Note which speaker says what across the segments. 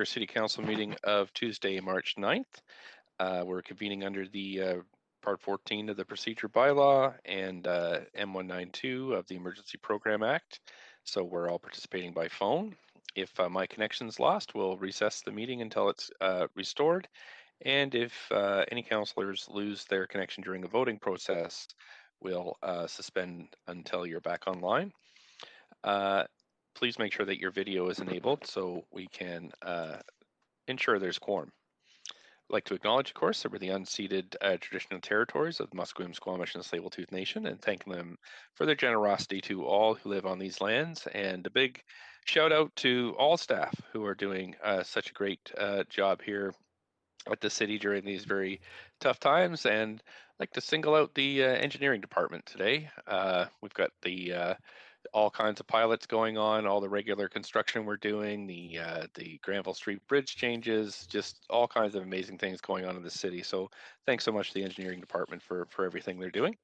Speaker 1: City Council meeting of Tuesday, March 9th. We're convening under the Part 14 of the Procedure Bylaw and M192 of the Emergency Program Act. So we're all participating by phone. If my connection's lost, we'll recess the meeting until it's restored. And if any councillors lose their connection during the voting process, we'll suspend until you're back online. Please make sure that your video is enabled so we can ensure there's quorum. I'd like to acknowledge, of course, that we're the unceded traditional territories of the Musqueam, Squamish, and Tsleil-Waututh Nation, and thank them for their generosity to all who live on these lands. And a big shout out to all staff who are doing such a great job here at the city during these very tough times. And I'd like to single out the engineering department today. We've got the all kinds of pilots going on, all the regular construction we're doing, the Granville Street Bridge changes, just all kinds of amazing things going on in the city. So thanks so much to the engineering department for everything they're doing.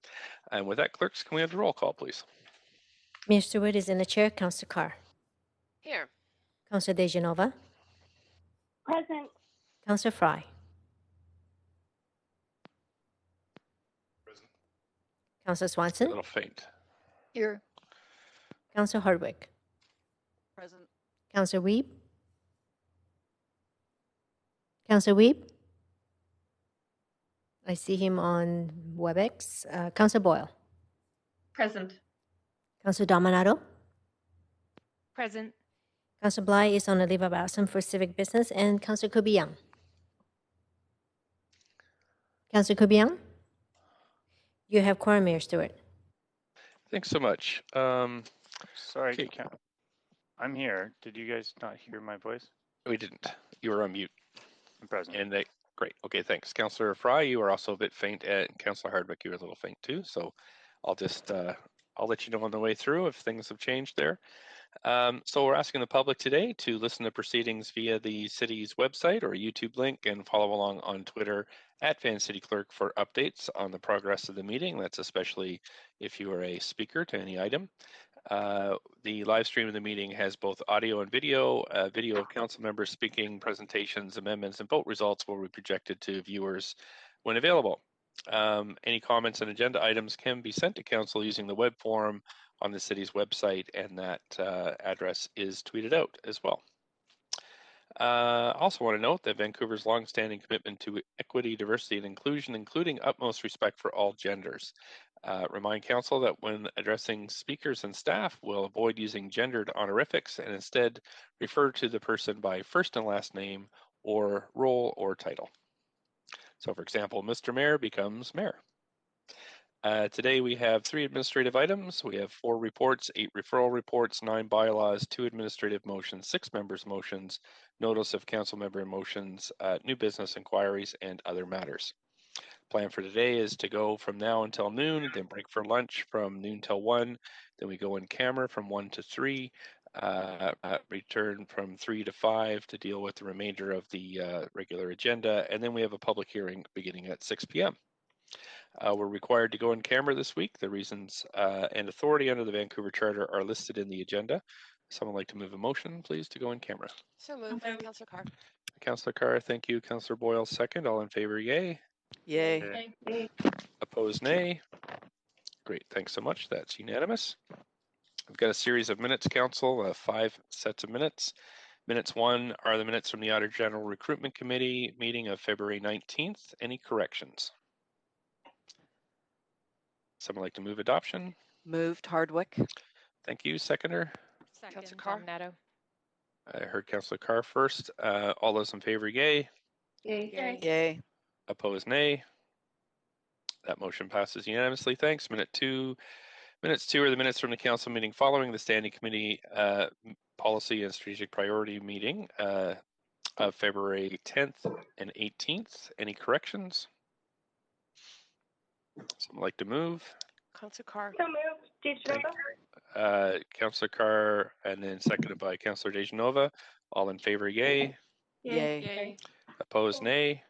Speaker 1: And with that, clerks, can we have the roll call, please?
Speaker 2: Mayor Stewart is in the chair. Councillor Carr.
Speaker 3: Here.
Speaker 2: Councillor Dejanova.
Speaker 4: Present.
Speaker 2: Councillor Fry.
Speaker 1: Present.
Speaker 2: Councillor Swanson.
Speaker 1: A little faint.
Speaker 3: Here.
Speaker 2: Councillor Hardwick.
Speaker 3: Present.
Speaker 2: Councillor Wiebe. Councillor Wiebe. I see him on WebEx. Councillor Boyle.
Speaker 4: Present.
Speaker 2: Councillor Dominato.
Speaker 3: Present.
Speaker 2: Councillor Bly is on a leave of absence for civic business, and Councillor Kubiang. Councillor Kubiang. You have quorum, Mayor Stewart.
Speaker 1: Thanks so much.
Speaker 5: Sorry,
Speaker 1: okay.
Speaker 5: I'm here. Did you guys not hear my voice?
Speaker 1: We didn't. You were on mute.
Speaker 5: I'm present.
Speaker 1: And great. Okay, thanks. Councillor Fry, you are also a bit faint, and Councillor Hardwick, you were a little faint too. So I'll just I'll let you know on the way through if things have changed there. So we're asking the public today to listen to proceedings via the city's website or YouTube link and follow along on Twitter at VanCityClerk for updates on the progress of the meeting. That's especially if you are a speaker to any item. The live stream of the meeting has both audio and video. Video of council members speaking, presentations, amendments, and vote results will be projected to viewers when available. Any comments and agenda items can be sent to council using the web form on the city's website, and that address is tweeted out as well. I also want to note that Vancouver's longstanding commitment to equity, diversity, and inclusion, including utmost respect for all genders. Remind council that when addressing speakers and staff, we'll avoid using gendered honorifics and instead refer to the person by first and last name or role or title. So for example, Mr. Mayor becomes Mayor. Today we have 3 administrative items. We have 4 reports, 8 referral reports, 9 bylaws, 2 administrative motions, 6 members' motions, notice of council member motions, new business inquiries, and other matters. Plan for today is to go from now until noon, then break for lunch from noon till 1, then we go in camera from 1 to 3, return from 3 to 5 to deal with the remainder of the regular agenda, and then we have a public hearing beginning at 6 p.m. We're required to go in camera this week. The reasons and authority under the Vancouver Charter are listed in the agenda. Someone like to move a motion, please, to go in camera?
Speaker 3: So moved. Councillor Carr.
Speaker 1: Councillor Carr, thank you. Councillor Boyle, second. All in favor, yay.
Speaker 3: Yay.
Speaker 4: Yay.
Speaker 1: Opposed, nay. Great, thanks so much. That's unanimous. We've got a series of minutes, council, 5 sets of minutes. Minutes 1 are the minutes from the Auditor General Recruitment Committee meeting of February 19th. Any corrections? Someone like to move adoption?
Speaker 3: Moved. Hardwick.
Speaker 1: Thank you. Seconder?
Speaker 3: Councillor Carr.
Speaker 1: I heard Councillor Carr first. All those in favor, yay.
Speaker 4: Yay.
Speaker 3: Yay.
Speaker 1: Opposed, nay. That motion passes unanimously. Thanks. Minutes 2 are the minutes from the council meeting following the Standing Committee Policy and Strategic Priority meeting of February 10th and 18th. Any corrections? Someone like to move?
Speaker 3: Councillor Carr.
Speaker 4: So moved. Dejanova.
Speaker 1: Councillor Carr, and then seconded by Councillor Dejanova. All in favor, yay.
Speaker 3: Yay.
Speaker 1: Opposed, nay.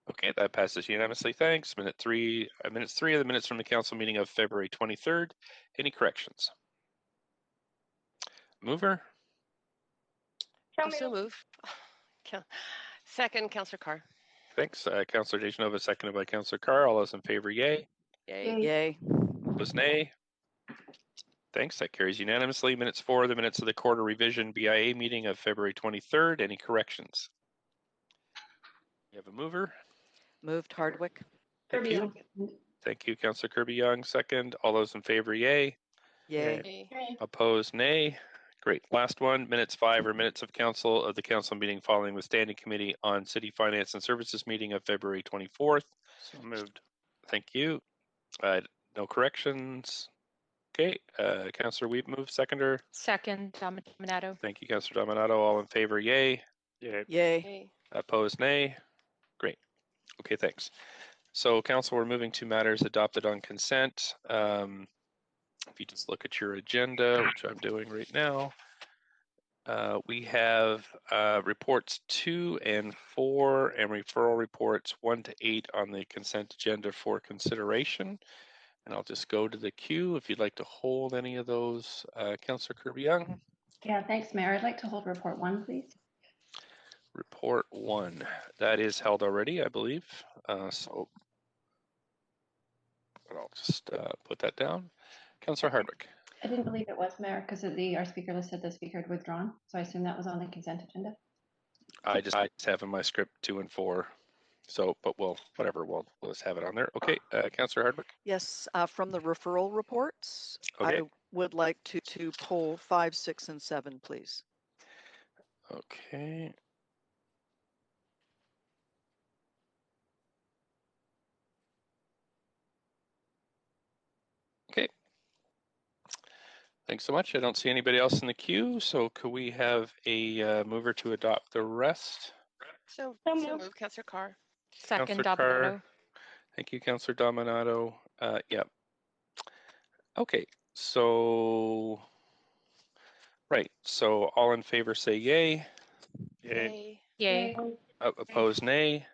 Speaker 1: Okay, that passes unanimously. Thanks. Minutes 3 are the minutes from the council meeting of February 23rd. Any corrections? Mover?
Speaker 3: So move. Second, Councillor Carr.
Speaker 1: Thanks. Councillor Dejanova, seconded by Councillor Carr. All those in favor, yay.
Speaker 3: Yay.
Speaker 1: Opposed, nay. Thanks. That carries unanimously. Minutes 4, the minutes of the quarter revision BIA meeting of February 23rd. Any corrections? You have a mover.
Speaker 3: Moved Hardwick.
Speaker 1: Thank you. Thank you, Councillor Kirby-Young. Second. All those in favor, yay.
Speaker 3: Yay.
Speaker 1: Opposed, nay. Great. Last one. Minutes 5 are minutes of the council meeting following the standing committee on city finance and services meeting of February 24th.
Speaker 5: So moved.
Speaker 1: Thank you. No corrections. Okay. Councillor Weep move. Seconder.
Speaker 6: Second, Dominato.
Speaker 1: Thank you, Councillor Dominato. All in favor, yay.
Speaker 3: Yay.
Speaker 1: Opposed, nay. Great. Okay, thanks. So, council, we're moving to matters adopted on consent. If you just look at your agenda, which I'm doing right now, we have reports 2 and 4 and referral reports 1 to 8 on the consent agenda for consideration. And I'll just go to the queue if you'd like to hold any of those. Councillor Kirby-Young.
Speaker 4: Yeah, thanks, Mayor. I'd like to hold report 1, please.
Speaker 1: Report 1. That is held already, I believe. So I'll just put that down. Councillor Hardwick.
Speaker 4: I didn't believe it was, Mayor, because our speaker list said the speaker had withdrawn, so I assume that was on the consent agenda.
Speaker 1: I just have in my script 2 and 4. So, but we'll just have it on there. Okay, Councillor Hardwick.
Speaker 7: Yes, from the referral reports,
Speaker 1: Okay.
Speaker 7: I would like to pull 5, 6, and 7, please.
Speaker 1: Okay. Okay. Thanks so much. I don't see anybody else in the queue, so could we have a mover to adopt the rest?
Speaker 3: So move, Councillor Carr.
Speaker 6: Second,
Speaker 1: Councillor Carr.
Speaker 6: Dominato.
Speaker 1: Thank you, Councillor Dominato. Yep. Okay, so, right, so all in favor say yay.
Speaker 5: Yay.
Speaker 6: Yay.
Speaker 1: Opposed, nay.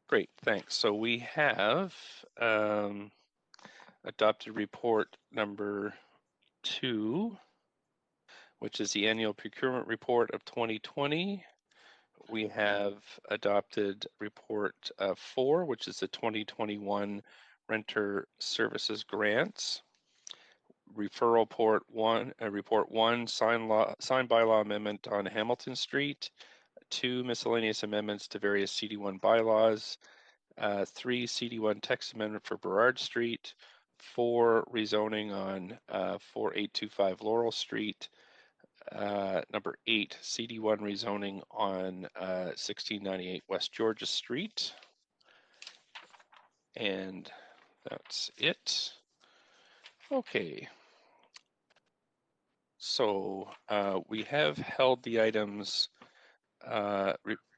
Speaker 1: Great, thanks. So we have adopted report number 2, which is the annual procurement report of 2020. We have adopted report 4, which is the 2021 renter services grants. Referral report 1, sign bylaw amendment on Hamilton Street. 2, miscellaneous amendments to various CD1 bylaws. 3, CD1 text amendment for Burrard Street. 4, rezoning on 4825 Laurel Street. Number 8, CD1 rezoning on 1698 West Georgia Street. And that's it. Okay. So we have held the items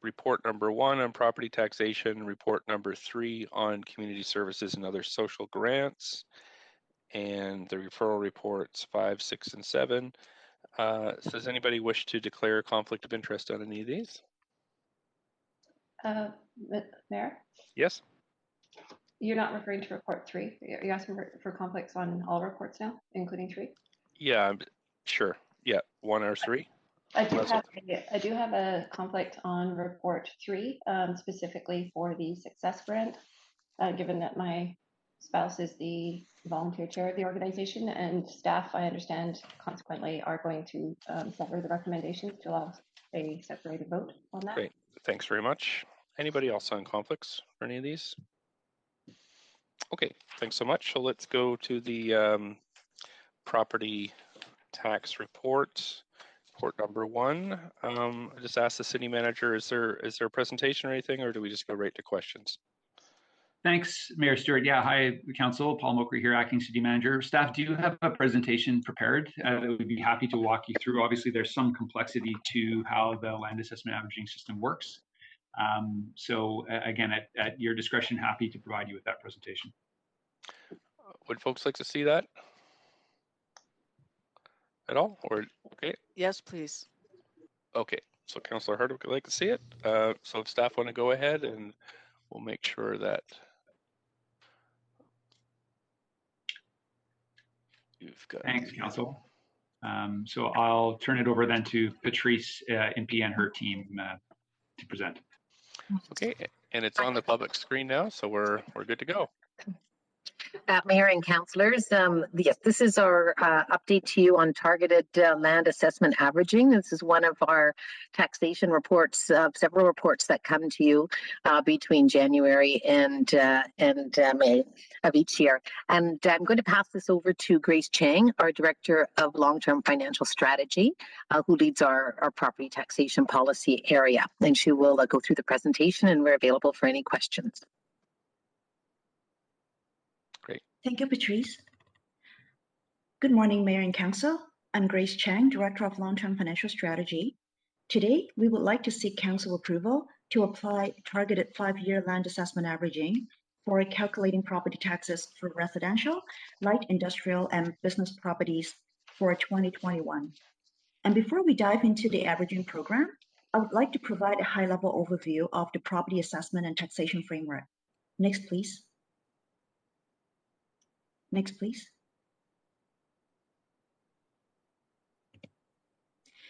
Speaker 1: report number 1 on property taxation, report number 3 on community services and other social grants, and the referral reports 5, 6, and 7. Does anybody wish to declare a conflict of interest on any of these?
Speaker 4: Mayor?
Speaker 1: Yes?
Speaker 4: You're not referring to report 3. You're asking for conflicts on all reports now, including 3?
Speaker 1: Yeah, sure. Yeah, 1 or 3.
Speaker 4: I do have a conflict on report 3, specifically for the success grant, given that my spouse is the volunteer chair of the organization, and staff, I understand, consequently are going to sever the recommendations to allow a separated vote on that.
Speaker 1: Great. Thanks very much. Anybody else on conflicts for any of these? Okay, thanks so much. So let's go to the property tax report. Report number 1. I just asked the city manager, is there a presentation or anything, or do we just go right to questions?
Speaker 8: Thanks, Mayor Stewart. Yeah, hi, Council. Paul Mokri here, Acting City Manager. Staff do have a presentation prepared that we'd be happy to walk you through. Obviously, there's some complexity to how the land assessment averaging system works. So again, at your discretion, happy to provide you with that presentation.
Speaker 1: Would folks like to see that at all? Or okay.
Speaker 7: Yes, please.
Speaker 1: Okay. So Councillor Hardwick would like to see it. So if staff want to go ahead, and we'll make sure that you've got.
Speaker 8: Thanks, Council. So I'll turn it over then to Patrice Impey and her team to present.
Speaker 1: Okay, and it's on the public screen now, so we're good to go.
Speaker 9: Mayor and councillors, yes, this is our update to you on targeted land assessment averaging. This is one of our taxation reports, several reports that come to you between January and May of each year. And I'm going to pass this over to Grace Chang, our Director of Long-Term Financial Strategy, who leads our property taxation policy area. And she will go through the presentation, and we're available for any questions.
Speaker 10: Thank you, Patrice. Good morning, Mayor and Council. I'm Grace Chang, Director of Long-Term Financial Strategy. Today, we would like to seek Council approval to apply targeted 5-year land assessment averaging for calculating property taxes for residential, light industrial, and business properties for 2021. And before we dive into the averaging program, I would like to provide a high-level overview of the property assessment and taxation framework. Next, please. Next, please.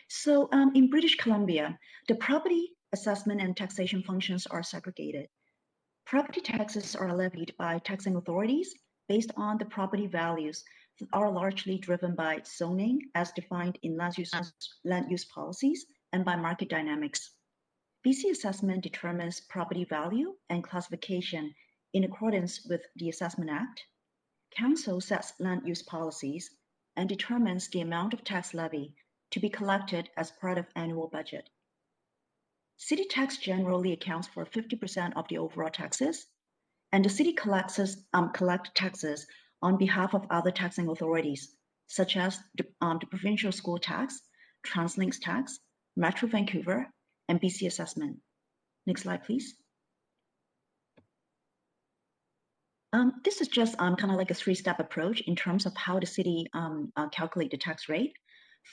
Speaker 10: So in British Columbia, the property assessment and taxation functions are segregated. Property taxes are levied by taxing authorities based on the property values that are largely driven by zoning as defined in land use policies and by market dynamics. BC assessment determines property value and classification in accordance with the Assessment Act. Council sets land use policies and determines the amount of tax levy to be collected as part of annual budget. City tax generally accounts for 50% of the overall taxes, and the city collects taxes on behalf of other taxing authorities, such as the provincial school tax, TransLinks tax, Metro Vancouver, and BC assessment. Next slide, please. This is just kind of like a 3-step approach in terms of how the city calculate the tax rate.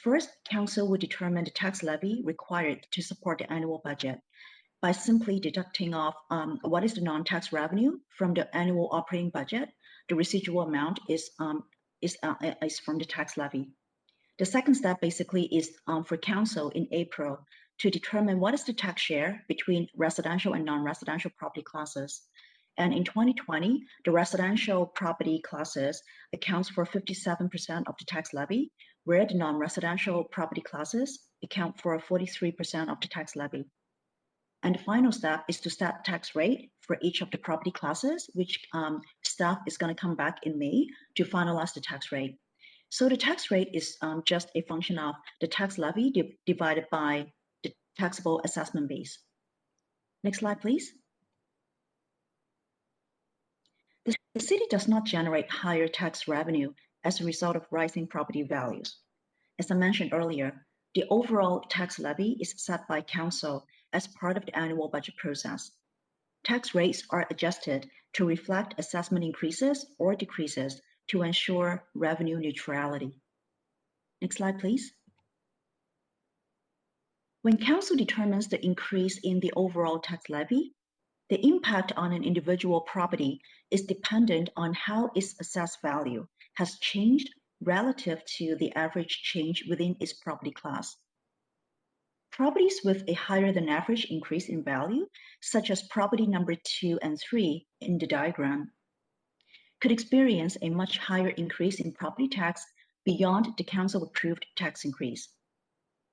Speaker 10: First, council will determine the tax levy required to support the annual budget by simply deducting off what is the non-tax revenue from the annual operating budget. The residual amount is from the tax levy. The second step basically is for council in April to determine what is the tax share between residential and non-residential property classes. And in 2020, the residential property classes accounts for 57% of the tax levy, where the non-residential property classes account for 43% of the tax levy. And the final step is to set tax rate for each of the property classes, which staff is going to come back in May to finalize the tax rate. So the tax rate is just a function of the tax levy divided by the taxable assessment base. Next slide, please. The city does not generate higher tax revenue as a result of rising property values. As I mentioned earlier, the overall tax levy is set by council as part of the annual budget process. Tax rates are adjusted to reflect assessment increases or decreases to ensure revenue neutrality. Next slide, please. When council determines the increase in the overall tax levy, the impact on an individual property is dependent on how its assessed value has changed relative to the average change within its property class. Properties with a higher than average increase in value, such as property number 2 and 3 in the diagram, could experience a much higher increase in property tax beyond the council-approved tax increase.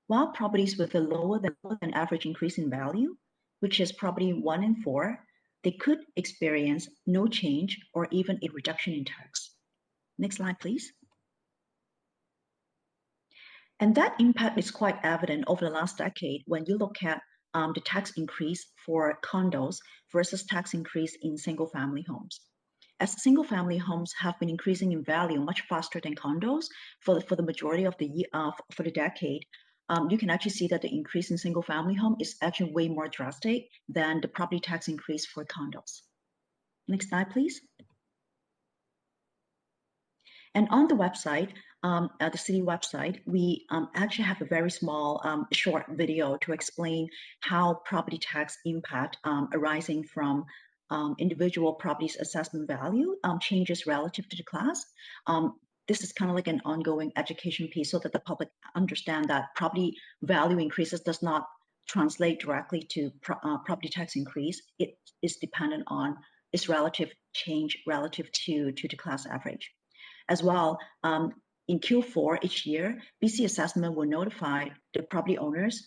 Speaker 10: While properties with a lower than average increase in value, which is property 1 and 4, they could experience no change or even a reduction in tax. Next slide, please. And that impact is quite evident over the last decade when you look at the tax increase for condos versus tax increase in single-family homes. As single-family homes have been increasing in value much faster than condos for the majority of for the decade, you can actually see that the increase in single-family home is actually way more drastic than the property tax increase for condos. Next slide, please. And on the website, the city website, we actually have a very small short video to explain how property tax impact arising from individual properties assessment value changes relative to the class. this is kind of like an ongoing education piece so that the public understand that property value increases does not translate directly to property tax increase. It is dependent on its relative change relative to the class average. As well, in Q4 each year, BC Assessment will notify the property owners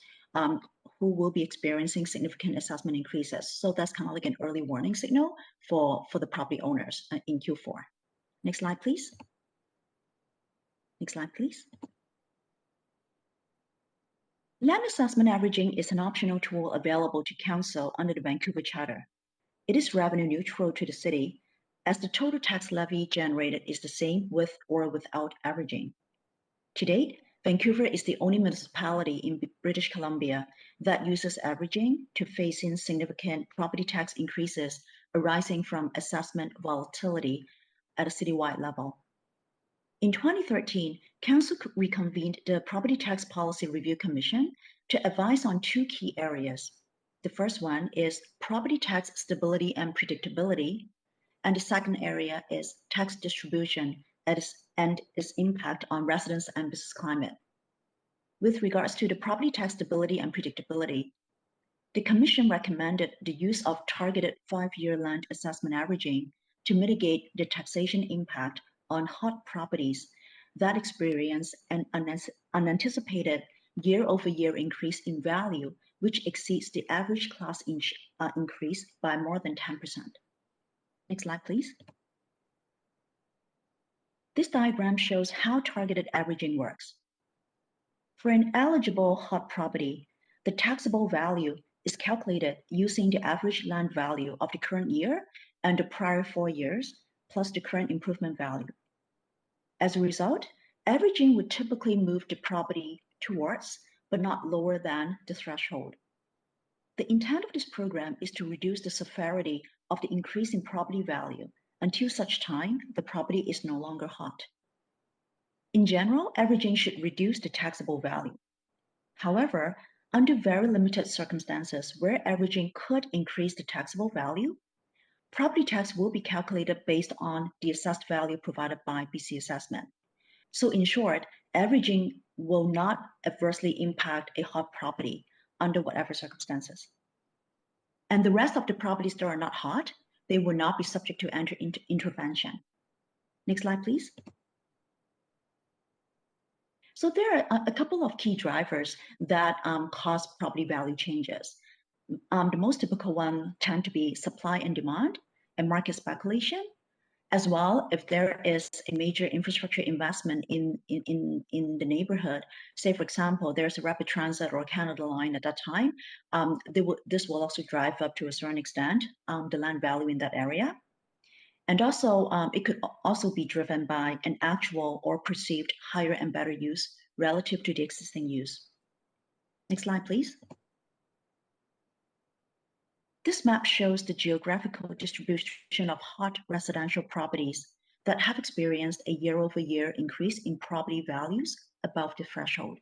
Speaker 10: who will be experiencing significant assessment increases. So that's kind of like an early warning signal for the property owners in Q4. Next slide, please. Next slide, please. Land assessment averaging is an optional tool available to council under the Vancouver Charter. It is revenue neutral to the city, as the total tax levy generated is the same with or without averaging. To date, Vancouver is the only municipality in British Columbia that uses averaging to phase in significant property tax increases arising from assessment volatility at a citywide level. In 2013, Council reconvened the Property Tax Policy Review Commission to advise on two key areas. The first one is property tax stability and predictability, and the second area is tax distribution and its impact on residents and business climate. With regards to the property tax stability and predictability, the Commission recommended the use of targeted 5-year land assessment averaging to mitigate the taxation impact on hot properties that experience an unanticipated year-over-year increase in value, which exceeds the average class increase by more than 10%. Next slide, please. This diagram shows how targeted averaging works. For an eligible hot property, the taxable value is calculated using the average land value of the current year and the prior 4 years, plus the current improvement value. As a result, averaging would typically move the property towards, but not lower than, the threshold. The intent of this program is to reduce the severity of the increase in property value until such time the property is no longer hot. In general, averaging should reduce the taxable value. However, under very limited circumstances where averaging could increase the taxable value, property tax will be calculated based on the assessed value provided by BC Assessment. So in short, averaging will not adversely impact a hot property under whatever circumstances. And the rest of the properties that are not hot, they will not be subject to intervention. Next slide, please. So there are a couple of key drivers that cause property value changes. The most typical one tend to be supply and demand and market speculation, as well if there is a major infrastructure investment in the neighborhood. Say, for example, there's a rapid transit or Canada Line at that time, this will also drive up to a certain extent the land value in that area. And also, it could also be driven by an actual or perceived higher and better use relative to the existing use. Next slide, please. This map shows the geographical distribution of hot residential properties that have experienced a year-over-year increase in property values above the threshold.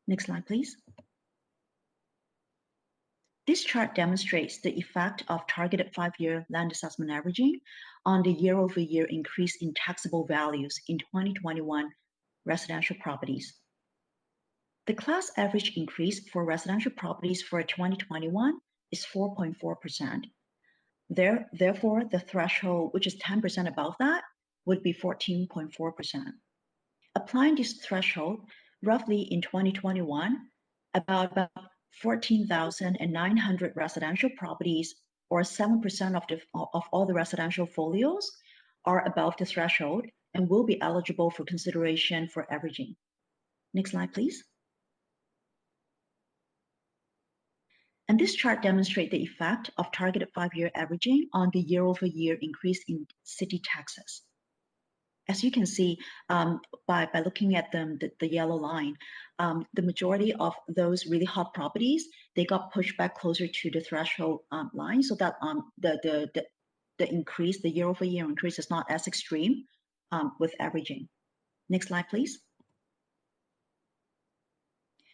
Speaker 10: Next slide, please. This chart demonstrates the effect of targeted 5-year land assessment averaging on the year-over-year increase in taxable values in 2021 residential properties. The class average increase for residential properties for 2021 is 4.4%. Therefore, the threshold, which is 10% above that, would be 14.4%. Applying this threshold, roughly in 2021, about 14,900 residential properties, or 7% of all the residential folios, are above the threshold and will be eligible for consideration for averaging. Next slide, please. And this chart demonstrates the effect of targeted 5-year averaging on the year-over-year increase in city taxes. As you can see, by looking at them, the yellow line, the majority of those really hot properties, they got pushed back closer to the threshold line, so that the increase, the year-over-year increase, is not as extreme with averaging. Next slide, please.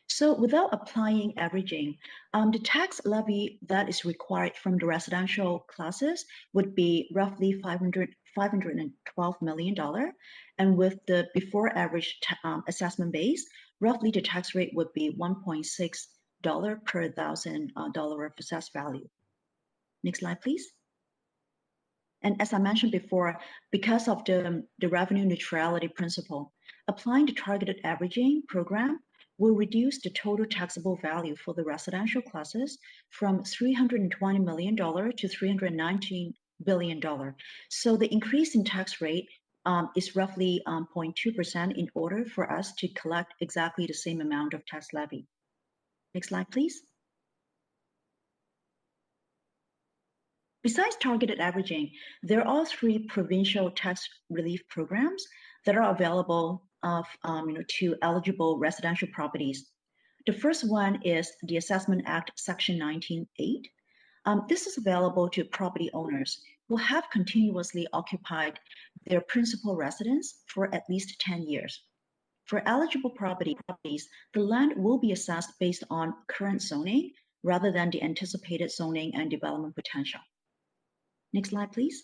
Speaker 10: So without applying averaging, the tax levy that is required from the residential classes would be roughly $512 million. And with the before average assessment base, roughly the tax rate would be $1.6 per $1,000 of assessed value. Next slide, please. And as I mentioned before, because of the revenue neutrality principle, applying the targeted averaging program will reduce the total taxable value for the residential classes from $320 million to $319 billion. So the increase in tax rate is roughly 0.2% in order for us to collect exactly the same amount of tax levy. Next slide, please. Besides targeted averaging, there are 3 provincial tax relief programs that are available to eligible residential properties. The first one is the Assessment Act Section 19(8). This is available to property owners who have continuously occupied their principal residence for at least 10 years. For eligible properties, the land will be assessed based on current zoning rather than the anticipated zoning and development potential. Next slide, please.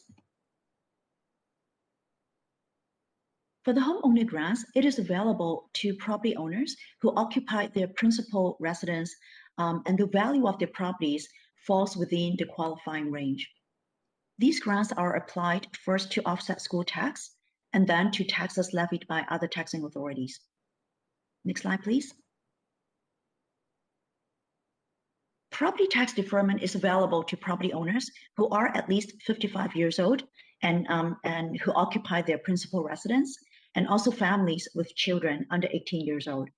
Speaker 10: For the homeowner grants, it is available to property owners who occupy their principal residence and the value of their properties falls within the qualifying range. These grants are applied first to offset school tax and then to taxes levied by other taxing authorities. Next slide, please. Property tax deferment is available to property owners who are at least 55 years old and who occupy their principal residence, and also families with children under 18 years old.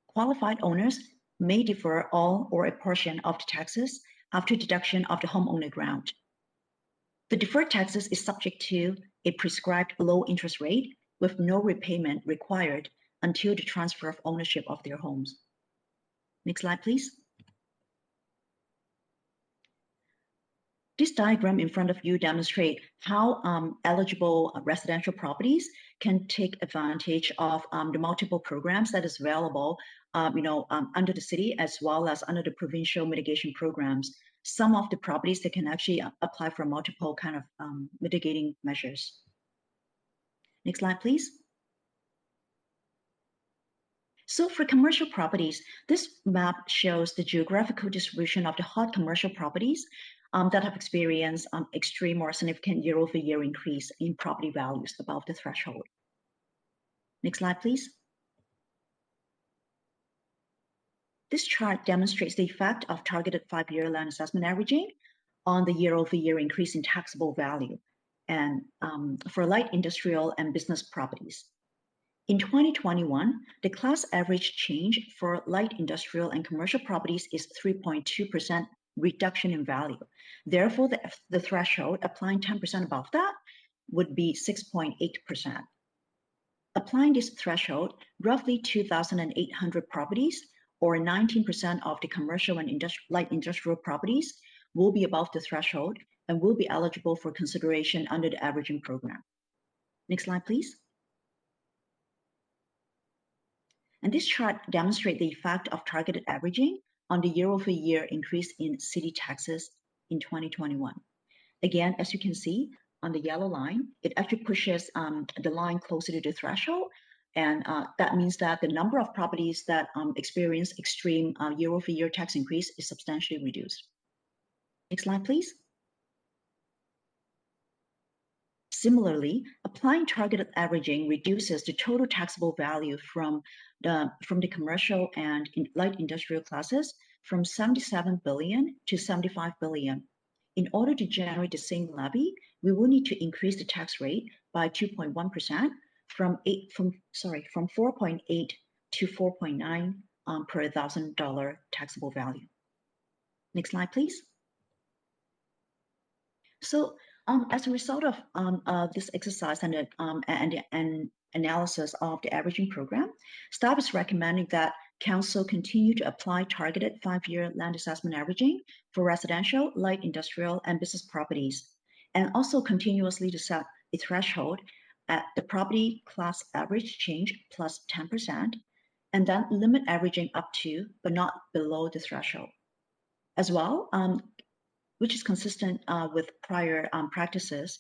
Speaker 10: Qualified owners may defer all or a portion of the taxes after deduction of the homeowner grant. The deferred taxes is subject to a prescribed low interest rate with no repayment required until the transfer of ownership of their homes. Next slide, please. This diagram in front of you demonstrates how eligible residential properties can take advantage of the multiple programs that is available under the city as well as under the provincial mitigation programs. Some of the properties that can actually apply for multiple kind of mitigating measures. Next slide, please. So for commercial properties, this map shows the geographical distribution of the hot commercial properties that have experienced extreme or significant year-over-year increase in property values above the threshold. Next slide, please. This chart demonstrates the effect of targeted 5-year land assessment averaging on the year-over-year increase in taxable value and for light industrial and business properties. In 2021, the class average change for light industrial and commercial properties is 3.2% reduction in value. Therefore, the threshold applying 10% above that would be 6.8%. Applying this threshold, roughly 2,800 properties or 19% of the commercial and light industrial properties will be above the threshold and will be eligible for consideration under the averaging program. Next slide, please. And this chart demonstrates the effect of targeted averaging on the year-over-year increase in city taxes in 2021. Again, as you can see on the yellow line, it actually pushes the line closer to the threshold. And that means that the number of properties that experience extreme year-over-year tax increase is substantially reduced. Next slide, please. Similarly, applying targeted averaging reduces the total taxable value from the commercial and light industrial classes from 77 billion to 75 billion. In order to generate the same levy, we will need to increase the tax rate by 2.1% from 4.8 to 4.9 per $1,000 taxable value. Next slide, please. So as a result of this exercise and analysis of the averaging program, staff is recommending that Council continue to apply targeted 5-year land assessment averaging for residential, light industrial, and business properties, and also continuously to set a threshold at the property class average change plus 10%, and then limit averaging up to, but not below the threshold. As well, which is consistent with prior practices,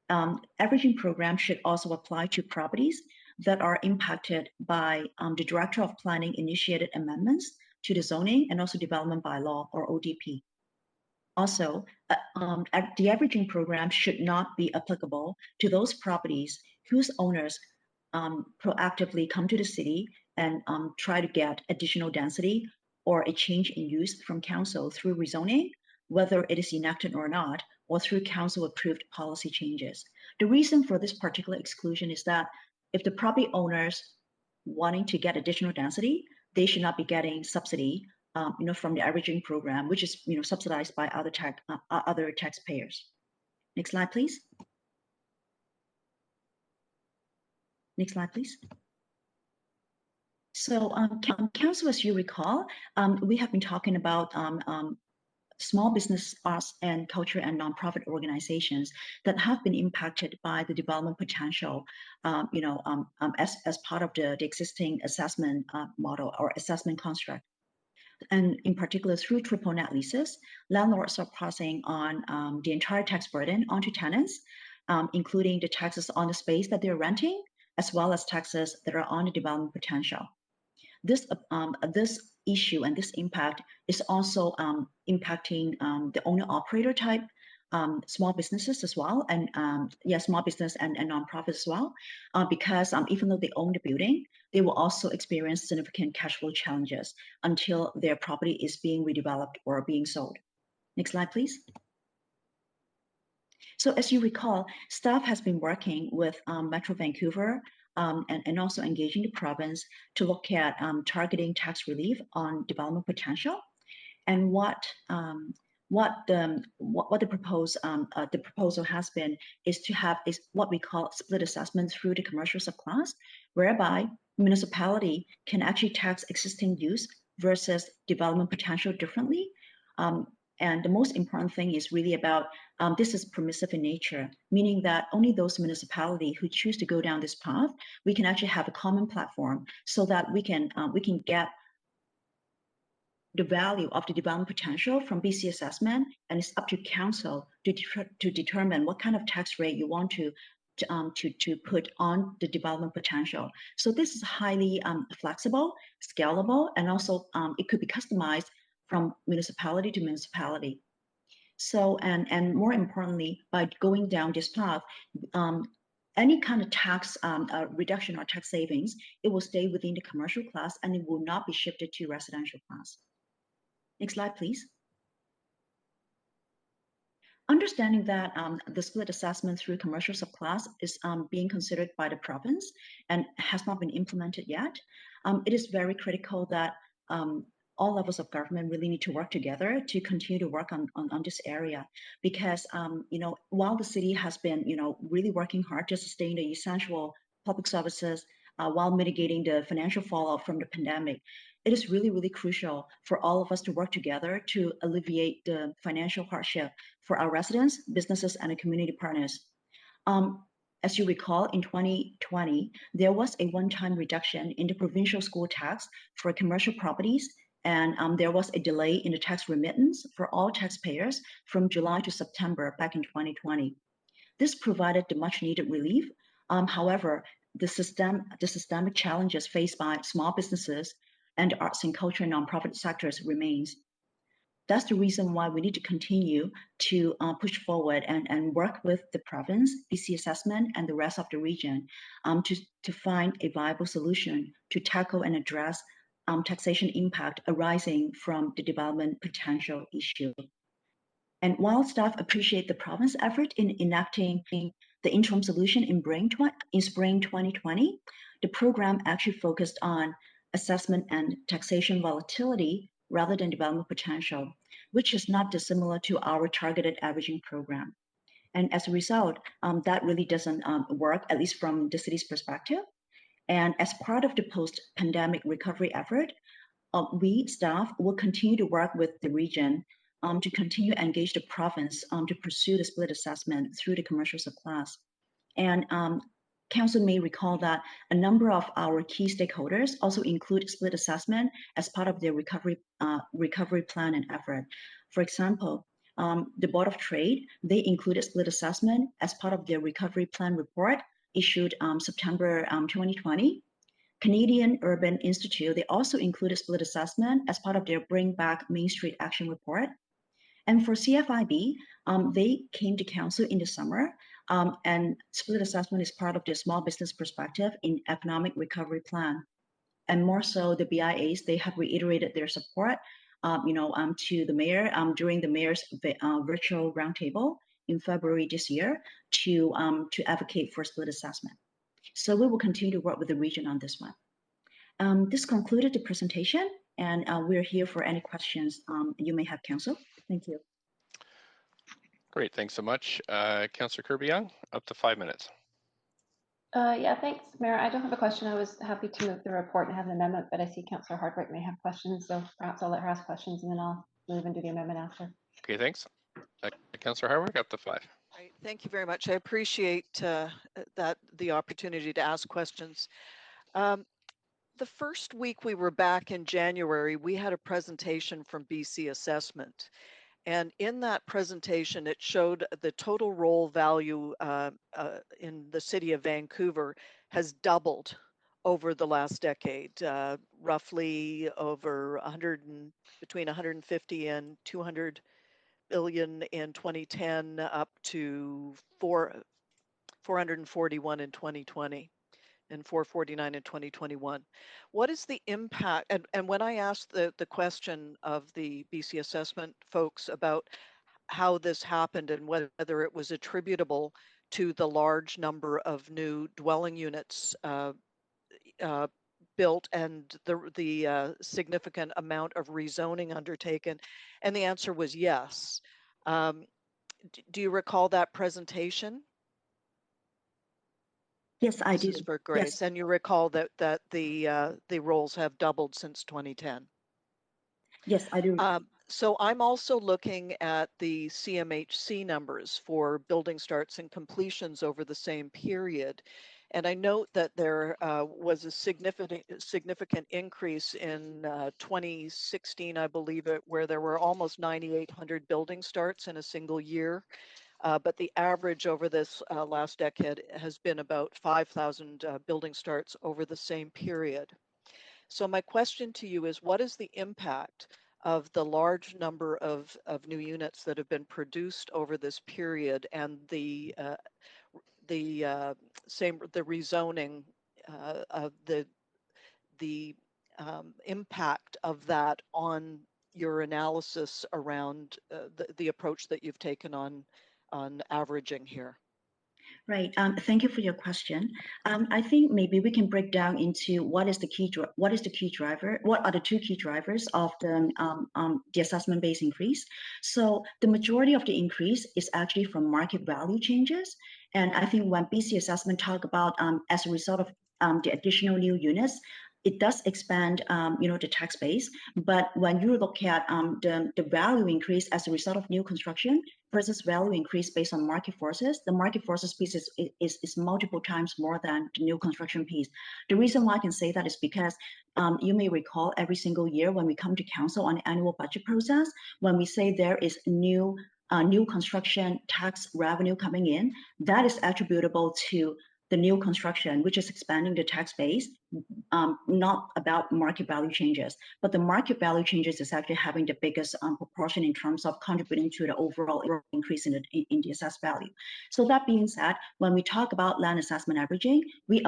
Speaker 10: Averaging program should also apply to properties that are impacted by the Director of Planning initiated amendments to the zoning and also development bylaw, or ODP. Also, the averaging program should not be applicable to those properties whose owners proactively come to the city and try to get additional density or a change in use from council through rezoning, whether it is enacted or not, or through council approved policy changes. The reason for this particular exclusion is that if the property owners wanting to get additional density, they should not be getting subsidy from the averaging program, which is subsidized by other taxpayers. Next slide, please. Next slide, please. So, council, as you recall, we have been talking about small business, arts and culture and nonprofit organizations that have been impacted by the development potential, as part of the existing assessment model or assessment construct. And in particular, through triple net leases, landlords are passing on the entire tax burden onto tenants, including the taxes on the space that they're renting, as well as taxes that are on the development potential. This issue and this impact is also impacting the owner-operator type small businesses as well, and small business and nonprofits as well, because even though they own the building, they will also experience significant cash flow challenges until their property is being redeveloped or being sold. Next slide, please. So as you recall, staff has been working with Metro Vancouver and also engaging the province to look at targeting tax relief on development potential, and what the proposal has been is to have what we call split assessment through the commercial subclass, whereby municipality can actually tax existing use versus development potential differently. And the most important thing is really about this is permissive in nature, meaning that only those municipalities who choose to go down this path, we can actually have a common platform so that we can get the value of the development potential from BC assessment, and it's up to council to determine what kind of tax rate you want to put on the development potential. So this is highly flexible, scalable, and also it could be customized from municipality to municipality. So, and more importantly, by going down this path, any kind of tax reduction or tax savings, it will stay within the commercial class and it will not be shifted to residential class. Next slide, please. Understanding that the split assessment through commercial subclass is being considered by the province and has not been implemented yet, it is very critical that all levels of government really need to work together to continue to work on this area, because while the city has been really working hard to sustain the essential public services while mitigating the financial fallout from the pandemic, it is really, really crucial for all of us to work together to alleviate the financial hardship for our residents, businesses, and community partners. As you recall, in 2020, there was a one-time reduction in the provincial school tax for commercial properties, and there was a delay in the tax remittance for all taxpayers from July to September back in 2020. This provided the much-needed relief. However, the systemic challenges faced by small businesses and the arts and culture and nonprofit sectors remains. That's the reason why we need to continue to push forward and work with the province, BC assessment, and the rest of the region to find a viable solution to tackle and address taxation impact arising from the development potential issue. And while staff appreciate the province effort in enacting the interim solution in spring 2020, the program actually focused on assessment and taxation volatility rather than development potential, which is not dissimilar to our targeted averaging program. And as a result, that really doesn't work, at least from the city's perspective. And as part of the post-pandemic recovery effort, we, staff, will continue to work with the region to continue to engage the province to pursue the split assessment through the commercial subclass. And Council may recall that a number of our key stakeholders also include split assessment as part of their recovery plan and effort. For example, the Board of Trade, they included split assessment as part of their recovery plan report issued September 2020. Canadian Urban Institute, they also included split assessment as part of their Bring Back Main Street Action Report. And for CFIB, they came to council in the summer, and split assessment is part of their small business perspective in economic recovery plan. And more so, the BIAs, they have reiterated their support, to the mayor during the mayor's virtual roundtable in February this year to advocate for split assessment. So we will continue to work with the region on this one. This concluded the presentation, and we're here for any questions you may have, Council. Thank you.
Speaker 1: Great, thanks so much. Councillor Kirby-Yung, up to 5 minutes.
Speaker 4: Yeah, thanks, Mayor. I don't have a question. I was happy to move the report and have an amendment, but I see Councillor Hardwick may have questions, so perhaps I'll let her ask questions and then I'll move and do the amendment after.
Speaker 1: Okay, thanks. Councillor Hardwick, up to 5.
Speaker 7: Right. Thank you very much. I appreciate the opportunity to ask questions. The first week we were back in January, we had a presentation from BC Assessment. And in that presentation, it showed the total roll value in the city of Vancouver has doubled over the last decade, roughly over between 150 and 200 billion in 2010, up to 441 in 2020. And 449 in 2021. What is the impact? And when I asked the question of the BC Assessment folks about how this happened and whether it was attributable to the large number of new dwelling units built and the significant amount of rezoning undertaken, and the answer was yes. Do you recall that presentation?
Speaker 10: Yes, I do.
Speaker 7: This is for Grace, yes. And you recall that the rolls have doubled since 2010.
Speaker 10: Yes, I do.
Speaker 7: So I'm also looking at the CMHC numbers for building starts and completions over the same period, and I note that there was a significant increase in 2016, I believe it, where there were almost 9,800 building starts in a single year. But the average over this last decade has been about 5,000 building starts over the same period. So my question to you is, what is the impact of the large number of new units that have been produced over this period and the rezoning of the impact of that on your analysis around the approach that you've taken on averaging here?
Speaker 10: Right. Thank you for your question. I think maybe we can break down into what is the key driver, what are the two key drivers of the assessment-based increase. So the majority of the increase is actually from market value changes. And I think when BC Assessment talk about as a result of the additional new units, it does expand, the tax base. But when you look at the value increase as a result of new construction versus value increase based on market forces, the market forces piece is multiple times more than the new construction piece. The reason why I can say that is because you may recall every single year when we come to council on the annual budget process, when we say there is new construction tax revenue coming in, that is attributable to the new construction, which is expanding the tax base, not about market value changes. But the market value changes is actually having the biggest proportion in terms of contributing to the overall increase in the assessed value. So that being said, when we talk about land assessment averaging, we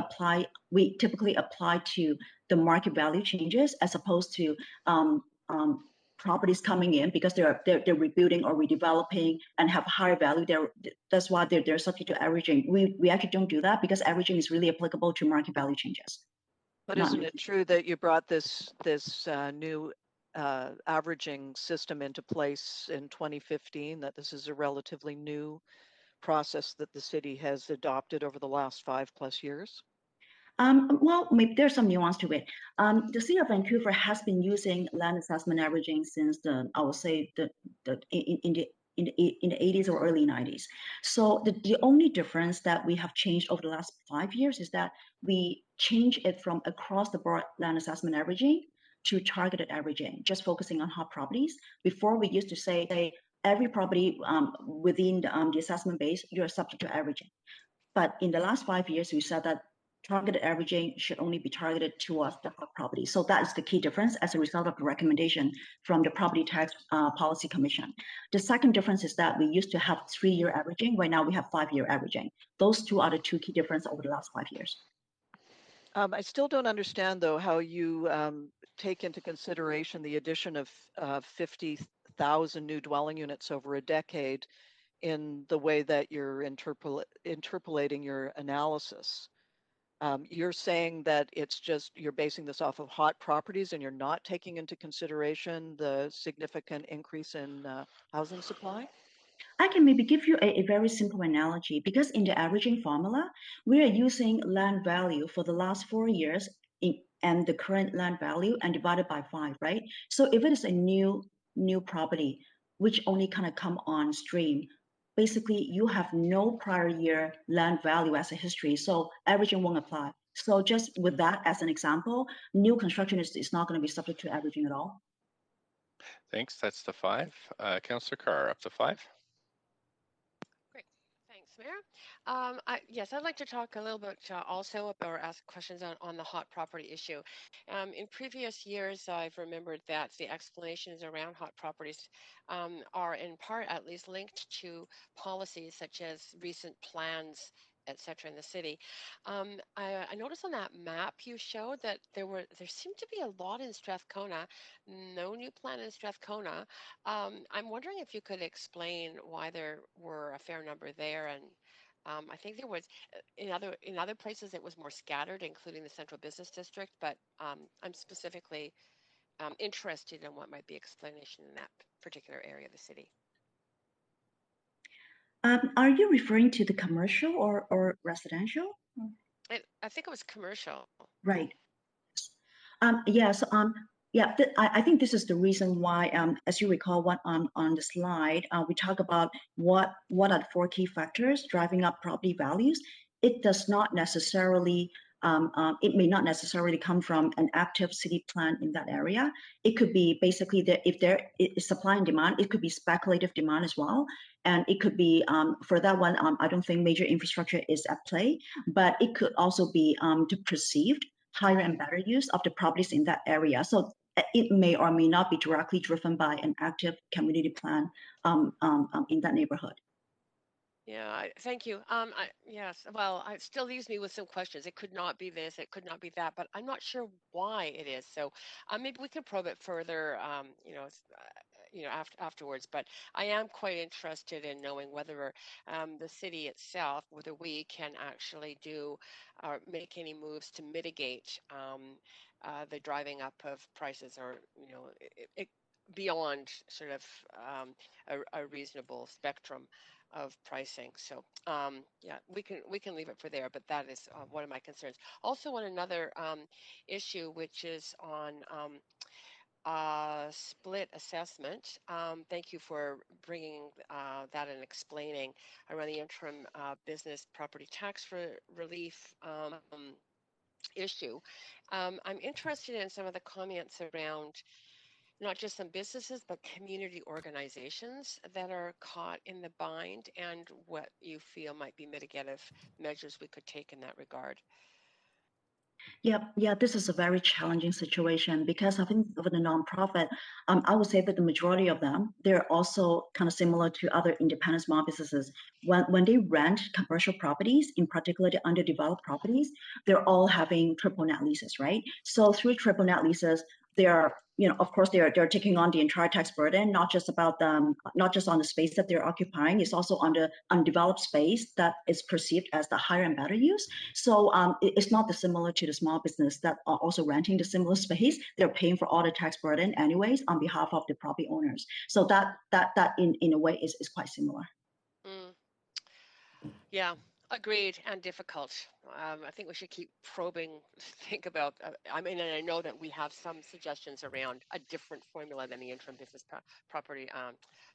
Speaker 10: typically apply to the market value changes as opposed to properties coming in because they're rebuilding or redeveloping and have higher value. That's why they're subject to averaging. We actually don't do that because averaging is really applicable to market value changes.
Speaker 7: But isn't it true that you brought this new averaging system into place in 2015? That this is a relatively new process that the city has adopted over the last 5+ years?
Speaker 10: Well, maybe there's some nuance to it. The city of Vancouver has been using land assessment averaging since in the 80s or early 90s. So the only difference that we have changed over the last 5 years is that we change it from across the board land assessment averaging to targeted averaging, just focusing on hot properties. Before we used to say every property within the assessment base, you're subject to averaging. But in the last 5 years, we said that targeted averaging should only be targeted towards the hot property. So that is the key difference as a result of the recommendation from the Property Tax Policy Commission. The second difference is that we used to have 3-year averaging. Right now we have 5-year averaging. Those two are the two key differences over the last 5 years.
Speaker 7: I still don't understand, though, how you take into consideration the addition of 50,000 new dwelling units over a decade in the way that you're interpolating your analysis. You're saying that it's just you're basing this off of hot properties and you're not taking into consideration the significant increase in housing supply?
Speaker 10: I can maybe give you a very simple analogy because in the averaging formula, we are using land value for the last 4 years and the current land value and divided by 5, right? So if it is a new property, which only kind of come on stream, basically you have no prior year land value as a history. So averaging won't apply. So just with that as an example, new construction is not going to be subject to averaging at all.
Speaker 1: Thanks. That's the 5. Councillor Carr, up to 5.
Speaker 3: Thanks, Mayor. Yes, I'd like to talk a little bit also about or ask questions on the hot property issue. In previous years, I've remembered that the explanations around hot properties are in part at least linked to policies such as recent plans, etc. in the city. I noticed on that map you showed that there seemed to be a lot in Strathcona, no new plan in Strathcona. I'm wondering if you could explain why there were a fair number there, and I think there was in other places it was more scattered, including the Central Business District. But I'm specifically interested in what might be explanation in that particular area of the city.
Speaker 10: Are you referring to the commercial or residential?
Speaker 3: I think it was commercial.
Speaker 10: Right. Yes. Yeah. I think this is the reason why, as you recall, what on the slide we talk about what are the 4 key factors driving up property values. It does not necessarily. It may not necessarily come from an active city plan in that area. It could be basically that if there is supply and demand, it could be speculative demand as well. And it could be, for that one, I don't think major infrastructure is at play, but it could also be the perceived higher and better use of the properties in that area. So it may or may not be directly driven by an active community plan in that neighborhood.
Speaker 3: Yeah, thank you. Yes, well, it still leaves me with some questions. It could not be this, it could not be that, but I'm not sure why it is. So maybe we can probe it further, afterwards. But I am quite interested in knowing whether the city itself, whether we can actually do or make any moves to mitigate the driving up of prices, or beyond sort of a reasonable spectrum of pricing. So yeah, we can leave it for there, but that is one of my concerns. Also on another issue, which is on split assessment. Thank you for bringing that and explaining around the interim business property tax relief issue. I'm interested in some of the comments around not just some businesses, but community organizations that are caught in the bind, and what you feel might be mitigative measures we could take in that regard.
Speaker 10: Yeah, this is a very challenging situation because I think for the nonprofit, I would say that the majority of them, they're also kind of similar to other independent small businesses. When they rent commercial properties, in particular the underdeveloped properties, they're all having triple net leases, right? So through triple net leases, they are, of course, they're taking on the entire tax burden, not just about them, not just on the space that they're occupying, it's also on the undeveloped space that is perceived as the higher and better use. So it's not dissimilar to the small business that are also renting the similar space. They're paying for all the tax burden anyways on behalf of the property owners. So that in a way is quite similar.
Speaker 3: Yeah. Agreed, and difficult. I think we should keep probing, think about, and I know that we have some suggestions around a different formula than the interim business property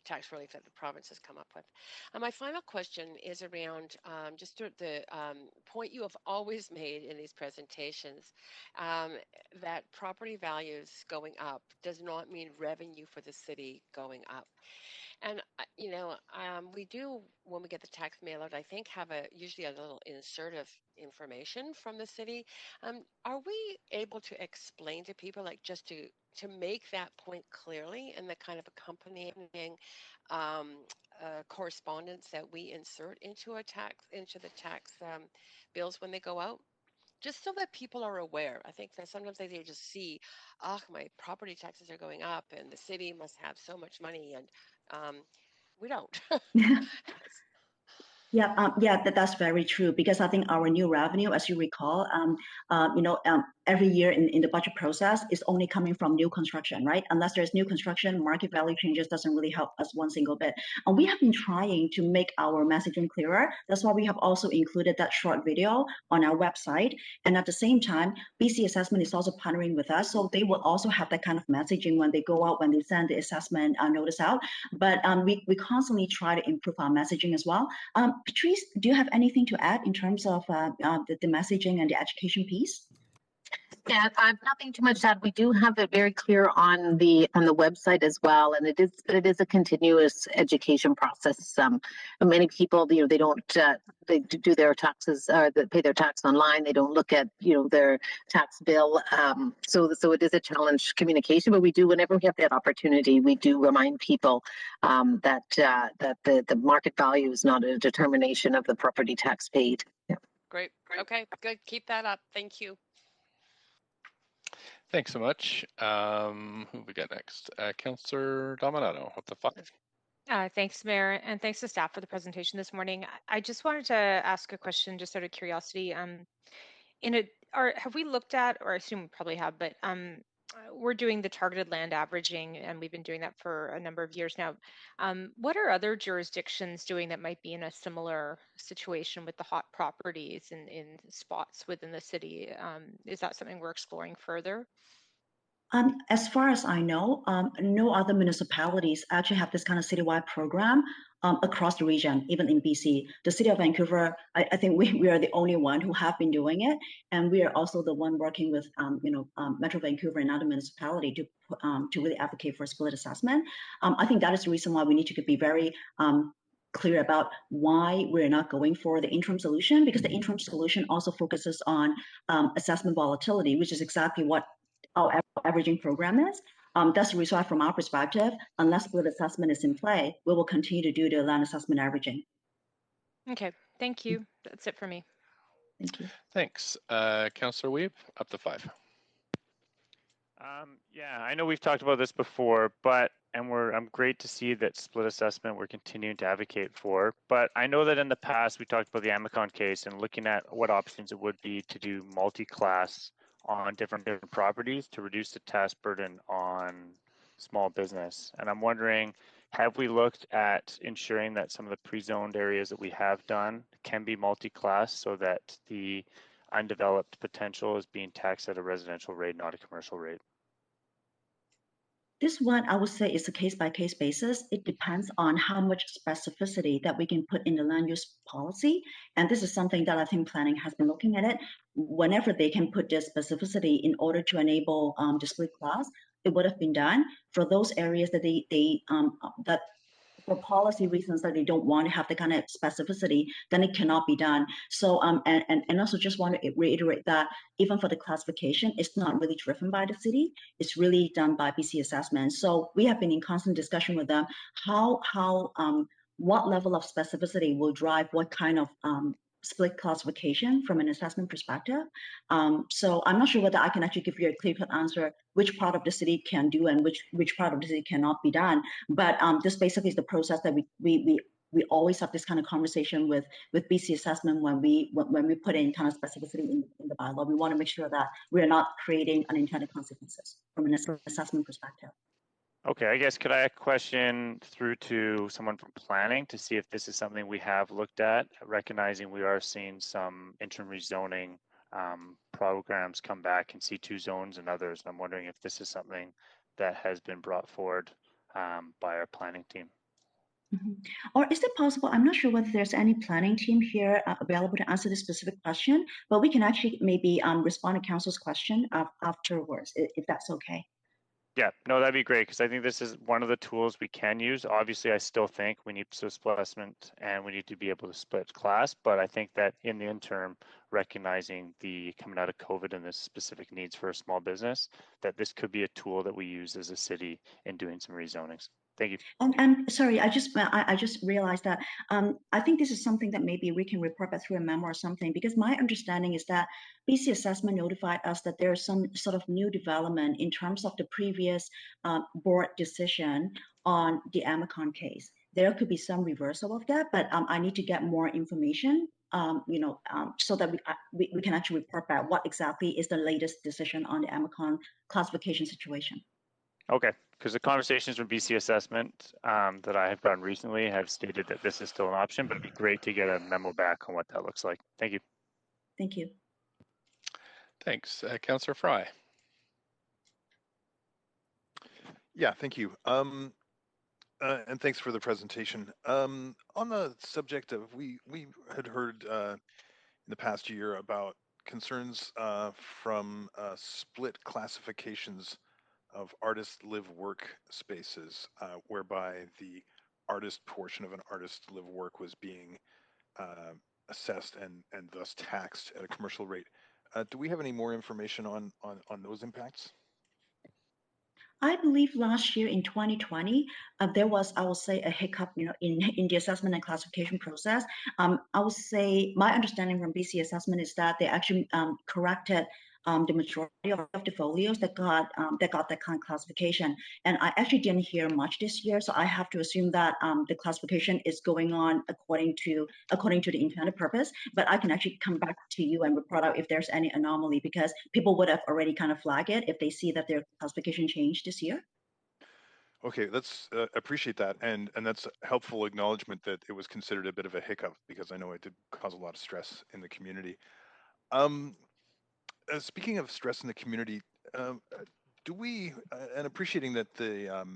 Speaker 3: tax relief that the province has come up with. My final question is around just the point you have always made in these presentations, that property values going up does not mean revenue for the city going up. And we do, when we get the tax mail out, I think have usually a little insert of information from the city. Are we able to explain to people, like, just to make that point clearly in the kind of accompanying correspondence that we insert into the tax bills when they go out? Just so that people are aware. I think that sometimes they just see, my property taxes are going up and the city must have so much money, and we don't.
Speaker 10: Yeah, that's very true, because I think our new revenue, as you recall, every year in the budget process is only coming from new construction, right? Unless there's new construction, market value changes doesn't really help us one single bit. And we have been trying to make our messaging clearer. That's why we have also included that short video on our website. And at the same time, BC Assessment is also partnering with us, so they will also have that kind of messaging when they go out, when they send the assessment notice out. But we constantly try to improve our messaging as well. Patrice, do you have anything to add in terms of the messaging and the education piece?
Speaker 9: Yeah, I've nothing too much to add. We do have it very clear on the website as well, and it is a continuous education process. Many people, they don't they do their taxes or they pay their tax online. They don't look at their tax bill. So it is a challenge communication. But we do, whenever we have that opportunity, we do remind people that the market value is not a determination of the property tax paid. Yeah.
Speaker 3: Great. Okay. Good. Keep that up. Thank you.
Speaker 1: Thanks so much. Who we got next? Councillor Dominato, up to 5.
Speaker 6: Thanks, Mayor, and thanks to staff for the presentation this morning. I just wanted to ask a question, just out of curiosity. Have we looked at, or I assume we probably have, but we're doing the targeted land averaging, and we've been doing that for a number of years now. What are other jurisdictions doing that might be in a similar situation with the hot properties in spots within the city? Is that something we're exploring further?
Speaker 10: As far as I know, no other municipalities actually have this kind of citywide program across the region, even in BC. The city of Vancouver, I think we are the only one who have been doing it, and we are also the one working with Metro Vancouver and other municipality to really advocate for split assessment. I think that is the reason why we need to be very clear about why we're not going for the interim solution, because the interim solution also focuses on assessment volatility, which is exactly what our averaging program is. That's the reason why, from our perspective, unless split assessment is in play, we will continue to do the land assessment averaging.
Speaker 6: Okay, thank you. That's it for me.
Speaker 10: Thank you.
Speaker 1: Thanks. Councillor Weeb, up to 5.
Speaker 5: Yeah, I know we've talked about this before, but I'm great to see that split assessment we're continuing to advocate for. But I know that in the past we talked about the Amicon case and looking at what options it would be to do multi-class on different properties to reduce the tax burden on small business. And I'm wondering, have we looked at ensuring that some of the pre-zoned areas that we have done can be multi-class so that the undeveloped potential is being taxed at a residential rate, not a commercial rate?
Speaker 10: This one, I would say, is a case-by-case basis. It depends on how much specificity that we can put in the land use policy. And this is something that I think planning has been looking at it. Whenever they can put this specificity in order to enable the split class, it would have been done. For those areas that that for policy reasons that they don't want to have the kind of specificity, then it cannot be done. So and also just want to reiterate that even for the classification, it's not really driven by the city. It's really done by BC Assessment. So we have been in constant discussion with them what level of specificity will drive what kind of split classification from an assessment perspective. So I'm not sure whether I can actually give you a clear-cut answer which part of the city can do and which part of the city cannot be done. But this basically is the process that we always have this kind of conversation with BC Assessment when we put in kind of specificity in the bylaw. We want to make sure that we're not creating unintended consequences from an assessment perspective.
Speaker 5: Okay, I guess could I ask a question through to someone from planning to see if this is something we have looked at, recognizing we are seeing some interim rezoning programs come back in C2 zones and others. I'm wondering if this is something that has been brought forward by our planning team.
Speaker 10: Mm-hmm. Or is it possible, I'm not sure whether there's any planning team here available to answer this specific question, but we can actually maybe respond to council's question afterwards, if that's okay.
Speaker 5: Yeah, no, that'd be great because I think this is one of the tools we can use. Obviously, I still think we need split assessment and we need to be able to split class, but I think that in the interim, recognizing the coming out of COVID and the specific needs for a small business, that this could be a tool that we use as a city in doing some rezonings. Thank you.
Speaker 10: And sorry, I just realized that I think this is something that maybe we can report back through a memo or something, because my understanding is that BC Assessment notified us that there's some sort of new development in terms of the previous board decision on the Amacon case. There could be some reversal of that, but I need to get more information, so that we can actually report back what exactly is the latest decision on the Amacon classification situation.
Speaker 5: Okay, because the conversations with BC Assessment that I have done recently have stated that this is still an option, but it'd be great to get a memo back on what that looks like. Thank you.
Speaker 10: Thank you.
Speaker 1: Thanks. Councillor Fry.
Speaker 11: Yeah, thank you. And thanks for the presentation. On the subject of, we had heard in the past year about concerns from split classifications of artist live work spaces, whereby the artist portion of an artist live work was being assessed and thus taxed at a commercial rate. Do we have any more information on those impacts?
Speaker 10: I believe last year in 2020, there was, I would say, a hiccup, in the assessment and classification process. I would say my understanding from BC Assessment is that they actually corrected the majority of the folios that got that kind of classification. And I actually didn't hear much this year, so I have to assume that the classification is going on according to the intended purpose. But I can actually come back to you and report out if there's any anomaly, because people would have already kind of flagged it if they see that their classification changed this year.
Speaker 11: Okay, let's appreciate that, and that's a helpful acknowledgement that it was considered a bit of a hiccup, because I know it did cause a lot of stress in the community. Speaking of stress in the community, do we, and appreciating that the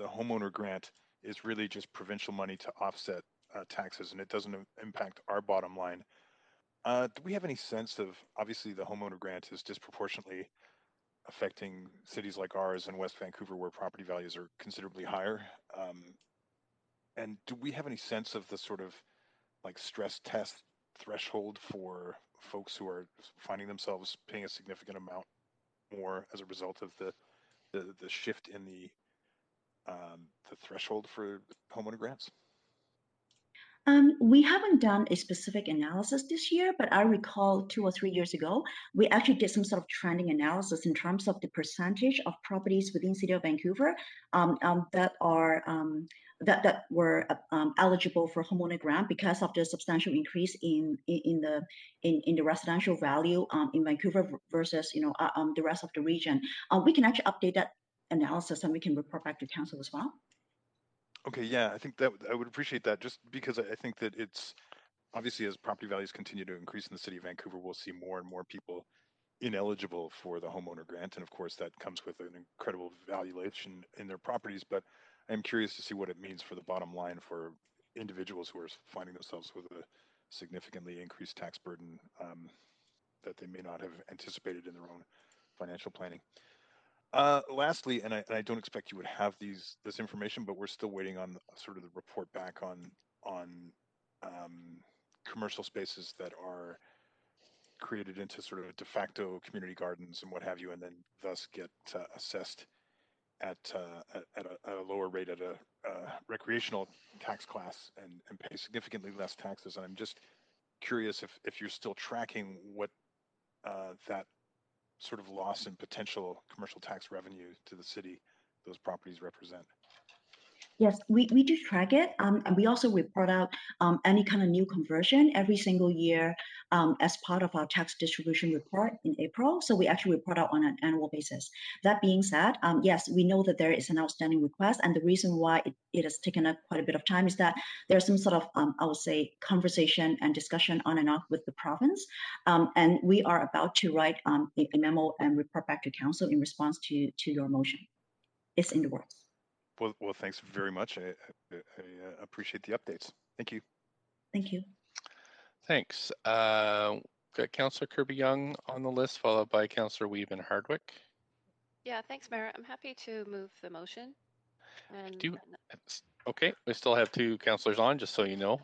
Speaker 11: homeowner grant is really just provincial money to offset taxes, and it doesn't impact our bottom line. Do we have any sense of, obviously the homeowner grant is disproportionately affecting cities like ours and West Vancouver, where property values are considerably higher? And do we have any sense of the sort of like stress test threshold for folks who are finding themselves paying a significant amount more as a result of the shift in the threshold for homeowner grants?
Speaker 10: We haven't done a specific analysis this year, but I recall 2 or 3 years ago, we actually did some sort of trending analysis in terms of the percentage of properties within City of Vancouver that were eligible for homeowner grant because of the substantial increase in the residential value in Vancouver versus the rest of the region. We can actually update that analysis and we can report back to council as well.
Speaker 11: Okay, yeah, I think that I would appreciate that, just because I think that it's obviously, as property values continue to increase in the city of Vancouver, we'll see more and more people ineligible for the homeowner grant, and of course that comes with an incredible valuation in their properties. But I'm curious to see what it means for the bottom line for individuals who are finding themselves with a significantly increased tax burden that they may not have anticipated in their own financial planning. Lastly, and I don't expect you would have this information, but we're still waiting on sort of the report back on commercial spaces that are created into sort of de facto community gardens and what have you, and then thus get assessed at a lower rate at a recreational tax class and pay significantly less taxes. And I'm just curious if you're still tracking what that sort of loss in potential commercial tax revenue to the city those properties represent.
Speaker 10: Yes, we do track it. And we also report out any kind of new conversion every single year as part of our tax distribution report in April. So we actually report out on an annual basis. That being said, yes, we know that there is an outstanding request. And the reason why it has taken up quite a bit of time is that there's some sort of, I would say, conversation and discussion on and off with the province. And we are about to write a memo and report back to council in response to your motion. It's in the works.
Speaker 11: Well, thanks very much. I appreciate the updates. Thank you.
Speaker 10: Thank you.
Speaker 1: Thanks. Got Councillor Kirby-Yung on the list, followed by Councillor Weeb and Hardwick.
Speaker 12: Yeah, thanks, Mayor. I'm happy to move the motion. And
Speaker 1: Do okay, we still have two councillors on, just so you know.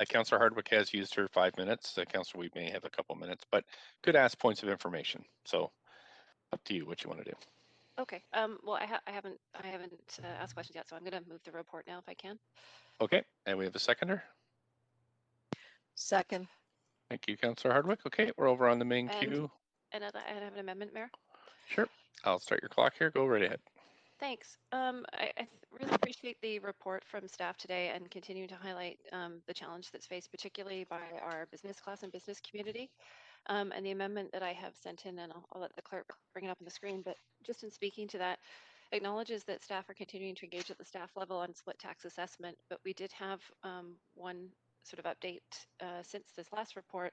Speaker 1: Councillor Hardwick has used her 5 minutes. Councillor Weed may have a couple minutes, but could ask points of information. So up to you what you want to do.
Speaker 12: okay. Well, I haven't asked questions yet, so I'm going to move the report now if I can.
Speaker 1: Okay, and we have a seconder.
Speaker 7: Second.
Speaker 1: Thank you, Councillor Hardwick. Okay, we're over on the main queue.
Speaker 12: And I have an amendment, Mayor.
Speaker 1: Sure, I'll start your clock here. Go right ahead.
Speaker 12: Thanks. I really appreciate the report from staff today and continuing to highlight the challenge that's faced particularly by our business class and business community. And the amendment that I have sent in, and I'll let the clerk bring it up on the screen, but just in speaking to that, acknowledges that staff are continuing to engage at the staff level on split tax assessment, but we did have one sort of update since this last report,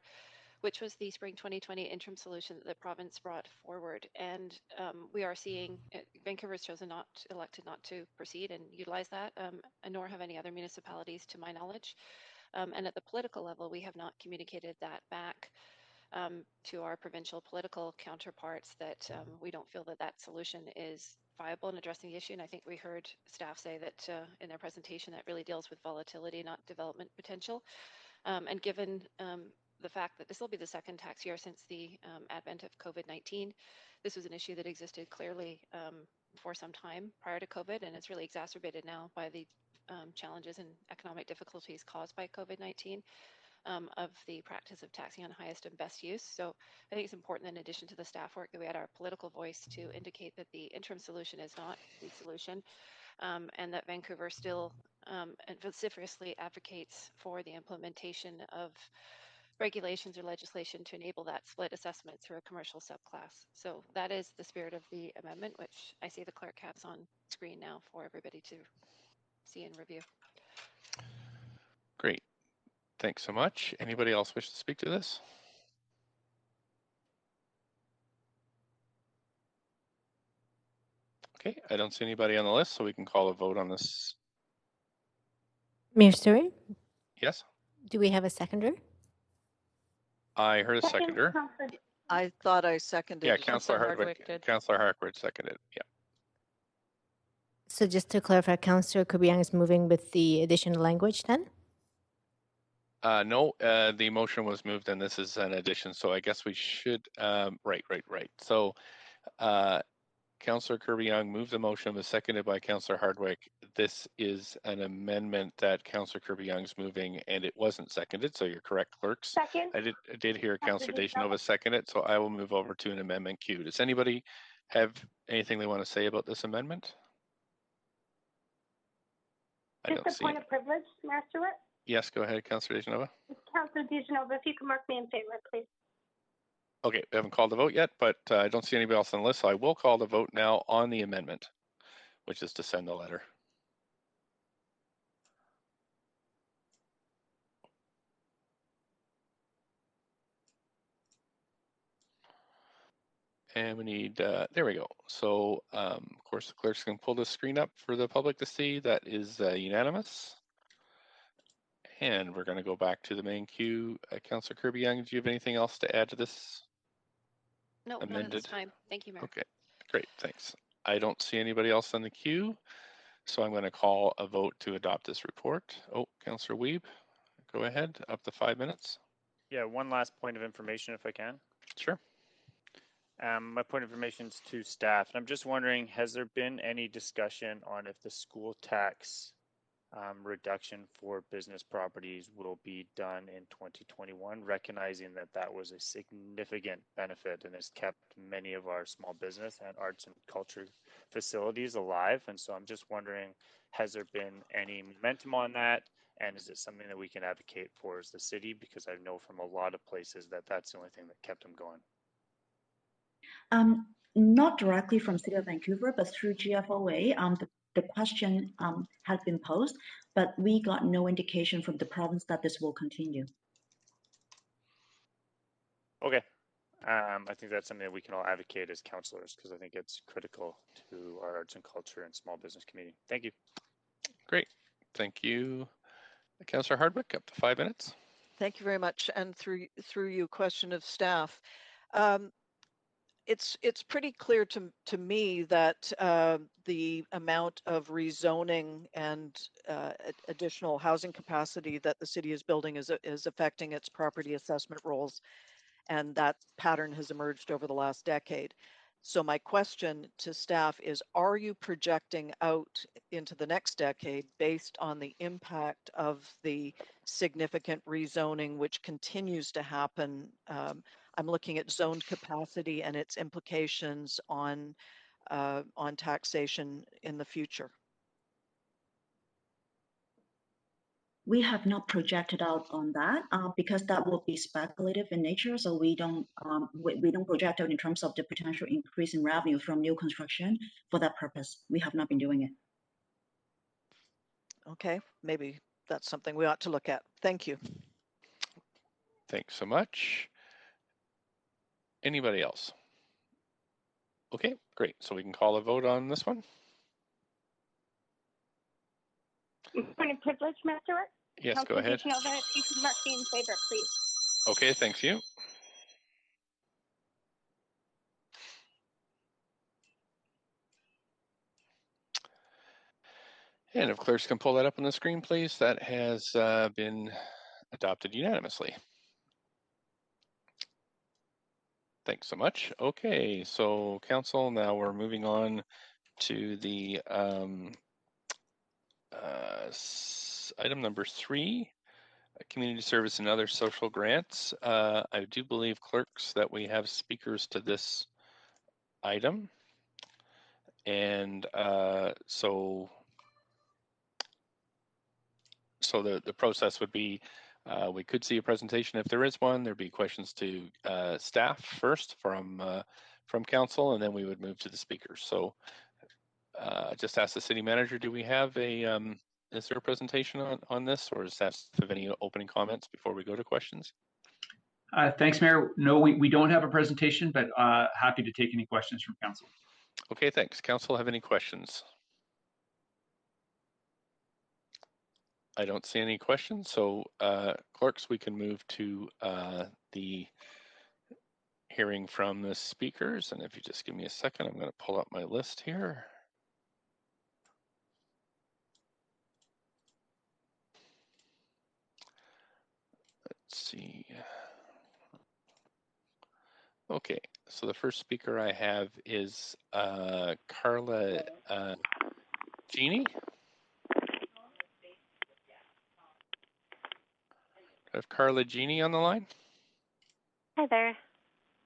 Speaker 12: which was the spring 2020 interim solution that the province brought forward. And we are seeing Vancouver's chosen elected not to proceed and utilize that, nor have any other municipalities to my knowledge. And at the political level, we have not communicated that back to our provincial political counterparts that we don't feel that that solution is viable in addressing the issue. And I think we heard staff say that in their presentation that really deals with volatility, not development potential. And given the fact that this will be the second tax year since the advent of COVID-19, this was an issue that existed clearly for some time prior to COVID, and it's really exacerbated now by the challenges and economic difficulties caused by COVID-19 of the practice of taxing on highest and best use. So I think it's important, in addition to the staff work, that we had our political voice to indicate that the interim solution is not the solution, and that Vancouver still and vociferously advocates for the implementation of regulations or legislation to enable that split assessment through a commercial subclass. So that is the spirit of the amendment, which I see the clerk has on screen now for everybody to see and review.
Speaker 1: Great. Thanks so much. Anybody else wish to speak to this? Okay, I don't see anybody on the list, so we can call a vote on this.
Speaker 2: Mayor Stewart?
Speaker 1: Yes?
Speaker 2: Do we have a seconder?
Speaker 1: I heard a seconder.
Speaker 7: I thought I seconded.
Speaker 1: Yeah, Councillor Hardwick did. Councillor Hardwick seconded. Yeah.
Speaker 2: So just to clarify, Councillor Kubiang is moving with the additional language then?
Speaker 1: No, the motion was moved and this is an addition. So I guess we should, right. So Councillor Kirby-Yung moved the motion, was seconded by Councillor Hardwick. This is an amendment that Councillor Kirby-Young's moving, and it wasn't seconded, so you're correct, clerks.
Speaker 13: Second.
Speaker 1: I did hear Councillor Dejanova second it, so I will move over to an amendment queue. Does anybody have anything they want to say about this amendment?
Speaker 13: Just a point of privilege, Mayor Stewart.
Speaker 1: Yes, go ahead, Councillor Dejanova.
Speaker 13: Councillor Dejanova, if you can mark me in favor, please.
Speaker 1: Okay, we haven't called the vote yet, but I don't see anybody else on the list, so I will call the vote now on the amendment, which is to send the letter. And we need, there we go. So, of course, the clerks can pull the screen up for the public to see. That is unanimous. And we're going to go back to the main queue. Councillor Kirby-Yung, do you have anything else to add to this?
Speaker 12: No,
Speaker 1: amended?
Speaker 12: not at this time. Thank you, Mayor.
Speaker 1: Okay, great, thanks. I don't see anybody else on the queue, so I'm going to call a vote to adopt this report. Oh, Councillor Weeb, go ahead, up to 5 minutes.
Speaker 5: Yeah, one last point of information if I can.
Speaker 1: Sure.
Speaker 5: My point of information is to staff, and I'm just wondering, has there been any discussion on if the school tax reduction for business properties will be done in 2021, recognizing that that was a significant benefit and has kept many of our small business and arts and culture facilities alive? And so I'm just wondering, has there been any momentum on that? And is it something that we can advocate for as the city? Because I know from a lot of places that that's the only thing that kept them going.
Speaker 10: Not directly from City of Vancouver, but through GFOA. The question has been posed, but we got no indication from the province that this will continue.
Speaker 5: Okay. I think that's something that we can all advocate as councillors, because I think it's critical to our arts and culture and small business community. Thank you.
Speaker 1: Great. Thank you. Councillor Hardwick, up to 5 minutes.
Speaker 7: Thank you very much. And through you, question of staff. It's pretty clear to me that the amount of rezoning and additional housing capacity that the city is building is affecting its property assessment rolls, and that pattern has emerged over the last decade. So my question to staff is, are you projecting out into the next decade based on the impact of the significant rezoning which continues to happen? I'm looking at zoned capacity and its implications on taxation in the future.
Speaker 10: We have not projected out on that because that will be speculative in nature. So we don't project out in terms of the potential increase in revenue from new construction for that purpose. We have not been doing it.
Speaker 7: Okay, maybe that's something we ought to look at. Thank you.
Speaker 1: Thanks so much. Anybody else? Okay, great. So we can call a vote on this one.
Speaker 13: Point of privilege, Mayor Stewart.
Speaker 1: Yes, go ahead.
Speaker 13: If you could mark me in favor, please.
Speaker 1: Okay, thanks you. And if clerks can pull that up on the screen, please, that has been adopted unanimously. Thanks so much. Okay, so council, now we're moving on to the item number 3, community service and other social grants. I do believe, clerks, that we have speakers to this item. And so the process would be, we could see a presentation if there is one. There'd be questions to staff first from council, and then we would move to the speakers. So just ask the city manager, do we have a, is there a presentation on this, or does staff have any opening comments before we go to questions?
Speaker 8: Thanks, Mayor. No, we don't have a presentation, but happy to take any questions from council.
Speaker 1: Okay, thanks. Council have any questions? I don't see any questions, so clerks, we can move to the hearing from the speakers. And if you just give me a second, I'm going to pull up my list here. Let's see. Okay, so the first speaker I have is Carla Genie. I have Carla Genie on the line.
Speaker 14: Hi there.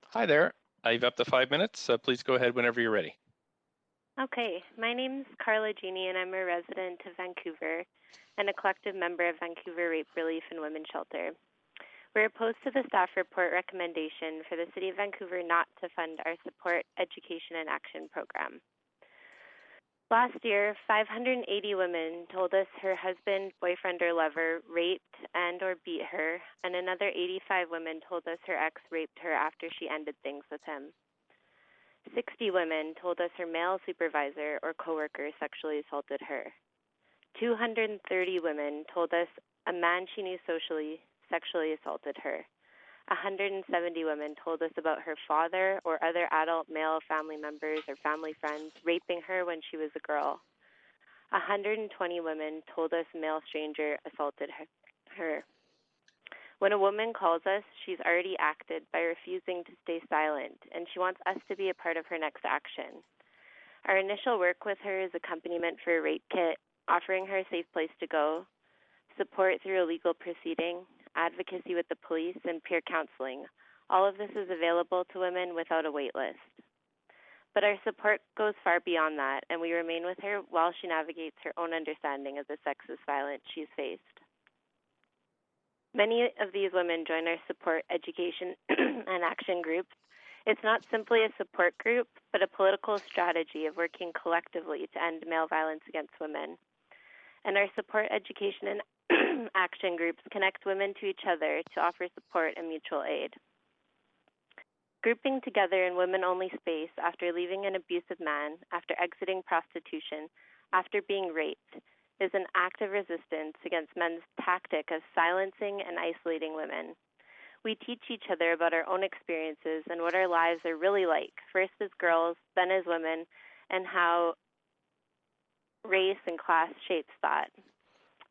Speaker 1: Hi there. You've up to 5 minutes. Please go ahead whenever you're ready.
Speaker 14: Okay, my name's Carla Genie, and I'm a resident of Vancouver and a collective member of Vancouver Rape Relief and Women's Shelter. We're opposed to the staff report recommendation for the City of Vancouver not to fund our Support, Education, and Action program. Last year, 580 women told us her husband, boyfriend, or lover raped and or beat her, and another 85 women told us her ex raped her after she ended things with him. 60 women told us her male supervisor or coworker sexually assaulted her. 230 women told us a man she knew socially sexually assaulted her. 170 women told us about her father or other adult male family members or family friends raping her when she was a girl. 120 women told us a male stranger assaulted her. When a woman calls us, she's already acted by refusing to stay silent, and she wants us to be a part of her next action. Our initial work with her is accompaniment for a rape kit, offering her a safe place to go, support through a legal proceeding, advocacy with the police, and peer counseling. All of this is available to women without a wait list. But our support goes far beyond that, and we remain with her while she navigates her own understanding of the sexist violence she's faced. Many of these women join our Support, Education, and Action groups. It's not simply a support group, but a political strategy of working collectively to end male violence against women. And our Support, Education, and Action groups connect women to each other to offer support and mutual aid. Grouping together in women-only space after leaving an abusive man, after exiting prostitution, after being raped, is an act of resistance against men's tactic of silencing and isolating women. We teach each other about our own experiences and what our lives are really like, first as girls, then as women, and how race and class shapes thought.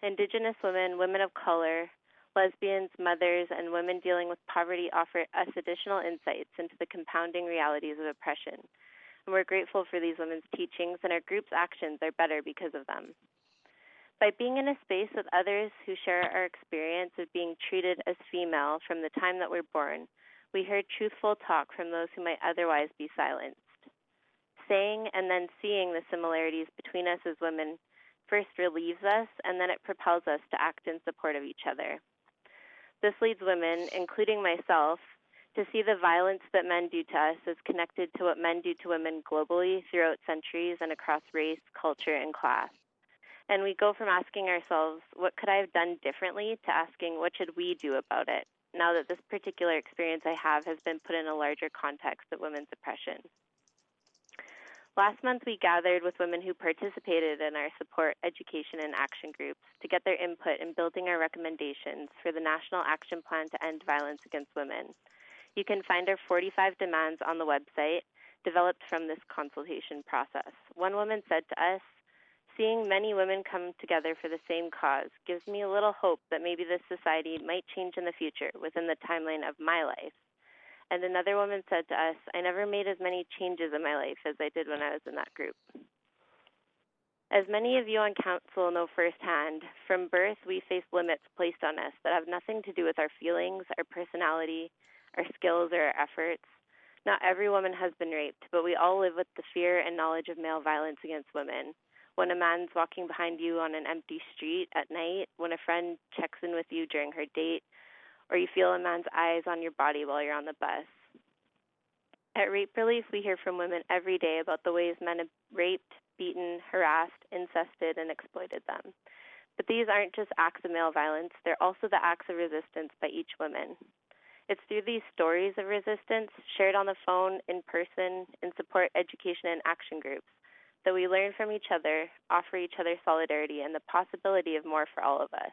Speaker 14: Indigenous women, women of color, lesbians, mothers, and women dealing with poverty offer us additional insights into the compounding realities of oppression. And we're grateful for these women's teachings, and our group's actions are better because of them. By being in a space with others who share our experience of being treated as female from the time that we're born, we heard truthful talk from those who might otherwise be silenced. Saying and then seeing the similarities between us as women first relieves us, and then it propels us to act in support of each other. This leads women, including myself, to see the violence that men do to us as connected to what men do to women globally throughout centuries and across race, culture, and class. And we go from asking ourselves, what could I have done differently, to asking, what should we do about it, now that this particular experience I have has been put in a larger context of women's oppression. Last month, we gathered with women who participated in our support, education, and action groups to get their input in building our recommendations for the National Action Plan to End Violence Against Women. You can find our 45 demands on the website, developed from this consultation process. One woman said to us, "Seeing many women come together for the same cause gives me a little hope that maybe this society might change in the future within the timeline of my life." And another woman said to us, "I never made as many changes in my life as I did when I was in that group." As many of you on council know firsthand, from birth we face limits placed on us that have nothing to do with our feelings, our personality, our skills, or our efforts. Not every woman has been raped, but we all live with the fear and knowledge of male violence against women. When a man's walking behind you on an empty street at night, when a friend checks in with you during her date, or you feel a man's eyes on your body while you're on the bus. At Rape Relief, we hear from women every day about the ways men have raped, beaten, harassed, incested, and exploited them. But these aren't just acts of male violence, they're also the acts of resistance by each woman. It's through these stories of resistance, shared on the phone, in person, in support, education, and action groups, that we learn from each other, offer each other solidarity, and the possibility of more for all of us.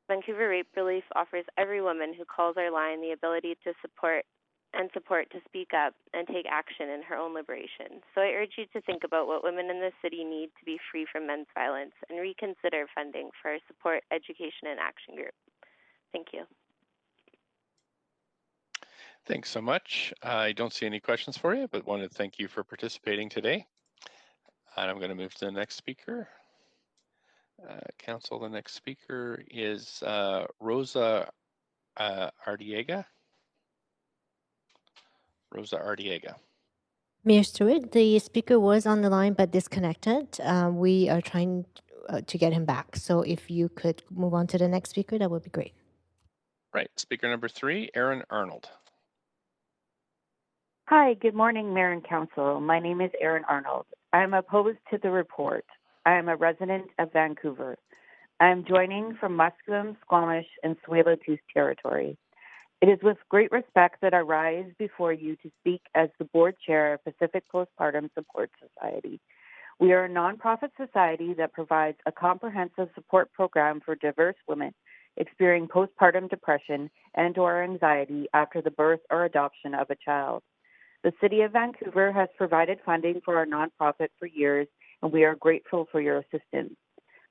Speaker 14: Vancouver Rape Relief offers every woman who calls our line the ability to support to speak up and take action in her own liberation. So I urge you to think about what women in this city need to be free from men's violence and reconsider funding for our support, education, and action group. Thank you.
Speaker 1: Thanks so much. I don't see any questions for you, but wanted to thank you for participating today. And I'm going to move to the next speaker. Council, the next speaker is Rosa Ardiega. Rosa Ardiega.
Speaker 2: Mayor Stewart, the speaker was on the line but disconnected. We are trying to get him back. So if you could move on to the next speaker, that would be great.
Speaker 1: Right. Speaker number 3, Erin Arnold.
Speaker 15: Hi, good morning, Mayor and Council. My name is Erin Arnold. I am opposed to the report. I am a resident of Vancouver. I am joining from Musqueam, Squamish, and Tsleil-Waututh territory. It is with great respect that I rise before you to speak as the board chair of Pacific Postpartum Support Society. We are a nonprofit society that provides a comprehensive support program for diverse women experiencing postpartum depression and/or anxiety after the birth or adoption of a child. The City of Vancouver has provided funding for our nonprofit for years, and we are grateful for your assistance.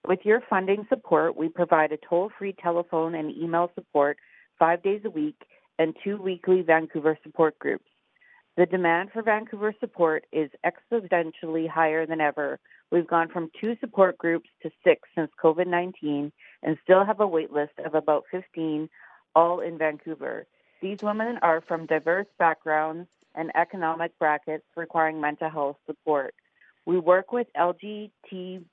Speaker 15: With your funding support, we provide a toll-free telephone and email support 5 days a week and 2 weekly Vancouver support groups. The demand for Vancouver support is exponentially higher than ever. We've gone from 2 support groups to 6 since COVID-19 and still have a wait list of about 15, all in Vancouver. These women are from diverse backgrounds and economic brackets requiring mental health support. We work with LGBTQ+,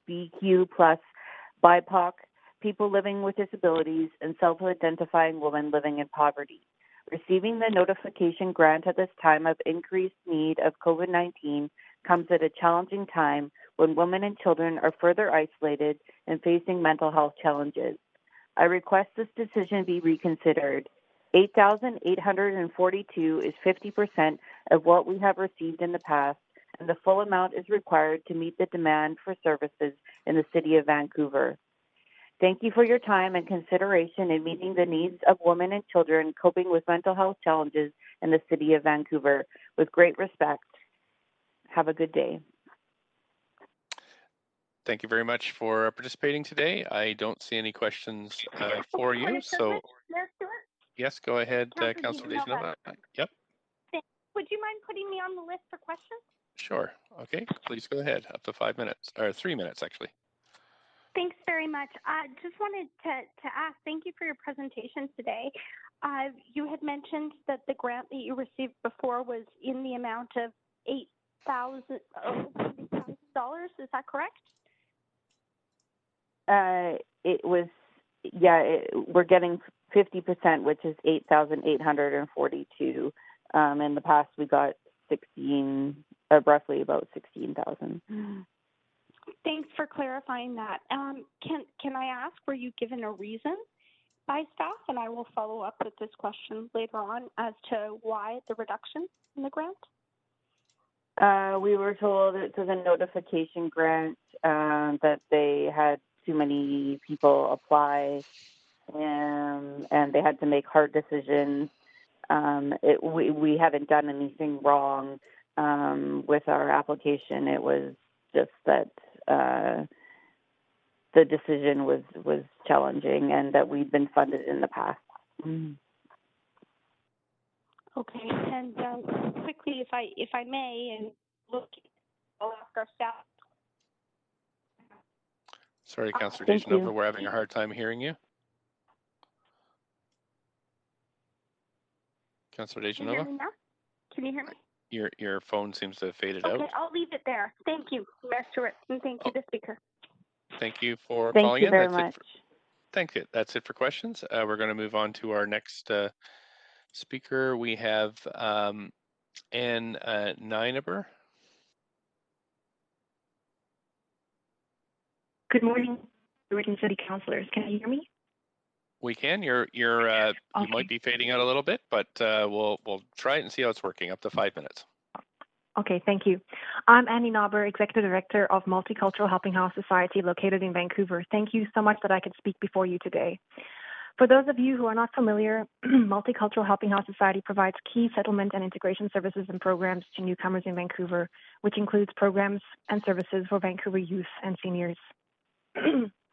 Speaker 15: BIPOC, people living with disabilities, and self-identifying women living in poverty. Receiving the notification grant at this time of increased need of COVID-19 comes at a challenging time when women and children are further isolated and facing mental health challenges. I request this decision be reconsidered. $8,842 is 50% of what we have received in the past, and the full amount is required to meet the demand for services in the City of Vancouver. Thank you for your time and consideration in meeting the needs of women and children coping with mental health challenges in the City of Vancouver. With great respect. Have a good day.
Speaker 1: Thank you very much for participating today. I don't see any questions for you. So yes, go ahead, Councillor DeGenova. Yep.
Speaker 13: Would you mind putting me on the list for questions?
Speaker 1: Sure. Okay, please go ahead. Up to 5 minutes, or 3 minutes actually.
Speaker 13: Thanks very much. I just wanted to ask, thank you for your presentation today. You had mentioned that the grant that you received before was in the amount of $8,000. Is that correct?
Speaker 15: It was, we're getting 50%, which is 8,842. In the past, we got roughly about 16,000.
Speaker 13: Thanks for clarifying that. Can I ask, were you given a reason by staff? And I will follow up with this question later on as to why the reduction in the grant.
Speaker 15: We were told it was a notification grant, that they had too many people apply, and they had to make hard decisions. We haven't done anything wrong with our application. It was just that the decision was challenging, and that we've been funded in the past.
Speaker 13: Okay, and quickly, if I may, and look, I'll ask our staff.
Speaker 1: Sorry, Councillor
Speaker 15: Thank
Speaker 1: DeGenova,
Speaker 15: you.
Speaker 1: we're having a hard time hearing you. Councillor
Speaker 13: Can you hear
Speaker 1: DeGenova,
Speaker 13: me now? Can you hear me?
Speaker 1: your phone seems to have faded
Speaker 13: Okay,
Speaker 1: out.
Speaker 13: I'll leave it there. Thank you, Mayor Stewart, and thank you, the speaker.
Speaker 1: Thank you for
Speaker 15: Thank
Speaker 1: calling
Speaker 15: you
Speaker 1: in.
Speaker 15: very
Speaker 1: That's
Speaker 15: much.
Speaker 1: Thank you. That's it for questions. We're going to move on to our next speaker. We have Ann Nienaber.
Speaker 16: Good morning, Region City Councilors. Can you hear me?
Speaker 1: We can. You might be fading out a little bit, but we'll try it and see how it's working. Up to 5 minutes.
Speaker 16: Okay, thank you. I'm Annie Nauber, Executive Director of Multicultural Helping House Society located in Vancouver. Thank you so much that I could speak before you today. For those of you who are not familiar, Multicultural Helping House Society provides key settlement and integration services and programs to newcomers in Vancouver, which includes programs and services for Vancouver youth and seniors.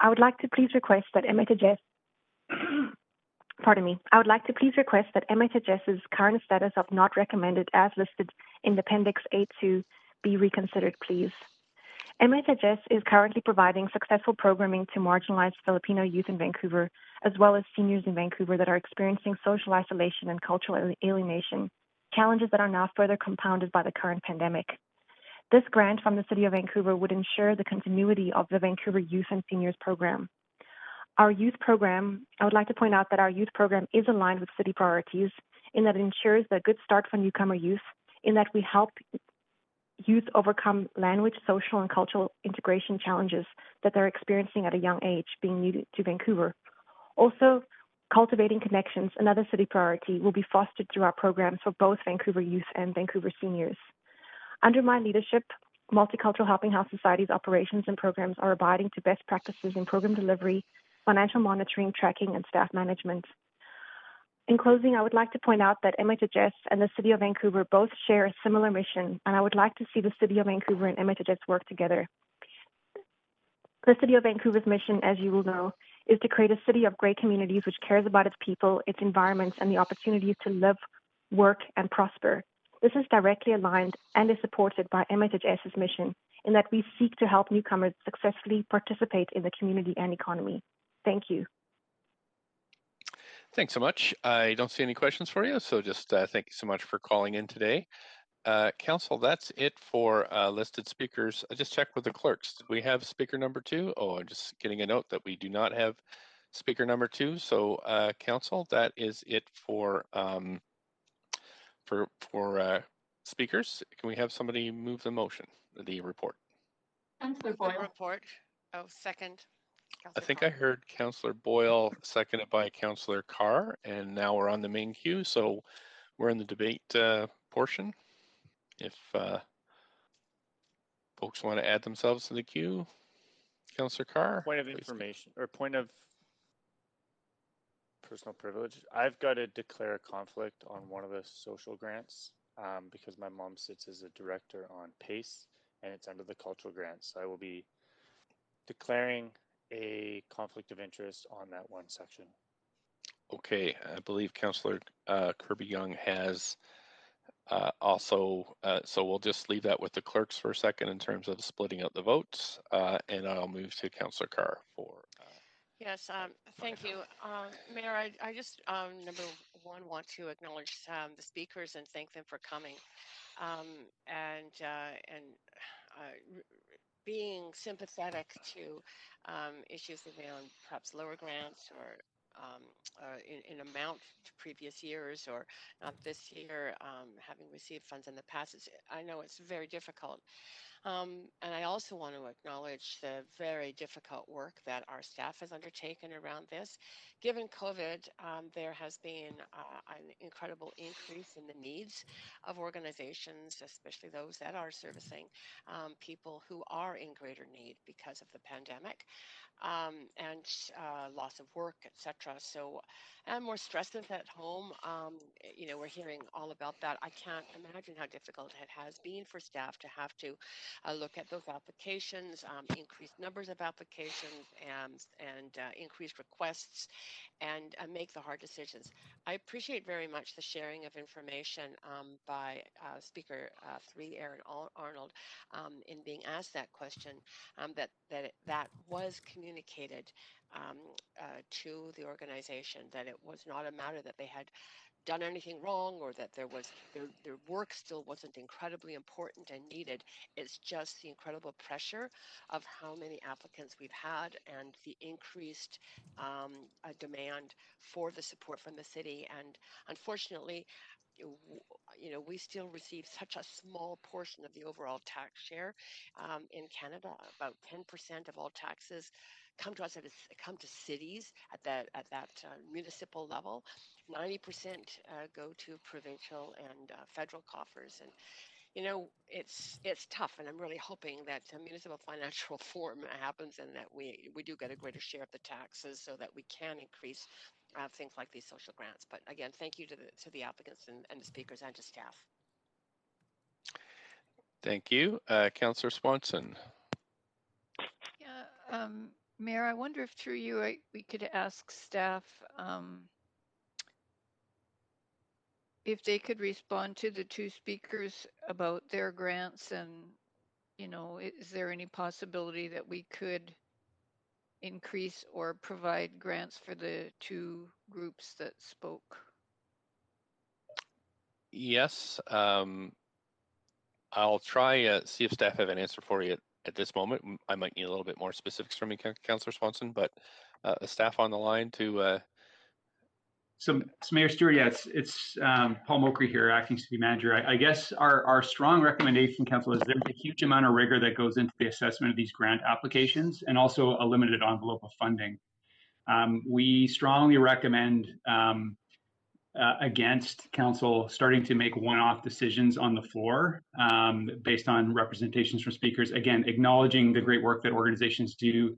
Speaker 16: I would like to please request that MHHS MHHS's current status of not recommended as listed in Appendix A2 be reconsidered, please. MHHS is currently providing successful programming to marginalized Filipino youth in Vancouver, as well as seniors in Vancouver that are experiencing social isolation and cultural alienation, challenges that are now further compounded by the current pandemic. This grant from the City of Vancouver would ensure the continuity of the Vancouver Youth and Seniors Program. Our youth program, I would like to point out that our youth program is aligned with city priorities in that it ensures a good start for newcomer youth, in that we help youth overcome language, social, and cultural integration challenges that they're experiencing at a young age, being new to Vancouver. Also, cultivating connections, another city priority, will be fostered through our programs for both Vancouver youth and Vancouver seniors. Under my leadership, Multicultural Helping House Society's operations and programs are abiding to best practices in program delivery, financial monitoring, tracking, and staff management. In closing, I would like to point out that MHHS and the City of Vancouver both share a similar mission, and I would like to see the City of Vancouver and MHHS work together. The City of Vancouver's mission, as you will know, is to create a city of great communities which cares about its people, its environments, and the opportunities to live, work, and prosper. This is directly aligned and is supported by MHHS's mission in that we seek to help newcomers successfully participate in the community and economy. Thank you.
Speaker 1: Thanks so much. I don't see any questions for you, so just thank you so much for calling in today. Council, that's it for listed speakers. I just checked with the clerks. Did we have speaker number 2? Oh, I'm just getting a note that we do not have speaker number 2. So, Council, that is it for speakers. Can we have somebody move the motion, the report?
Speaker 3: Councillor Boyle. Report. Oh, second.
Speaker 1: I think I heard Councillor Boyle, seconded by Councillor Carr, and now we're on the main queue, so we're in the debate portion. If folks want to add themselves to the queue, Councillor Carr.
Speaker 5: Point of information or point of personal privilege. I've got to declare a conflict on one of the social grants because my mom sits as a director on PACE and it's under the cultural grants. So I will be declaring a conflict of interest on that one section.
Speaker 1: Okay, I believe Councillor Kirby Young has also, so we'll just leave that with the clerks for a second in terms of splitting out the votes, and I'll move to Councillor Carr for.
Speaker 3: Yes, thank you. Mayor, I just, number one, want to acknowledge the speakers and thank them for coming. Being sympathetic to issues around perhaps lower grants or in amount to previous years or not this year, having received funds in the past. I know it's very difficult. And I also want to acknowledge the very difficult work that our staff has undertaken around this. Given COVID, there has been an incredible increase in the needs of organizations, especially those that are servicing people who are in greater need because of the pandemic. And loss of work, etc. So, and more stresses at home. You know, we're hearing all about that. I can't imagine how difficult it has been for staff to have to look at those applications, increased numbers of applications, and increased requests, and make the hard decisions. I appreciate very much the sharing of information by Speaker 3, Aaron Arnold, in being asked that question, that was communicated to the organization, that it was not a matter that they had done anything wrong or that their work still wasn't incredibly important and needed. It's just the incredible pressure of how many applicants we've had and the increased demand for the support from the city. And unfortunately, you know, we still receive such a small portion of the overall tax share in Canada. About 10% of all taxes come to us come to cities at that municipal level. 90% go to provincial and federal coffers. And you know, it's tough, and I'm really hoping that municipal financial reform happens and that we do get a greater share of the taxes so that we can increase things like these social grants. But again, thank you to the applicants and the speakers and to staff.
Speaker 1: Thank you. Councillor Swanson.
Speaker 17: Yeah, Mayor, I wonder if through you we could ask staff if they could respond to the two speakers about their grants, and you know, is there any possibility that we could increase or provide grants for the two groups that spoke?
Speaker 1: Yes, I'll try see if staff have an answer for you at this moment. I might need a little bit more specifics from you, Councillor Swanson, but staff on the line to.
Speaker 8: So Mayor Stewart, yeah, it's Paul Mokry here, acting city manager. I guess our strong recommendation, Council, is there's a huge amount of rigor that goes into the assessment of these grant applications and also a limited envelope of funding. We strongly recommend against council starting to make one-off decisions on the floor based on representations from speakers. Again, acknowledging the great work that organizations do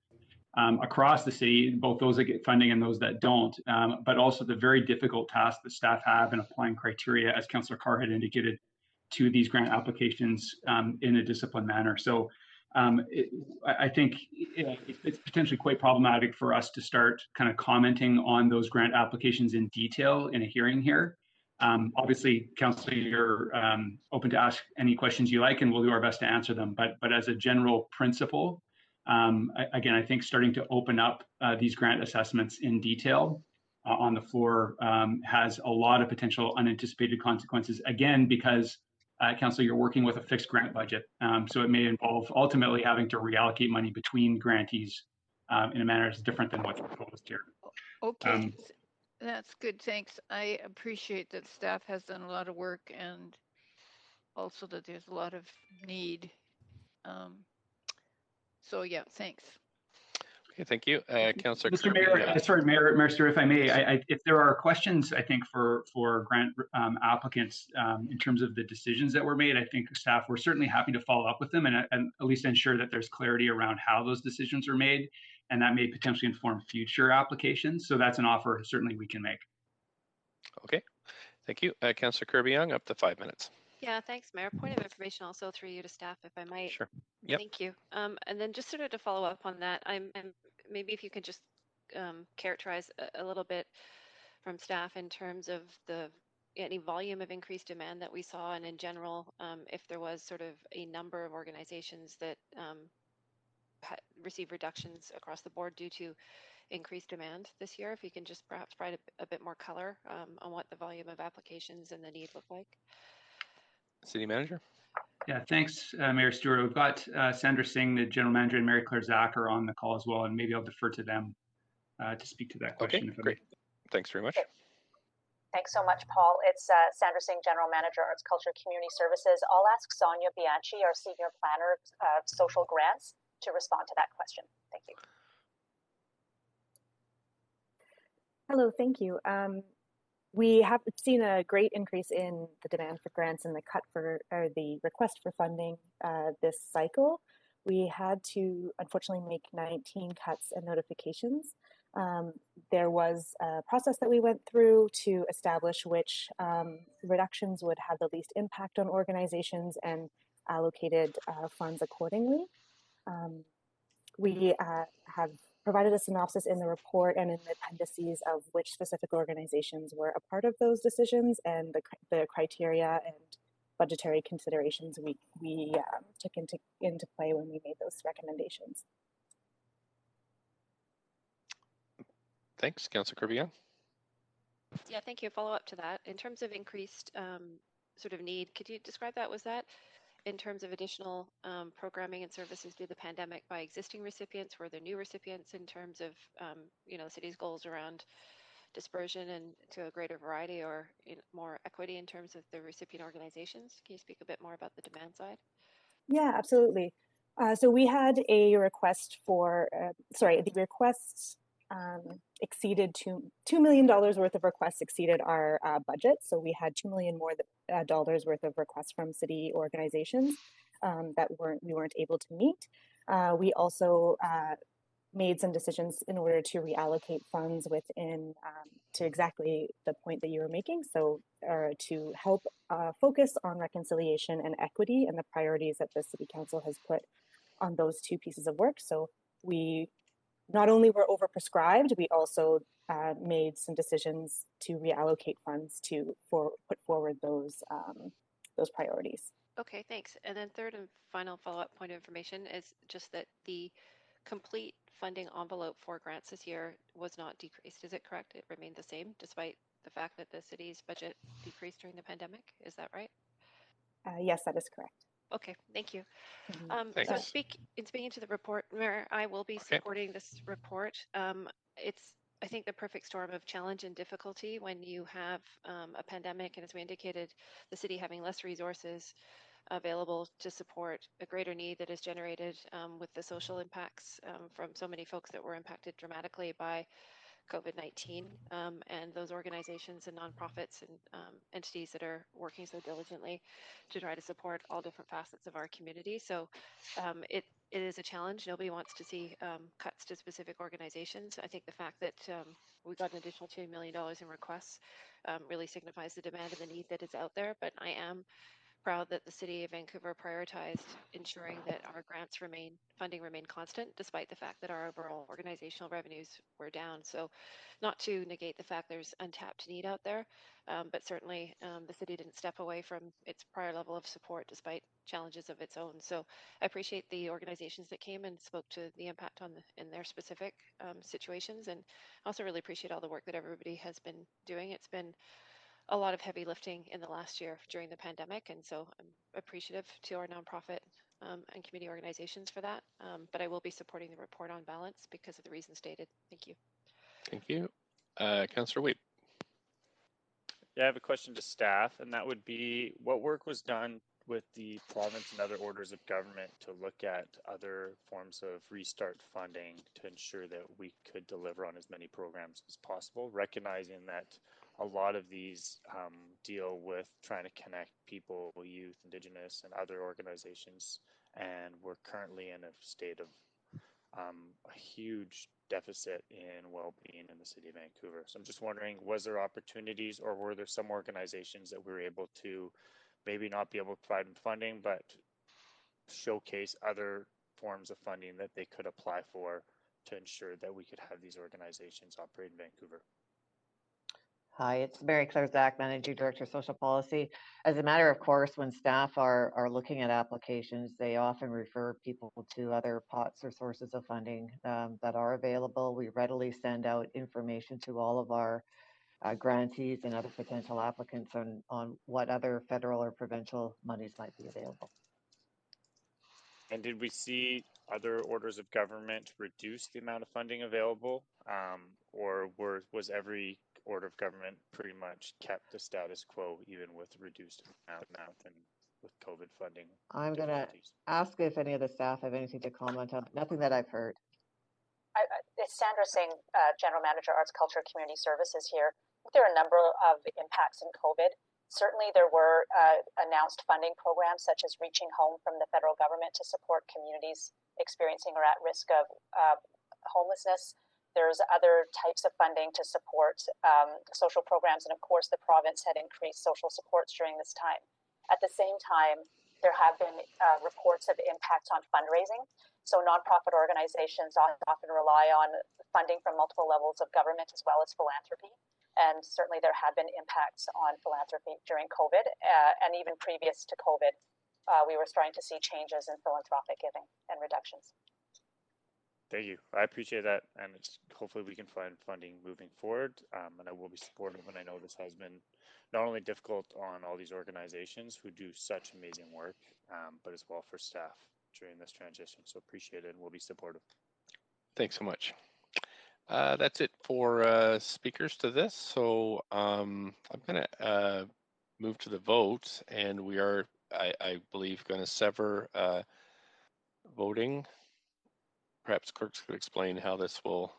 Speaker 8: across the city, both those that get funding and those that don't, but also the very difficult task that staff have in applying criteria, as Councillor Carr had indicated, to these grant applications in a disciplined manner. So I think it's potentially quite problematic for us to start kind of commenting on those grant applications in detail in a hearing here. Obviously, Councillor, you're open to ask any questions you like, and we'll do our best to answer them. But as a general principle, again, I think starting to open up these grant assessments in detail on the floor has a lot of potential unanticipated consequences. Again, because Council, you're working with a fixed grant budget, so it may involve ultimately having to reallocate money between grantees in a manner that's different than what's proposed here.
Speaker 17: Okay, that's good. Thanks. I appreciate that staff has done a lot of work and also that there's a lot of need. So yeah, thanks.
Speaker 1: Okay, thank you. Councillor
Speaker 8: Mr.
Speaker 1: Kirby.
Speaker 8: Mayor, sorry, Mayor Stewart, if I may, if there are questions, I think for grant applicants in terms of the decisions that were made, I think staff, we're certainly happy to follow up with them and at least ensure that there's clarity around how those decisions are made, and that may potentially inform future applications. So that's an offer certainly we can make.
Speaker 1: Okay, thank you. Councillor Kirby-Yung, up to 5 minutes.
Speaker 12: Yeah, thanks, Mayor. Point of information also through you to staff, if I might.
Speaker 1: Sure. Yep.
Speaker 12: Thank you. And then just sort of to follow up on that, maybe if you could just characterize a little bit from staff in terms of any volume of increased demand that we saw, and in general, if there was sort of a number of organizations that received reductions across the board due to increased demand this year. If you can just perhaps provide a bit more color on what the volume of applications and the need look like.
Speaker 1: City Manager.
Speaker 8: Yeah, thanks, Mayor Stewart. We've got Sandra Singh, the General Manager, and Mary Claire Zach are on the call as well, and maybe I'll defer to them to speak to that question.
Speaker 1: Okay, great. Thanks very much.
Speaker 18: Okay. Thanks so much, Paul. It's Sandra Singh, General Manager, Arts, Culture, Community Services. I'll ask Sonia Bianchi, our Senior Planner of Social Grants, to respond to that question. Thank you.
Speaker 16: Hello, thank you. We have seen a great increase in the demand for grants and the request for funding this cycle. We had to unfortunately make 19 cuts and notifications. There was a process that we went through to establish which reductions would have the least impact on organizations and allocated funds accordingly. We have provided a synopsis in the report and in the appendices of which specific organizations were a part of those decisions and the criteria and budgetary considerations we took into play when we made those recommendations.
Speaker 1: Thanks, Councillor Kirby-Yung.
Speaker 12: Yeah, thank you. Follow up to that. In terms of increased sort of need, could you describe that? Was that in terms of additional programming and services due to the pandemic by existing recipients? Were there new recipients in terms of the city's goals around dispersion and to a greater variety or more equity in terms of the recipient organizations? Can you speak a bit more about the demand side?
Speaker 16: Yeah, absolutely. So we had a request for, the requests exceeded $2 million worth of requests exceeded our budget. So we had $2 million more dollars worth of requests from city organizations that we weren't able to meet. We also made some decisions in order to reallocate funds within to exactly the point that you were making. So to help focus on reconciliation and equity and the priorities that the City Council has put on those two pieces of work. So we not only were overprescribed, we also made some decisions to reallocate funds to put forward those priorities.
Speaker 12: Okay, thanks. And then third and final follow-up point of information is just that the complete funding envelope for grants this year was not decreased. Is it correct? It remained the same despite the fact that the city's budget decreased during the pandemic. Is that right?
Speaker 16: Yes, that is correct.
Speaker 12: Okay, thank you.
Speaker 1: Thanks.
Speaker 12: So speaking to the report, Mayor, I will be supporting this report. It's, I think, the perfect storm of challenge and difficulty when you have a pandemic, and as we indicated, the city having less resources available to support a greater need that is generated with the social impacts from so many folks that were impacted dramatically by COVID-19 and those organizations and nonprofits and entities that are working so diligently to try to support all different facets of our community. So it is a challenge. Nobody wants to see cuts to specific organizations. I think the fact that we got an additional $2 million in requests really signifies the demand and the need that is out there. But I am proud that the City of Vancouver prioritized ensuring that our funding remained constant, despite the fact that our overall organizational revenues were down. So not to negate the fact there's untapped need out there, but certainly the city didn't step away from its prior level of support despite challenges of its own. So I appreciate the organizations that came and spoke to the impact in their specific situations, and also really appreciate all the work that everybody has been doing. It's been a lot of heavy lifting in the last year during the pandemic, and so I'm appreciative to our nonprofit and community organizations for that. But I will be supporting the report on balance because of the reasons stated. Thank you.
Speaker 1: Thank you. Councillor Weep.
Speaker 5: Yeah, I have a question to staff, and that would be what work was done with the province and other orders of government to look at other forms of restart funding to ensure that we could deliver on as many programs as possible, recognizing that a lot of these deal with trying to connect people, youth, Indigenous, and other organizations, and we're currently in a state of a huge deficit in well-being in the city of Vancouver. So I'm just wondering, was there opportunities, or were there some organizations that we were able to maybe not be able to provide funding, but showcase other forms of funding that they could apply for to ensure that we could have these organizations operate in Vancouver?
Speaker 19: Hi, it's Mary Claire Zach, Managing Director, Social Policy. As a matter of course, when staff are looking at applications, they often refer people to other pots or sources of funding that are available. We readily send out information to all of our grantees and other potential applicants on what other federal or provincial monies might be available.
Speaker 5: And did we see other orders of government reduce the amount of funding available, or was every order of government pretty much kept the status quo, even with reduced amount and with COVID funding?
Speaker 19: I'm going to ask if any of the staff have anything to comment on. Nothing that I've heard.
Speaker 18: It's Sandra Singh, General Manager, Arts, Culture, Community Services here. There are a number of impacts in COVID. Certainly, there were announced funding programs such as Reaching Home from the federal government to support communities experiencing or at risk of homelessness. There's other types of funding to support social programs. And of course, the province had increased social supports during this time. At the same time, there have been reports of impacts on fundraising. So nonprofit organizations often rely on funding from multiple levels of government as well as philanthropy. And certainly there have been impacts on philanthropy during COVID. And even previous to COVID, we were starting to see changes in philanthropic giving and reductions.
Speaker 5: Thank you. I appreciate that. And hopefully we can find funding moving forward. And I will be supportive. And I know this has been not only difficult on all these organizations who do such amazing work, but as well for staff during this transition. So appreciate it, and we'll be supportive.
Speaker 1: Thanks so much. That's it for speakers to this. So I'm going to move to the vote, and we are, I believe, going to sever voting. Perhaps clerks could explain how this will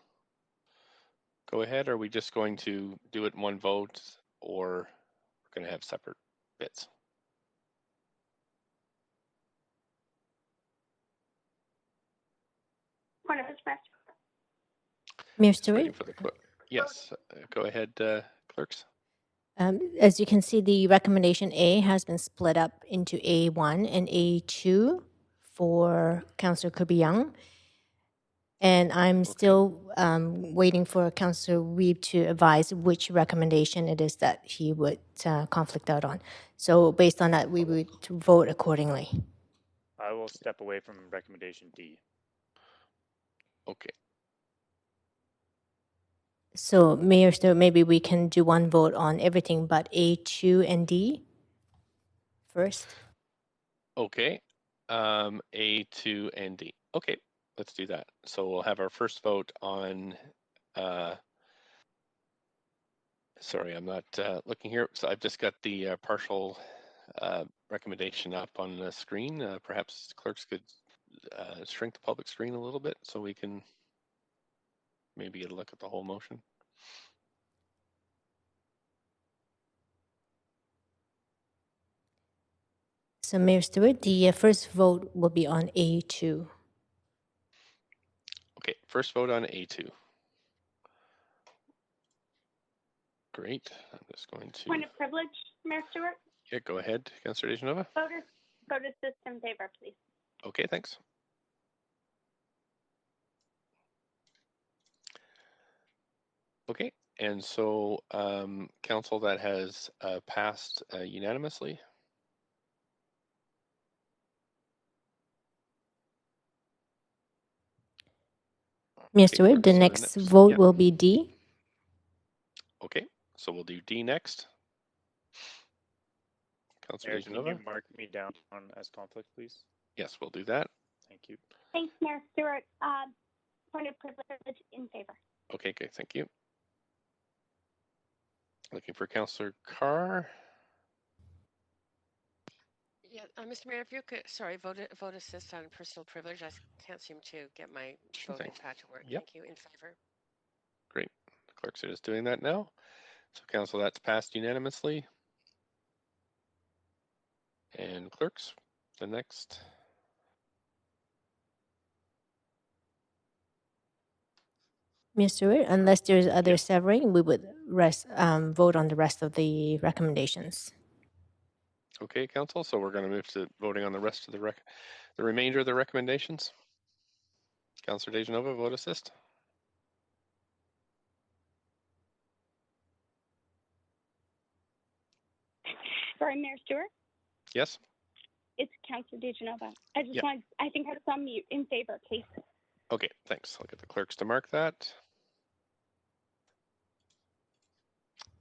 Speaker 1: go ahead. Are we just going to do it in one vote, or we're going to have separate bits?
Speaker 2: Mayor Stewart?
Speaker 1: Yes, go ahead, clerks.
Speaker 2: As you can see, the recommendation A has been split up into A1 and A2 for Councillor Kirby Young. And I'm still waiting for Councillor Wiebe to advise which recommendation it is that he would conflict out on. So based on that, we would vote accordingly.
Speaker 5: I will step away from recommendation D.
Speaker 1: Okay.
Speaker 2: So Mayor Stewart, maybe we can do one vote on everything but A2 and D first.
Speaker 1: Okay. A2 and D. Okay. Let's do that. So we'll have our first vote on, sorry, I'm not looking here. So I've just got the partial recommendation up on the screen. Perhaps clerks could shrink the public screen a little bit so we can maybe get a look at the whole motion.
Speaker 2: So Mayor Stewart, the first vote will be on A2.
Speaker 1: Okay, first vote on A2. Great. I'm just going to.
Speaker 13: Point of privilege, Mayor Stewart.
Speaker 1: Yeah, go ahead, Councillor DeGenova.
Speaker 13: Vote assist in favor, please.
Speaker 1: Okay, thanks. Okay, and so council, that has passed unanimously.
Speaker 2: Mayor Stewart, the next vote will be D.
Speaker 1: Okay, so we'll do D next. Councillor
Speaker 5: Can
Speaker 1: DeGenova.
Speaker 5: you mark me down on as conflict, please?
Speaker 1: Yes, we'll do that.
Speaker 5: Thank you.
Speaker 13: Thanks, Mayor Stewart. Point of privilege in favor.
Speaker 1: Okay, good, thank you. Looking for Councillor Carr.
Speaker 3: Yeah, Mr. Mayor, if you could, sorry, vote assist on personal privilege. I can't seem to get my
Speaker 1: Sure
Speaker 3: voting
Speaker 1: thing.
Speaker 3: pad to work.
Speaker 1: Yep.
Speaker 3: Thank you. In favor.
Speaker 1: Great. The clerks are just doing that now. So council, that's passed unanimously. And clerks, the next.
Speaker 2: Ms. Stewart, unless there's other
Speaker 1: Yes.
Speaker 2: severing, we would vote on the rest of the recommendations.
Speaker 1: Okay, council. So we're going to move to voting on the rest of the remainder of the recommendations. Councillor DeGenova, vote assist.
Speaker 13: Sorry, Mayor Stewart.
Speaker 1: Yes.
Speaker 13: It's Councillor DeGenova. I just
Speaker 1: Yep.
Speaker 13: wanted, I think I was on mute. In favor, please.
Speaker 1: Okay, thanks. I'll get the clerks to mark that.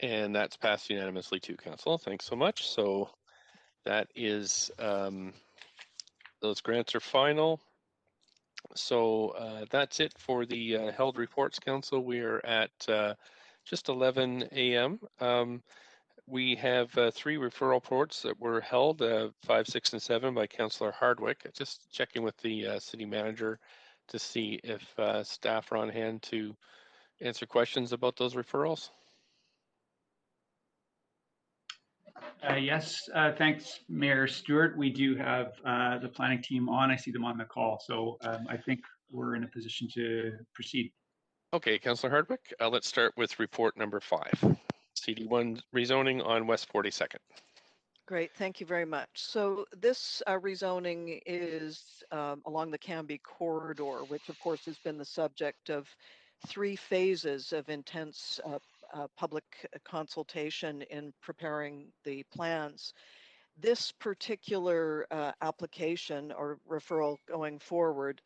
Speaker 1: And that's passed unanimously too, council. Thanks so much. So that is, those grants are final. So that's it for the held reports, council. We are at just 11 a.m. We have 3 referral reports that were held, 5, 6, and 7 by Councillor Hardwick. Just checking with the city manager to see if staff are on hand to answer questions about those referrals.
Speaker 8: Yes, thanks, Mayor Stewart. We do have the planning team on. I see them on the call. So I think we're in a position to proceed.
Speaker 1: Okay, Councillor Hardwick, let's start with report number 5. CD1 rezoning on West 42nd.
Speaker 7: Great, thank you very much. So this rezoning is along the Cambie corridor, which of course has been the subject of 3 phases of intense public consultation in preparing the plans. This particular application or referral going forward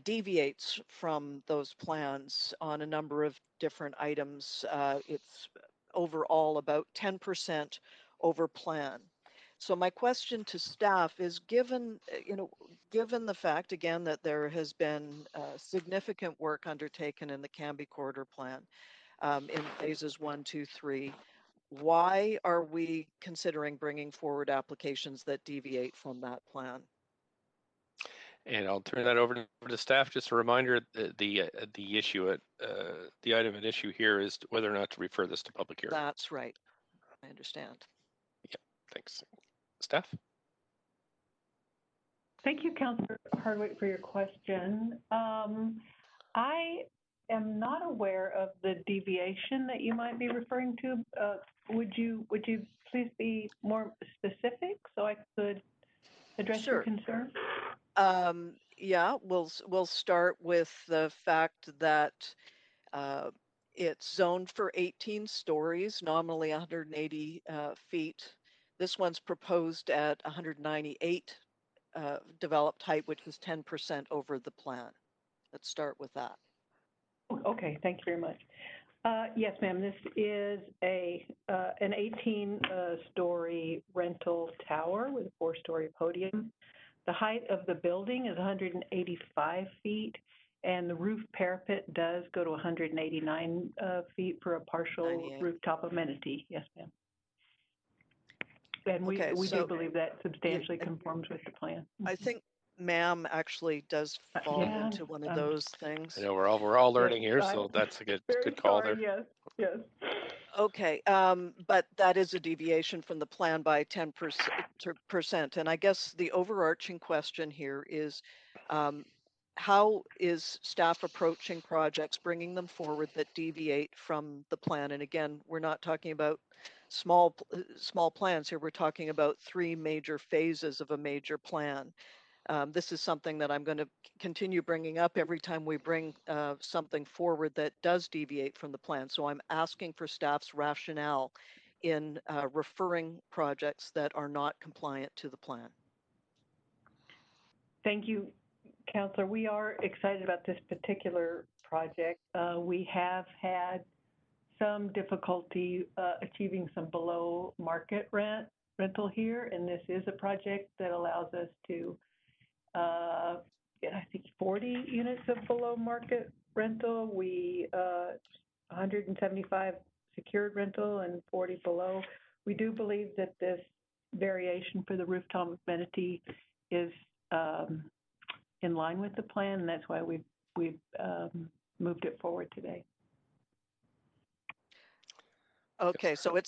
Speaker 7: deviates from those plans on a number of different items. It's overall about 10% over plan. So my question to staff is, given the fact again that there has been significant work undertaken in the Cambie corridor plan in phases 1, 2, 3, why are we considering bringing forward applications that deviate from that plan?
Speaker 1: And I'll turn that over to staff. Just a reminder, the issue the item at issue here is whether or not to refer this to public hearing.
Speaker 7: That's right. I understand.
Speaker 1: Yeah, thanks. Staff?
Speaker 20: Thank you, Councillor Hardwick, for your question. I am not aware of the deviation that you might be referring to. Would you please be more specific so I could address your concern?
Speaker 7: Yeah, we'll start with the fact that it's zoned for 18 stories, nominally 180 feet. This one's proposed at 198 developed height, which is 10% over the plan. Let's start with that.
Speaker 20: Okay, thank you very much. Yes, ma'am. This is an 18-story rental tower with a 4-story podium. The height of the building is 185 feet, and the roof parapet does go to 189 feet for a partial rooftop amenity. Yes, ma'am. And we do believe that substantially conforms with the plan.
Speaker 7: I think ma'am actually does fall into one of those things.
Speaker 1: I know we're all learning here, so that's a good call there.
Speaker 20: Yes.
Speaker 7: Okay, but that is a deviation from the plan by 10%. And I guess the overarching question here is, how is staff approaching projects, bringing them forward that deviate from the plan? And again, we're not talking about small plans here. We're talking about 3 major phases of a major plan. This is something that I'm going to continue bringing up every time we bring something forward that does deviate from the plan. So I'm asking for staff's rationale in referring projects that are not compliant to the plan.
Speaker 20: Thank you, Councillor. We are excited about this particular project. We have had some difficulty achieving some below market rental here, and this is a project that allows us to I think 40 units of below market rental. 175 secured rental and 40 below. We do believe that this variation for the rooftop amenity is in line with the plan, and that's why we've moved it forward today.
Speaker 7: Okay, so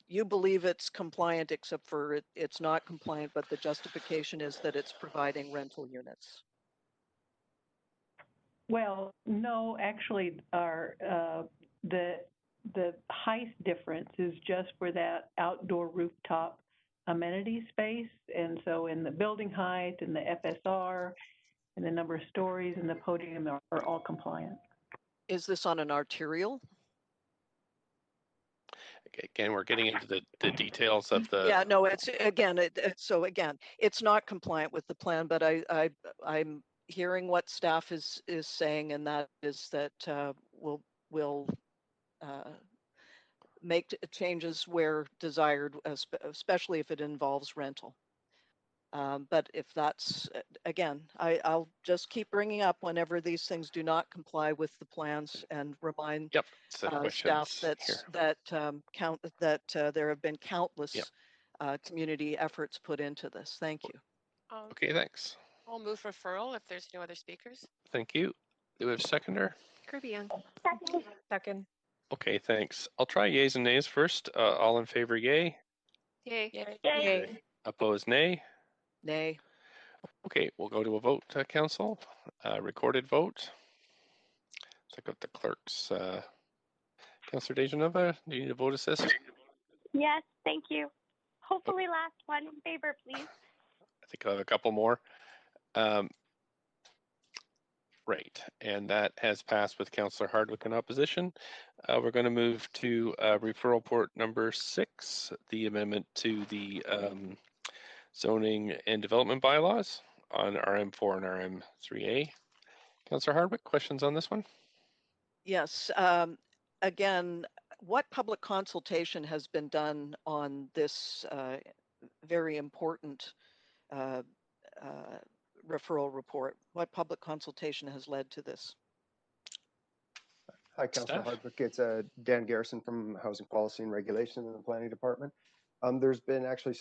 Speaker 7: you believe it's compliant, except for it's not compliant, but the justification is that it's providing rental units.
Speaker 20: Well, no, actually, the height difference is just for that outdoor rooftop amenity space, and so in the building height and the FSR and the number of stories and the podium are all compliant.
Speaker 7: Is this on an arterial?
Speaker 1: Again, we're getting into the details of the.
Speaker 7: Yeah, no, it's again. So again, it's not compliant with the plan, but I'm hearing what staff is saying, and that is that we'll make changes where desired, especially if it involves rental. But if that's, again, I'll just keep bringing up whenever these things do not comply with the plans, and remind staff that there have been countless community efforts put into this. Thank you.
Speaker 1: Okay, thanks.
Speaker 3: I'll move referral if there's no other speakers.
Speaker 1: Thank you. Do we have a seconder?
Speaker 12: Kirby-Yung.
Speaker 6: Second.
Speaker 1: Okay, thanks. I'll try yays and nays first. All in favor, yay.
Speaker 12: Yay.
Speaker 1: Yay. Opposed, nay.
Speaker 7: Nay.
Speaker 1: Okay, we'll go to a vote, council. Recorded vote. Check out the clerks. Councillor Dejanova, do you need a vote assist?
Speaker 13: Yes, thank you. Hopefully last one in favor, please.
Speaker 1: I think I'll have a couple more. Right, and that has passed with Councillor Hardwick in opposition. We're going to move to referral report number 6, the amendment to the zoning and development bylaws on RM4 and RM3A. Councillor Hardwick, questions on this one?
Speaker 7: Yes. Again, what public consultation has been done on this very important referral report? What public consultation has led to this?
Speaker 21: Hi, Councillor Hardwick. It's Dan Garrison from Housing Policy and Regulation in the Planning Department. There's been actually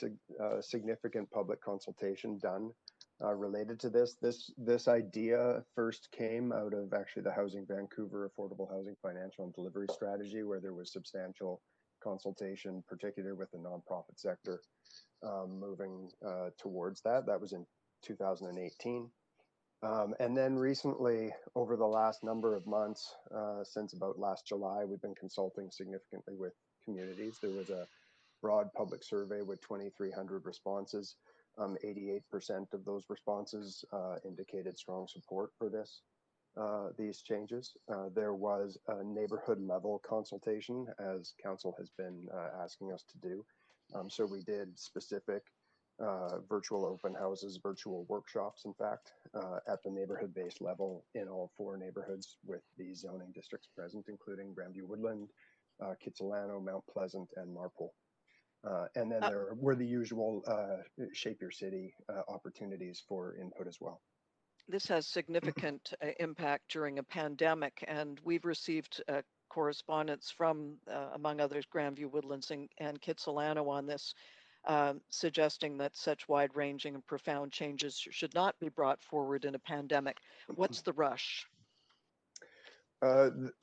Speaker 21: significant public consultation done related to this. This idea first came out of actually the Housing Vancouver Affordable Housing Financial and Delivery Strategy, where there was substantial consultation, particularly with the nonprofit sector, moving towards that. That was in 2018. And then recently, over the last number of months, since about last July, we've been consulting significantly with communities. There was a broad public survey with 2,300 responses. 88% of those responses indicated strong support for these changes. There was a neighborhood level consultation, as council has been asking us to do. So we did specific virtual open houses, virtual workshops, in fact, at the neighborhood-based level in all 4 neighborhoods with the zoning districts present, including Grandview Woodland, Kitsilano, Mount Pleasant, and Marpole. And then there were the usual Shape Your City opportunities for input as well.
Speaker 7: This has significant impact during a pandemic, and we've received correspondence from, among others, Grandview Woodlands and Kitsilano on this, suggesting that such wide-ranging and profound changes should not be brought forward in a pandemic. What's the rush?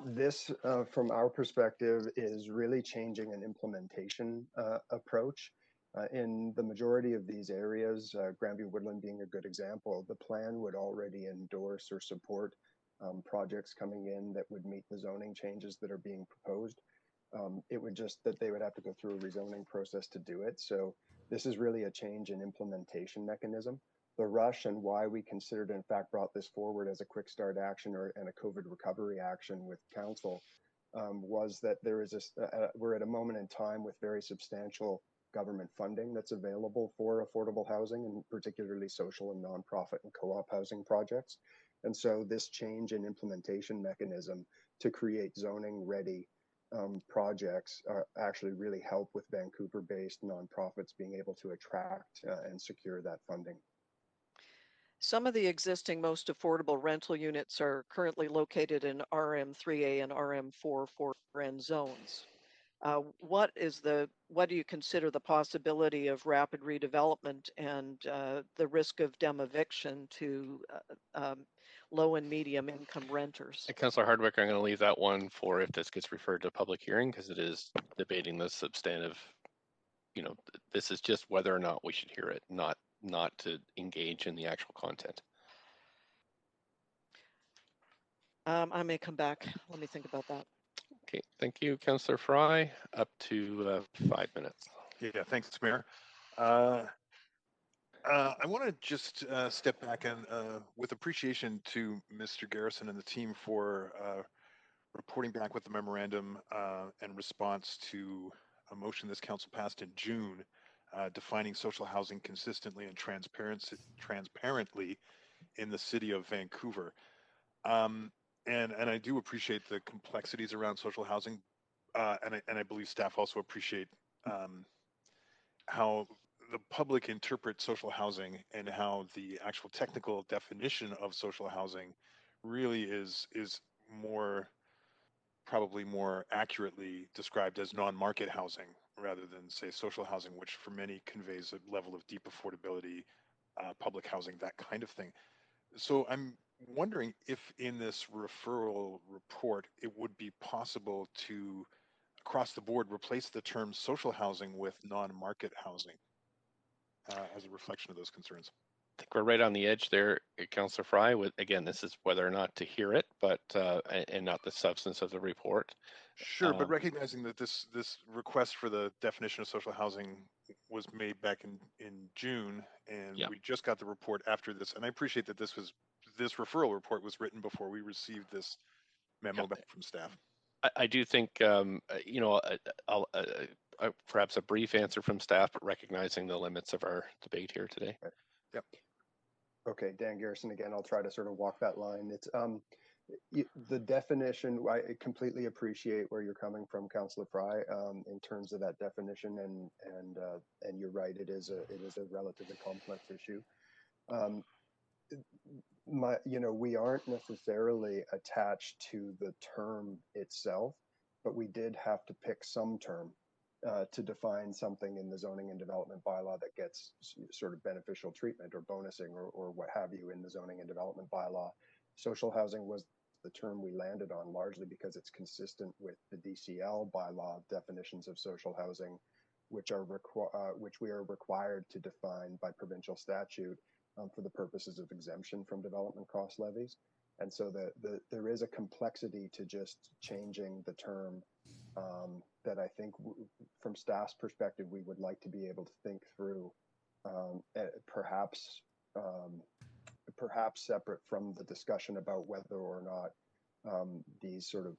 Speaker 21: This, from our perspective, is really changing an implementation approach. In the majority of these areas, Grandview Woodland being a good example, the plan would already endorse or support projects coming in that would meet the zoning changes that are being proposed. It would just that they would have to go through a rezoning process to do it. So this is really a change in implementation mechanism. The rush and why we considered, in fact, brought this forward as a quick start action and a COVID recovery action with council was that there is we're at a moment in time with very substantial government funding that's available for affordable housing, and particularly social and nonprofit and co-op housing projects. And so this change in implementation mechanism to create zoning ready projects actually really help with Vancouver-based nonprofits being able to attract and secure that funding.
Speaker 7: Some of the existing most affordable rental units are currently located in RM3A and RM4 for rent zones. what do you consider the possibility of rapid redevelopment and the risk of eviction to low and medium income renters?
Speaker 1: Councillor Hardwick, I'm going to leave that one for if this gets referred to public hearing, because it is debating the substantive, this is just whether or not we should hear it, not to engage in the actual content.
Speaker 7: I may come back. Let me think about that.
Speaker 1: Okay, thank you, Councillor Fry. Up to 5 minutes.
Speaker 11: Yeah, thanks, Mayor. I want to just step back and with appreciation to Mr. Garrison and the team for reporting back with the memorandum and response to a motion this council passed in June, defining social housing consistently and transparently in the city of Vancouver. And I do appreciate the complexities around social housing, and I believe staff also appreciate how the public interprets social housing and how the actual technical definition of social housing really is probably more accurately described as non-market housing rather than, say, social housing, which for many conveys a level of deep affordability, public housing, that kind of thing. So I'm wondering if in this referral report, it would be possible to, across the board, replace the term social housing with non-market housing as a reflection of those concerns.
Speaker 1: I think we're right on the edge there, Councillor Fry. Again, this is whether or not to hear it, but and not the substance of the report.
Speaker 11: Sure, but recognizing that this request for the definition of social housing was made back in June, and we just got the report after this, and I appreciate that this referral report was written before we received this memo back from staff.
Speaker 1: I do think perhaps a brief answer from staff, but recognizing the limits of our debate here today.
Speaker 11: Yep.
Speaker 21: Okay, Dan Garrison again. I'll try to sort of walk that line. It's the definition. I completely appreciate where you're coming from, Councillor Fry, in terms of that definition, and you're right. It is a relatively complex issue. We aren't necessarily attached to the term itself, but we did have to pick some term to define something in the zoning and development bylaw that gets sort of beneficial treatment or bonusing or what have you in the zoning and development bylaw. Social housing was the term we landed on, largely because it's consistent with the DCL bylaw definitions of social housing, which we are required to define by provincial statute for the purposes of exemption from development cost levies. And so there is a complexity to just changing the term that I think from staff's perspective, we would like to be able to think through, perhaps separate from the discussion about whether or not these sort of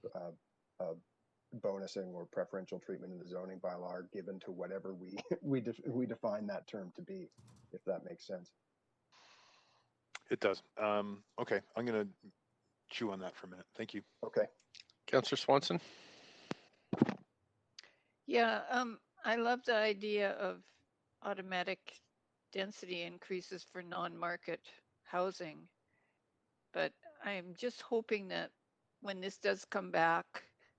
Speaker 21: bonusing or preferential treatment in the zoning bylaw are given to whatever we define that term to be, if that makes sense.
Speaker 11: It does. Okay, I'm going to chew on that for a minute. Thank you.
Speaker 21: Okay.
Speaker 1: Councillor Swanson.
Speaker 17: Yeah, I love the idea of automatic density increases for non-market housing, but I'm just hoping that when this does come back,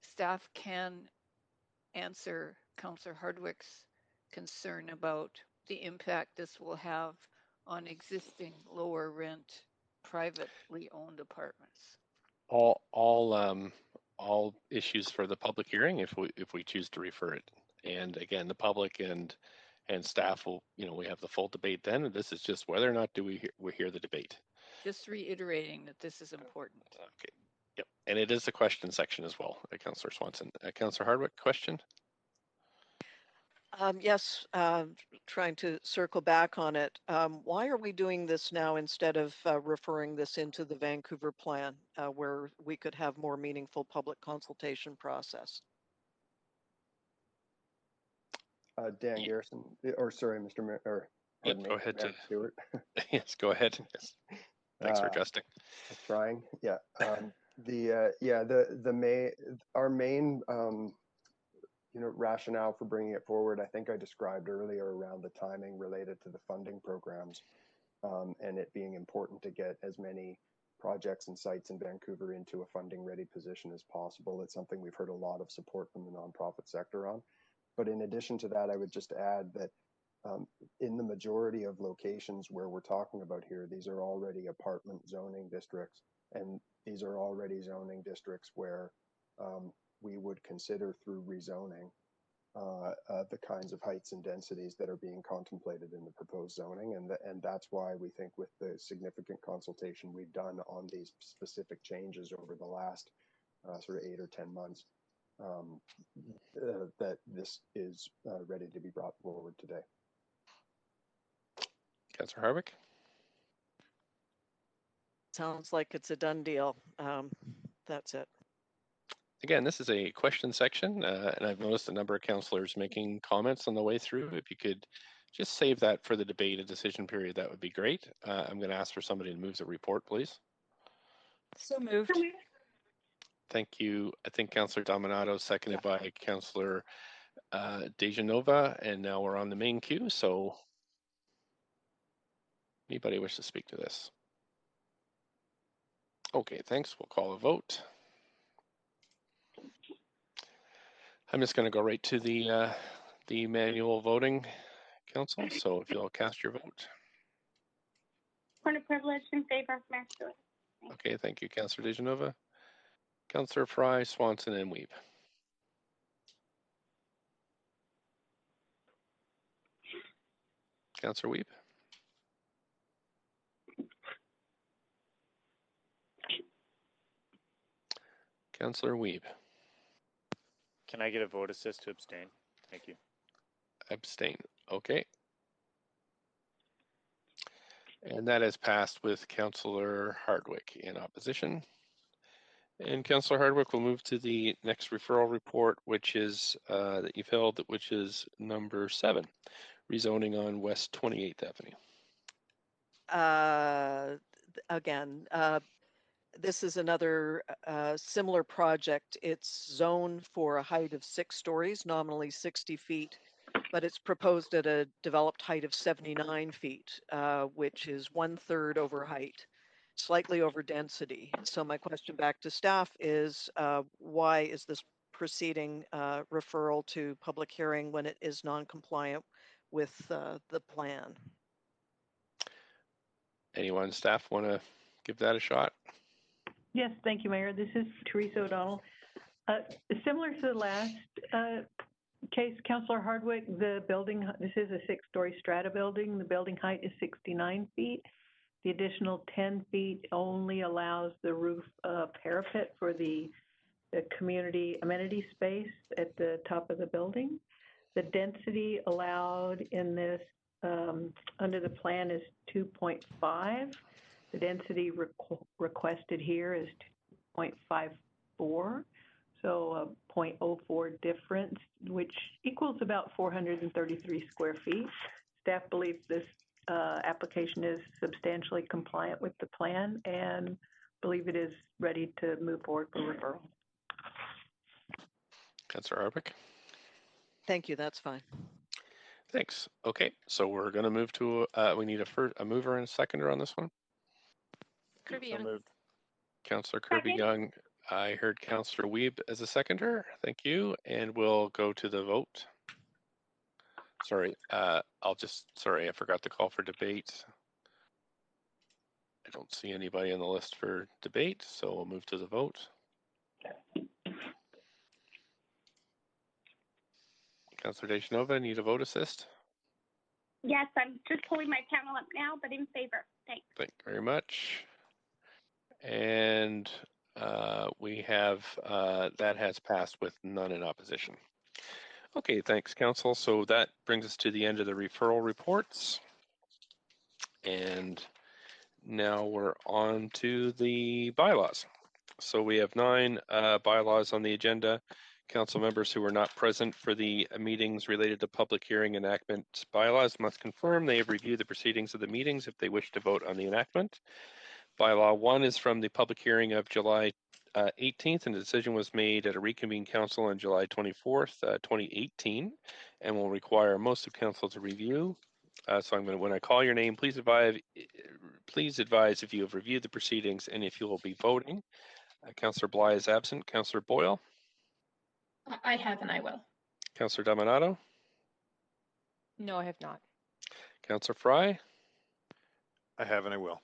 Speaker 17: staff can answer Councillor Hardwick's concern about the impact this will have on existing lower rent privately owned apartments.
Speaker 1: All issues for the public hearing if we choose to refer it. And again, the public and staff will, we have the full debate then. And this is just whether or not we hear the debate.
Speaker 17: Just reiterating that this is important.
Speaker 1: Okay. Yep. And it is a question section as well, Councillor Swanson. Councillor Hardwick, question?
Speaker 7: Yes, trying to circle back on it. Why are we doing this now instead of referring this into the Vancouver plan, where we could have more meaningful public consultation process?
Speaker 21: Dan Garrison, or sorry, Mr. Mayor, or
Speaker 1: yep, go ahead,
Speaker 21: Mayor Stewart.
Speaker 1: Yes, go ahead. Yes. Thanks for adjusting.
Speaker 21: Trying, yeah. Our main rationale for bringing it forward, I think I described earlier around the timing related to the funding programs, and it being important to get as many projects and sites in Vancouver into a funding ready position as possible. It's something we've heard a lot of support from the nonprofit sector on. But in addition to that, I would just add that in the majority of locations where we're talking about here, these are already apartment zoning districts, and these are already zoning districts where we would consider through rezoning the kinds of heights and densities that are being contemplated in the proposed zoning, and that's why we think with the significant consultation we've done on these specific changes over the last sort of 8 or 10 months, that this is ready to be brought forward today.
Speaker 1: Councillor Hardwick.
Speaker 7: Sounds like it's a done deal. That's it.
Speaker 1: Again, this is a question section, and I've noticed a number of councillors making comments on the way through. If you could just save that for the debate and decision period, that would be great. I'm going to ask for somebody to move the report, please.
Speaker 7: So moved.
Speaker 1: Thank you. I think Councillor Dominato, seconded by Councillor Dejanova, and now we're on the main queue. So anybody wish to speak to this? Okay, thanks. We'll call a vote. I'm just going to go right to the manual voting, Council. So if you'll cast your vote.
Speaker 13: Point of privilege in favor of Mayor Stewart.
Speaker 1: Okay, thank you, Councillor Dejanova. Councillor Fry, Swanson, and Weeb. Councillor Weeb. Councillor Weeb.
Speaker 5: Can I get a vote assist to abstain? Thank you.
Speaker 1: Abstain. Okay. And that has passed with Councillor Hardwick in opposition. And Councillor Hardwick will move to the next referral report, which is that you've held, which is number 7, rezoning on West 28th Avenue.
Speaker 7: Again, this is another similar project. It's zoned for a height of 6 stories, nominally 60 feet, but it's proposed at a developed height of 79 feet, which is 1/3 over height, slightly over density. So my question back to staff is, why is this proceeding referral to public hearing when it is non-compliant with the plan?
Speaker 1: Anyone on staff want to give that a shot?
Speaker 20: Yes, thank you, Mayor. This is Teresa O'Donnell. Similar to the last case, Councillor Hardwick, the building, this is a 6-story strata building. The building height is 69 feet. The additional 10 feet only allows the roof parapet for the community amenity space at the top of the building. The density allowed in this under the plan is 2.5. The density requested here is 2.54, so a 0.04 difference, which equals about 433 square feet. Staff believes this application is substantially compliant with the plan and believe it is ready to move forward for referral.
Speaker 1: Councillor Hardwick.
Speaker 7: Thank you, that's fine.
Speaker 1: Thanks. Okay, so we're going to move to, we need a mover and a seconder on this one.
Speaker 12: Kirby
Speaker 5: So
Speaker 12: Young.
Speaker 5: moved.
Speaker 1: Councillor Kirby Young. I heard Councillor Weeb as a seconder. Thank you. And we'll go to the vote. Sorry, I forgot to call for debate. I don't see anybody on the list for debate, so we'll move to the vote. Councillor Dejanova, need a vote assist?
Speaker 13: Yes, I'm just pulling my panel up now, but in favor. Thanks.
Speaker 1: Thank you very much. And we have, that has passed with none in opposition. Okay, thanks, Council. So that brings us to the end of the referral reports. And now we're on to the bylaws. So we have 9 bylaws on the agenda. Council members who were not present for the meetings related to public hearing enactment bylaws must confirm they have reviewed the proceedings of the meetings if they wish to vote on the enactment. Bylaw 1 is from the public hearing of July 18th, and the decision was made at a reconvened council on July 24th, 2018, and will require most of council to review. So I'm going to, when I call your name, please please advise if you have reviewed the proceedings and if you will be voting. Councillor Bly is absent. Councillor Boyle?
Speaker 4: I have and I will.
Speaker 1: Councillor Dominato?
Speaker 6: No, I have not.
Speaker 1: Councillor Fry?
Speaker 11: I have and I will.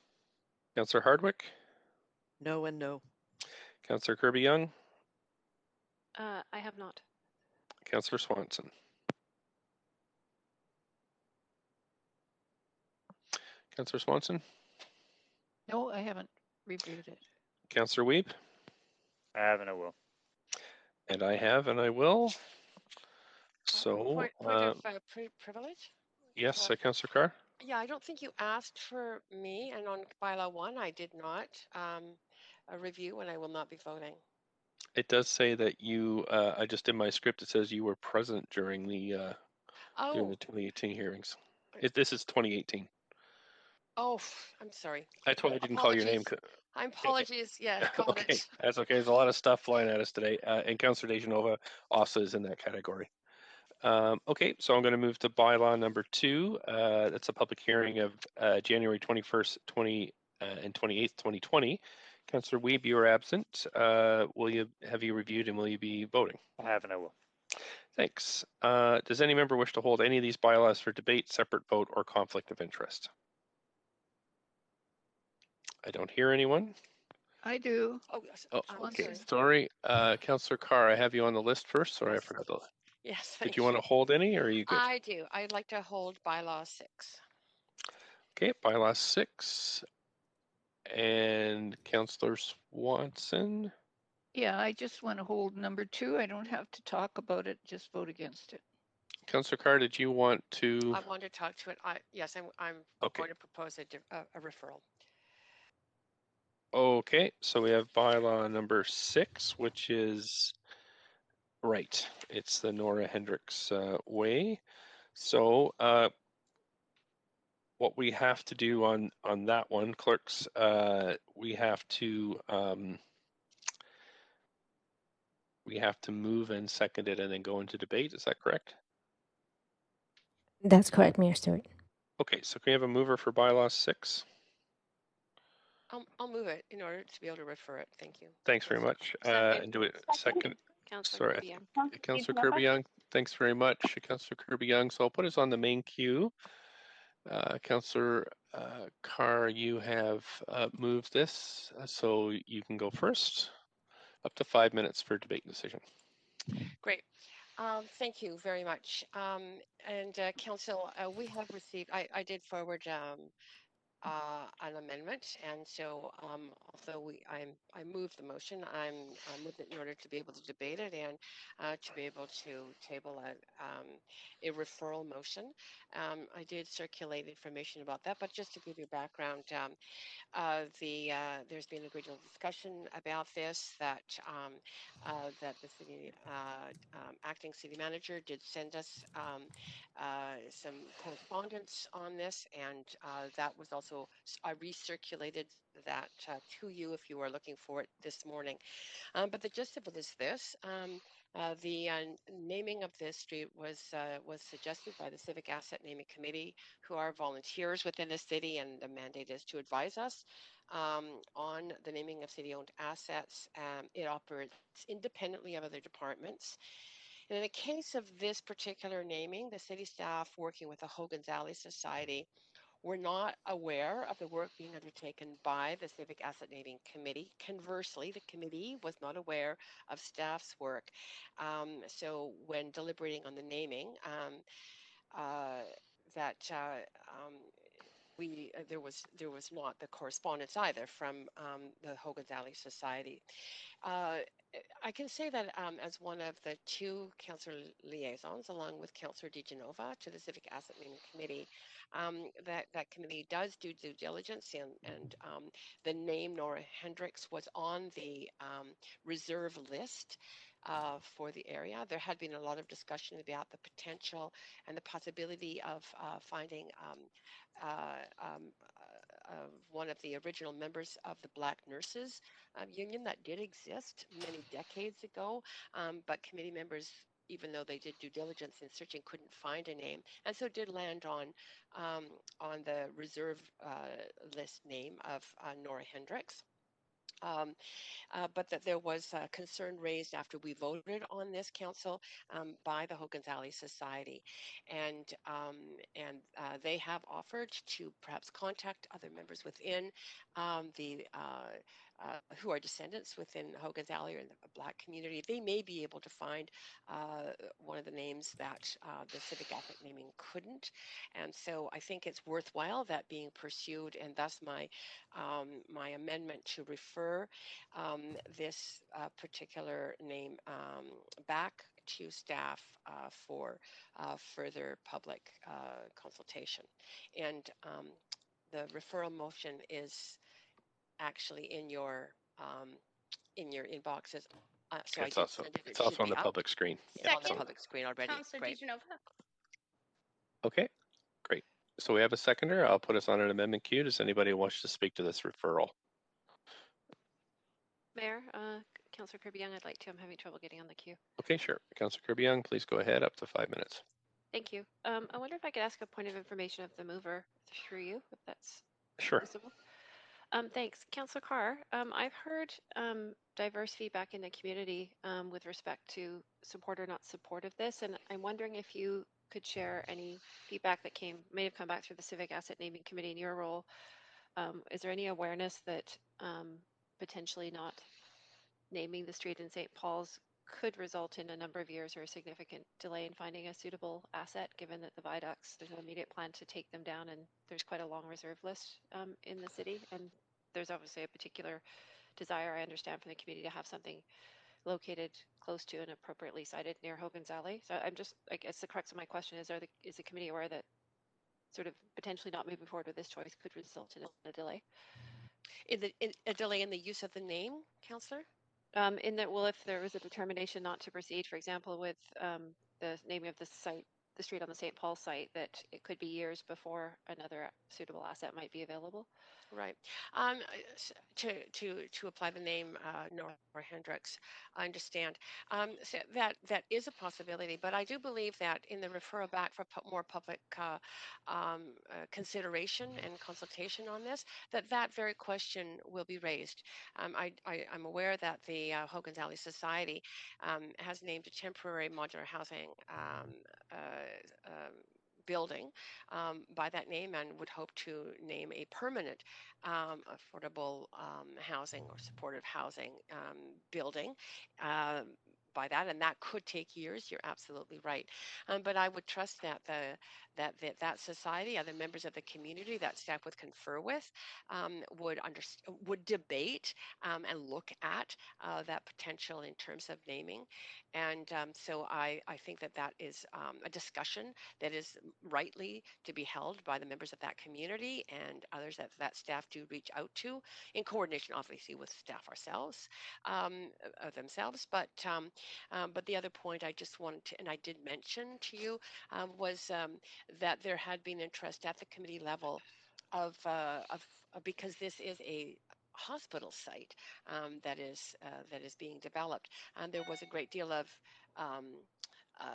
Speaker 1: Councillor Hardwick?
Speaker 7: No and no.
Speaker 1: Councillor Kirby-Yung?
Speaker 12: I have not.
Speaker 1: Councillor Swanson? Councillor Swanson?
Speaker 17: No, I haven't reviewed it.
Speaker 1: Councillor Wiebe?
Speaker 5: I have and I will.
Speaker 1: And I have and I will. So,
Speaker 3: Point of privilege?
Speaker 1: yes, Councillor Carr?
Speaker 3: Yeah, I don't think you asked for me, and on bylaw 1, I did not review, and I will not be voting.
Speaker 1: It does say that you, I just in my script, it says you were present during the
Speaker 3: Oh,
Speaker 1: 2018 hearings. This is 2018.
Speaker 3: oh, I'm sorry.
Speaker 1: That's why I didn't call your name.
Speaker 3: Apologies. Yeah, got
Speaker 1: Okay,
Speaker 3: it.
Speaker 1: that's okay. There's a lot of stuff flying at us today, and Councillor Dejanova also is in that category. Okay, so I'm going to move to bylaw number 2. That's a public hearing of January 21st, 20 and 28th, 2020. Councillor Wiebe, you are absent. Have you reviewed and will you be voting?
Speaker 5: I have and I will.
Speaker 1: Thanks. Does any member wish to hold any of these bylaws for debate, separate vote, or conflict of interest? I don't hear anyone.
Speaker 17: I do.
Speaker 3: Oh, yes.
Speaker 1: Oh,
Speaker 3: I'm
Speaker 1: okay.
Speaker 3: sorry.
Speaker 1: Sorry. Councillor Carr, I have you on the list first. Sorry, I forgot the.
Speaker 3: Yes,
Speaker 1: Did you want to hold any, or are you good?
Speaker 3: I do. I'd like to hold bylaw 6.
Speaker 1: Okay, bylaw 6. And Councillor Swanson.
Speaker 17: Yeah, I just want to hold number 2. I don't have to talk about it, just vote against it.
Speaker 1: Councillor Carr, did you want to?
Speaker 3: I want to talk to it. Yes, I'm
Speaker 1: Okay.
Speaker 3: going to propose a referral.
Speaker 1: Okay, so we have bylaw number 6, which is right. It's the Nora Hendricks way. So what we have to do on that one, clerks, we have to move and second it and then go into debate. Is that correct?
Speaker 2: That's correct, Mayor Stewart.
Speaker 1: Okay, so can we have a mover for bylaw 6?
Speaker 3: I'll move it in order to be able to refer it. Thank you.
Speaker 1: Thanks very much. And do it second.
Speaker 12: Councillor
Speaker 1: Sorry,
Speaker 12: Kirby-Yung.
Speaker 1: Councillor Kirby-Yung. Thanks very much, Councillor Kirby-Yung. So I'll put us on the main queue. Councillor Carr, you have moved this, so you can go first. Up to 5 minutes for debate and decision.
Speaker 3: Great. Thank you very much. And Council, we have received, I did forward an amendment, and so although I moved the motion, I moved it in order to be able to debate it and to be able to table a referral motion. I did circulate information about that, but just to give you background, there's been a great deal of discussion about this, that the city acting city manager did send us some correspondence on this, and that was also, I recirculated that to you if you are looking for it this morning. But the gist of it is this. The naming of this street was suggested by the Civic Asset Naming Committee, who are volunteers within the city, and the mandate is to advise us on the naming of city-owned assets. It operates independently of other departments. And in the case of this particular naming, the city staff working with the Hogan's Alley Society were not aware of the work being undertaken by the Civic Asset Naming Committee. Conversely, the committee was not aware of staff's work. So when deliberating on the naming, there was not the correspondence either from the Hogan's Alley Society. I can say that as one of the 2 councillor liaisons, along with Councillor Dejanova, to the Civic Asset Naming Committee, that committee does do due diligence, and the name Nora Hendricks was on the reserve list for the area. There had been a lot of discussion about the potential and the possibility of finding one of the original members of the Black Nurses Union that did exist many decades ago, but committee members even though they did due diligence in searching, couldn't find a name, and so did land on the reserve list name of Nora Hendricks. But that there was concern raised after we voted on this council by the Hogan's Alley Society, and they have offered to perhaps contact other members within who are descendants within Hogan's Alley or in the Black community. They may be able to find one of the names that the civic ethic naming couldn't, and so I think it's worthwhile that being pursued, and thus my my amendment to refer this particular name back to staff for further public consultation. And the referral motion is actually in your inboxes. So
Speaker 1: it's also on the public screen.
Speaker 3: It's on the public screen already.
Speaker 4: Councillor
Speaker 3: Great.
Speaker 4: DiGenova.
Speaker 1: Okay, great. So we have a seconder. I'll put us on an amendment queue. Does anybody wish to speak to this referral?
Speaker 12: Mayor, Councillor Kirby-Yung, I'd like to. I'm having trouble getting on the queue.
Speaker 1: Okay, sure. Councillor Kirby-Yung, please go ahead, up to 5 minutes.
Speaker 12: Thank you. I wonder if I could ask a point of information of the mover through you, if that's
Speaker 1: sure.
Speaker 12: Possible. Thanks. Councillor Carr, I've heard diverse feedback in the community with respect to support or not support of this, and I'm wondering if you could share any feedback that may have come back through the Civic Asset Naming Committee in your role. Is there any awareness that potentially not naming the street in St. Paul's could result in a number of years or a significant delay in finding a suitable asset, given that the viaducts, there's no immediate plan to take them down, and there's quite a long reserve list in the city, and there's obviously a particular desire, I understand, from the community to have something located close to and appropriately sited near Hogan's Alley. So I'm just, I guess the crux of my question is, is the committee aware that sort of potentially not moving forward with this choice could result in a delay?
Speaker 3: In a delay in the use of the name, Councillor?
Speaker 12: In that, well, if there was a determination not to proceed, for example, with the naming of the site, the street on the St. Paul site, that it could be years before another suitable asset might be available.
Speaker 3: Right. To apply the name Nora Hendricks, I understand. So that is a possibility, but I do believe that in the referral back for more public consideration and consultation on this, that very question will be raised. I'm aware that the Hogan's Alley Society has named a temporary modular housing building by that name, and would hope to name a permanent affordable housing or supportive housing building by that, and that could take years. You're absolutely right, but I would trust that that society, other members of the community that staff would confer with, would debate and look at that potential in terms of naming, and so I think that is a discussion that is rightly to be held by the members of that community and others that staff do reach out to, in coordination, obviously, with staff ourselves themselves. But the other point I just wanted to, and I did mention to you, was that there had been interest at the committee level of because this is a hospital site that is being developed, and there was a great deal of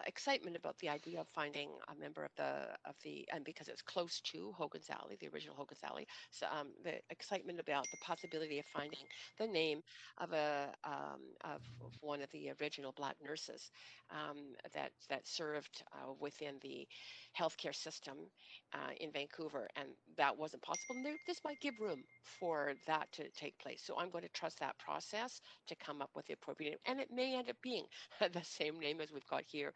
Speaker 3: excitement about the idea of finding a member of the and because it's close to Hogan's Alley, the original Hogan's Alley, so the excitement about the possibility of finding the name of of one of the original Black nurses that served within the healthcare system in Vancouver, and that wasn't possible. And this might give room for that to take place. So I'm going to trust that process to come up with the appropriate name, and it may end up being the same name as we've got here,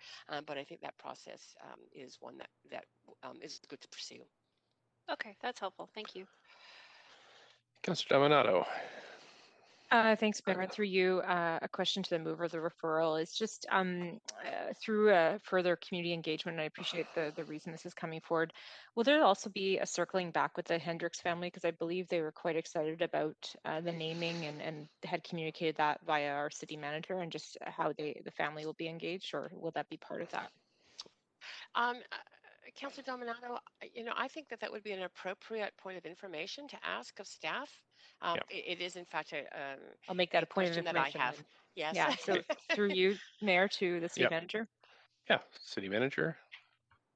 Speaker 3: but I think that process is one that is good to pursue.
Speaker 12: Okay, that's helpful. Thank you.
Speaker 1: Councillor Dominato.
Speaker 6: Thanks, Mayor. Through you, a question to the mover of the referral is just through further community engagement, and I appreciate the reason this is coming forward. Will there also be a circling back with the Hendricks family? Because I believe they were quite excited about the naming and had communicated that via our city manager, and just how the family will be engaged, or will that be part of that?
Speaker 3: Councillor Dominato, I think that would be an appropriate point of information to ask of staff. It is, in fact,
Speaker 6: I'll make that a point of
Speaker 3: information that I have.
Speaker 6: Then.
Speaker 3: Yes.
Speaker 6: Yeah. So through you, Mayor, to the city manager.
Speaker 1: Yeah, City Manager.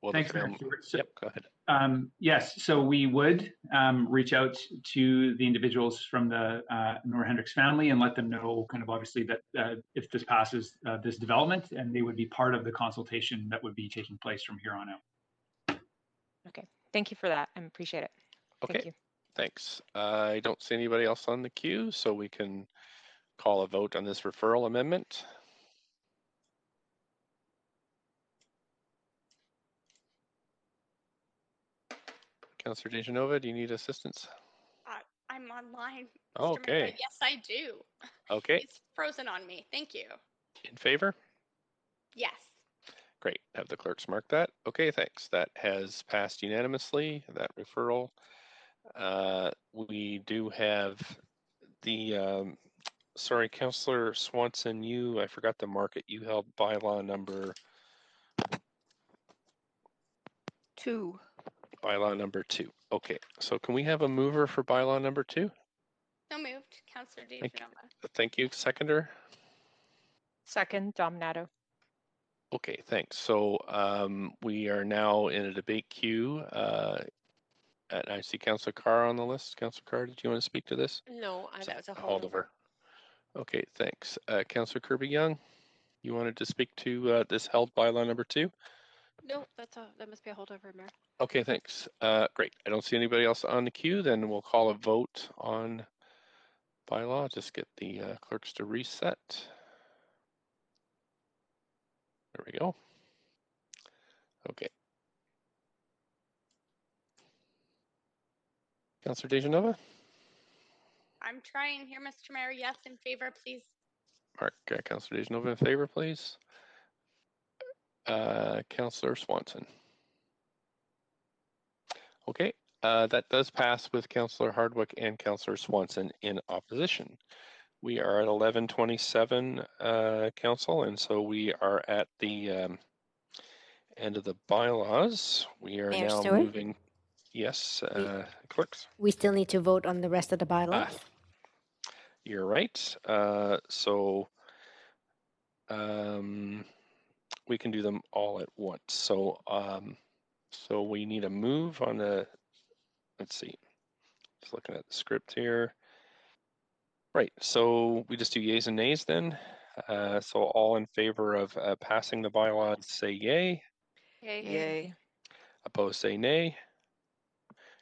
Speaker 1: Well,
Speaker 8: Thanks, Mayor Stewart. So,
Speaker 1: yep, go ahead.
Speaker 8: Yes, so we would reach out to the individuals from the Nora Hendricks family and let them know kind of obviously that if this passes this development, and they would be part of the consultation that would be taking place from here on out.
Speaker 6: Okay, thank you for that. I appreciate it.
Speaker 1: Okay,
Speaker 6: thank you.
Speaker 1: Thanks. I don't see anybody else on the queue, so we can call a vote on this referral amendment. Councillor Dejanova, do you need assistance?
Speaker 9: I'm online, Mr.
Speaker 1: Okay.
Speaker 9: Mayor. Yes, I do.
Speaker 1: Okay.
Speaker 9: It's frozen on me. Thank you.
Speaker 1: In favor?
Speaker 9: Yes.
Speaker 1: Great. Have the clerks mark that. Okay, thanks. That has passed unanimously, that referral. We do have the, sorry, Councillor Swanson, I forgot to mark it. You held bylaw number
Speaker 17: 2.
Speaker 1: Bylaw number 2. Okay, so can we have a mover for bylaw number 2?
Speaker 9: So moved, Councillor Dejanova.
Speaker 1: Thank you. Seconder?
Speaker 6: Second, Dominato.
Speaker 1: Okay, thanks. So we are now in a debate queue. I see Councillor Carr on the list. Councillor Carr, did you want to speak to this?
Speaker 3: No, that was a holdover.
Speaker 1: Okay, thanks. Councillor Kirby-Yung, you wanted to speak to this held bylaw number 2?
Speaker 12: No, that must be a holdover, Mayor.
Speaker 1: Okay, thanks. Great. I don't see anybody else on the queue. Then we'll call a vote on bylaw. Just get the clerks to reset. There we go. Okay. Councillor Dejanova?
Speaker 9: I'm trying here, Mr. Mayor. Yes, in favor, please.
Speaker 1: Mark Councillor Dejanova in favor, please. Councillor Swanson. Okay, that does pass with Councillor Hardwick and Councillor Swanson in opposition. We are at 11:27, Council, and so we are at the end of the bylaws. We are
Speaker 2: Mayor
Speaker 1: now
Speaker 2: Stewart?
Speaker 1: moving. Yes, clerks.
Speaker 2: We still need to vote on the rest of the bylaws.
Speaker 1: You're right. So we can do them all at once. So so we need a move on the. Let's see. Just looking at the script here. Right. So we just do yays and nays then. So all in favor of passing the bylaws, say yay.
Speaker 9: Yay.
Speaker 1: Opposed, say nay.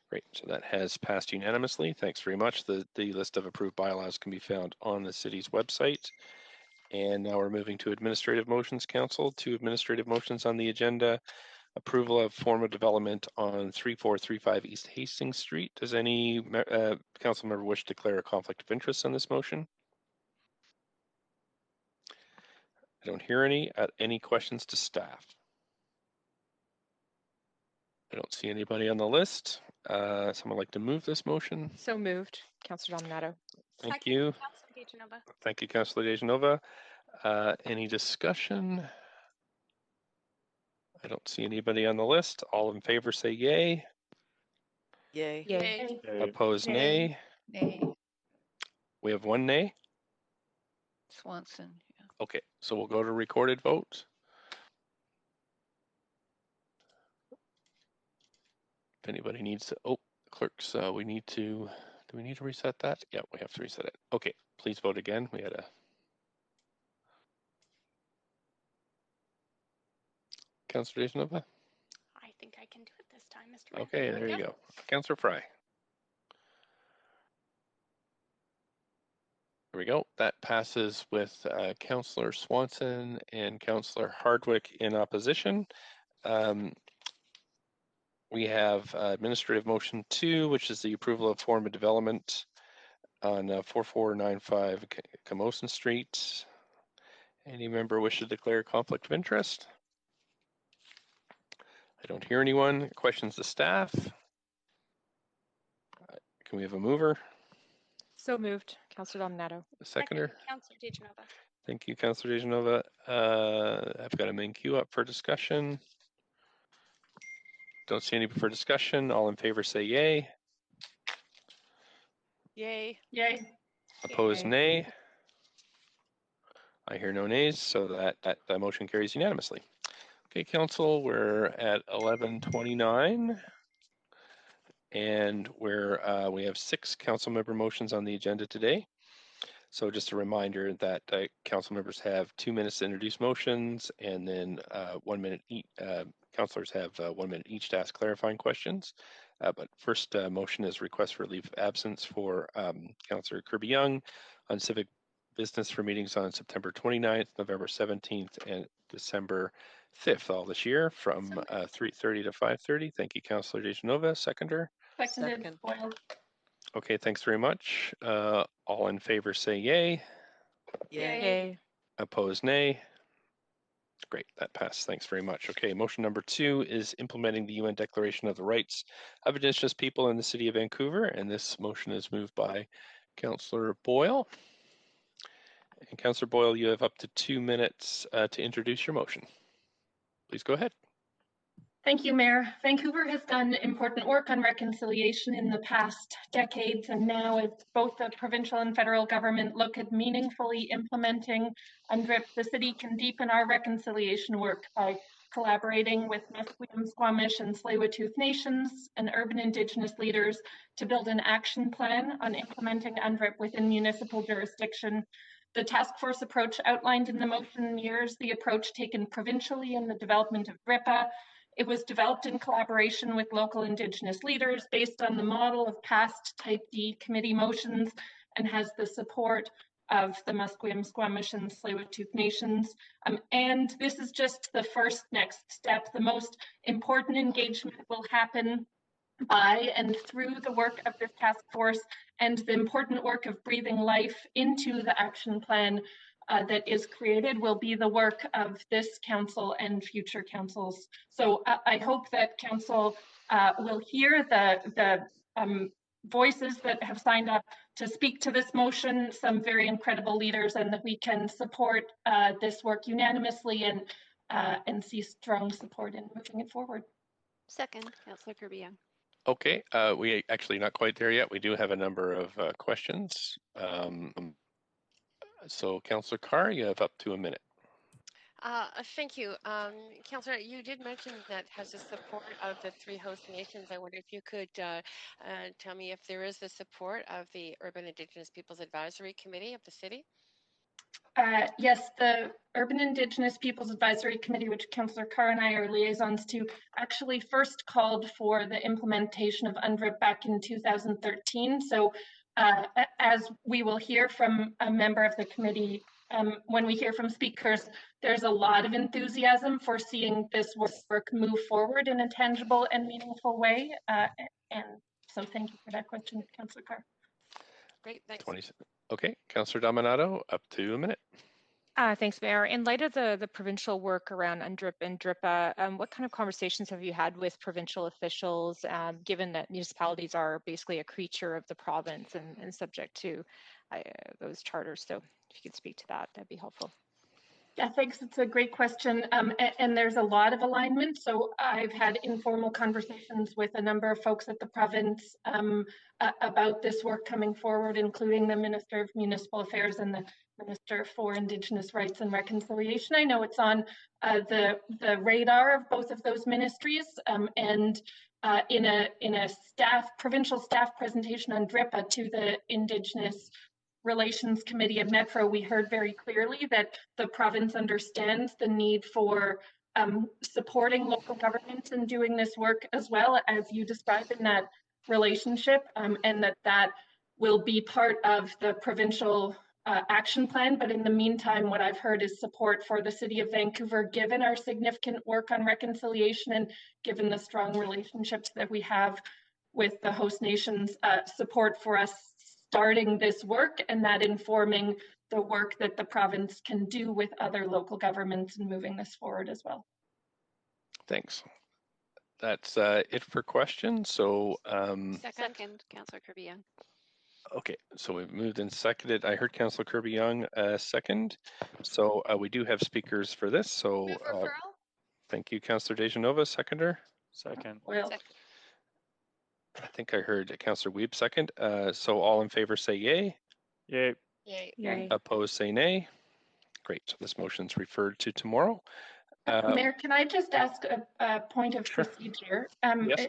Speaker 1: Great. So that has passed unanimously. Thanks very much. The list of approved bylaws can be found on the city's website. And now we're moving to administrative motions, Council. 2 administrative motions on the agenda. Approval of form of development on 3435 East Hastings Street. Does any council member wish to declare a conflict of interest on this motion? I don't hear any. Any questions to staff? I don't see anybody on the list. Someone like to move this motion?
Speaker 6: So moved, Councillor Dominato.
Speaker 1: Thank you.
Speaker 9: Councillor Dejanova.
Speaker 1: Thank you, Councillor Dejanova. Any discussion? I don't see anybody on the list. All in favor say yay.
Speaker 7: Yay.
Speaker 6: Yay.
Speaker 1: Opposed, nay.
Speaker 17: Nay.
Speaker 1: We have 1 nay.
Speaker 17: Swanson. Yeah.
Speaker 1: Okay, so we'll go to recorded vote. If anybody needs to, clerks, we need to, do we need to reset that? Yeah, we have to reset it. Okay, please vote again. We had a. Councillor Dejanova?
Speaker 9: I think I can do it this time, Mr. Mayor.
Speaker 1: Okay, there you go. Councillor Fry. There we go. That passes with Councillor Swanson and Councillor Hardwick in opposition. We have administrative motion 2, which is the approval of form of development on 4495 Camosun Street. Any member wish to declare a conflict of interest? I don't hear anyone. Questions to staff? Can we have a mover?
Speaker 6: So moved, Councillor Dominato.
Speaker 1: A seconder?
Speaker 9: Councillor Dejanova.
Speaker 1: Thank you, Councillor Dejanova. I've got a main queue up for discussion. Don't see any for discussion. All in favor say yay.
Speaker 9: Yay.
Speaker 4: Yay.
Speaker 1: Opposed, nay. I hear no nays, so that motion carries unanimously. Okay, Council, we're at 11:29, and we have 6 council member motions on the agenda today. So just a reminder that council members have 2 minutes to introduce motions, and then 1 minute each. Councilors have 1 minute each to ask clarifying questions. But first motion is request for leave of absence for Councilor Kirby-Yung on civic business for meetings on September 29th, November 17th, and December 5th all this year from 3:30 to 5:30. Thank you, Councilor Dejanova. Seconder.
Speaker 4: Seconded. Boyle.
Speaker 1: Okay, thanks very much. All in favor say yay.
Speaker 6: Yay.
Speaker 1: Opposed, nay. Great, that passed. Thanks very much. Okay, motion number 2 is implementing the UN Declaration of the Rights of Indigenous People in the City of Vancouver, and this motion is moved by Councillor Boyle. And Councillor Boyle, you have up to 2 minutes to introduce your motion. Please go ahead.
Speaker 4: Thank you, Mayor. Vancouver has done important work on reconciliation in the past decades, and now as both the provincial and federal government look at meaningfully implementing UNDRIP, the city can deepen our reconciliation work by collaborating with Musqueam, Squamish, and Tsleil-Waututh nations and urban Indigenous leaders to build an action plan on implementing UNDRIP within municipal jurisdiction. The task force approach outlined in the motion mirrors the approach taken provincially in the development of DRIPA. It was developed in collaboration with local Indigenous leaders based on the model of past Type D committee motions and has the support of the Musqueam, Squamish, and Tsleil-Waututh nations. And this is just the first next step. The most important engagement will happen by and through the work of this task force and the important work of breathing life into the action plan that is created will be the work of this council and future councils. So I hope that council will hear the voices that have signed up to speak to this motion, some very incredible leaders, and that we can support this work unanimously and see strong support in moving it forward.
Speaker 12: Second, Councillor Kirby-Yung.
Speaker 1: Okay, we actually not quite there yet. We do have a number of questions. So Councillor Carr, you have up to a minute.
Speaker 3: Thank you. Councillor, you did mention that has the support of the 3 host nations. I wonder if you could tell me if there is the support of the Urban Indigenous Peoples Advisory Committee of the city?
Speaker 4: Yes, the Urban Indigenous Peoples Advisory Committee, which Councillor Carr and I are liaisons to, actually first called for the implementation of UNDRIP back in 2013. So as we will hear from a member of the committee, when we hear from speakers, there's a lot of enthusiasm for seeing this work move forward in a tangible and meaningful way. And so thank you for that question, Councillor Carr.
Speaker 3: Great, thanks.
Speaker 1: Okay, Councillor Dominato, up to a minute.
Speaker 6: Thanks, Mayor. In light of the provincial work around UNDRIP and DRIPA, what kind of conversations have you had with provincial officials, given that municipalities are basically a creature of the province and subject to those charters? So if you could speak to that, that'd be helpful.
Speaker 4: Yeah, thanks. It's a great question. And there's a lot of alignment. So I've had informal conversations with a number of folks at the province about this work coming forward, including the Minister of Municipal Affairs and the Minister for Indigenous Rights and Reconciliation. I know it's on the radar of both of those ministries. And in a provincial staff presentation on DRIPA to the Indigenous Relations Committee at Metro, we heard very clearly that the province understands the need for supporting local governments in doing this work, as well as you described in that relationship, and that will be part of the provincial action plan. But in the meantime, what I've heard is support for the City of Vancouver, given our significant work on reconciliation and given the strong relationships that we have with the host nations, support for us starting this work and that informing the work that the province can do with other local governments and moving this forward as well.
Speaker 1: Thanks. That's it for questions. So
Speaker 12: Second, Councillor Kirby-Yung.
Speaker 1: Okay, so we've moved and seconded. I heard Councillor Kirby-Yung second. So we do have speakers for this. So thank you, Councillor Dejanova, seconder.
Speaker 5: Second.
Speaker 4: Well,
Speaker 1: I think I heard Councillor Wiebe second. So all in favor say yay.
Speaker 5: Yay.
Speaker 3: Yay.
Speaker 6: Yay.
Speaker 1: Opposed say nay. Great. This motion is referred to tomorrow.
Speaker 4: Mayor, can I just ask a point of
Speaker 1: Sure.
Speaker 4: procedure?
Speaker 1: Yes.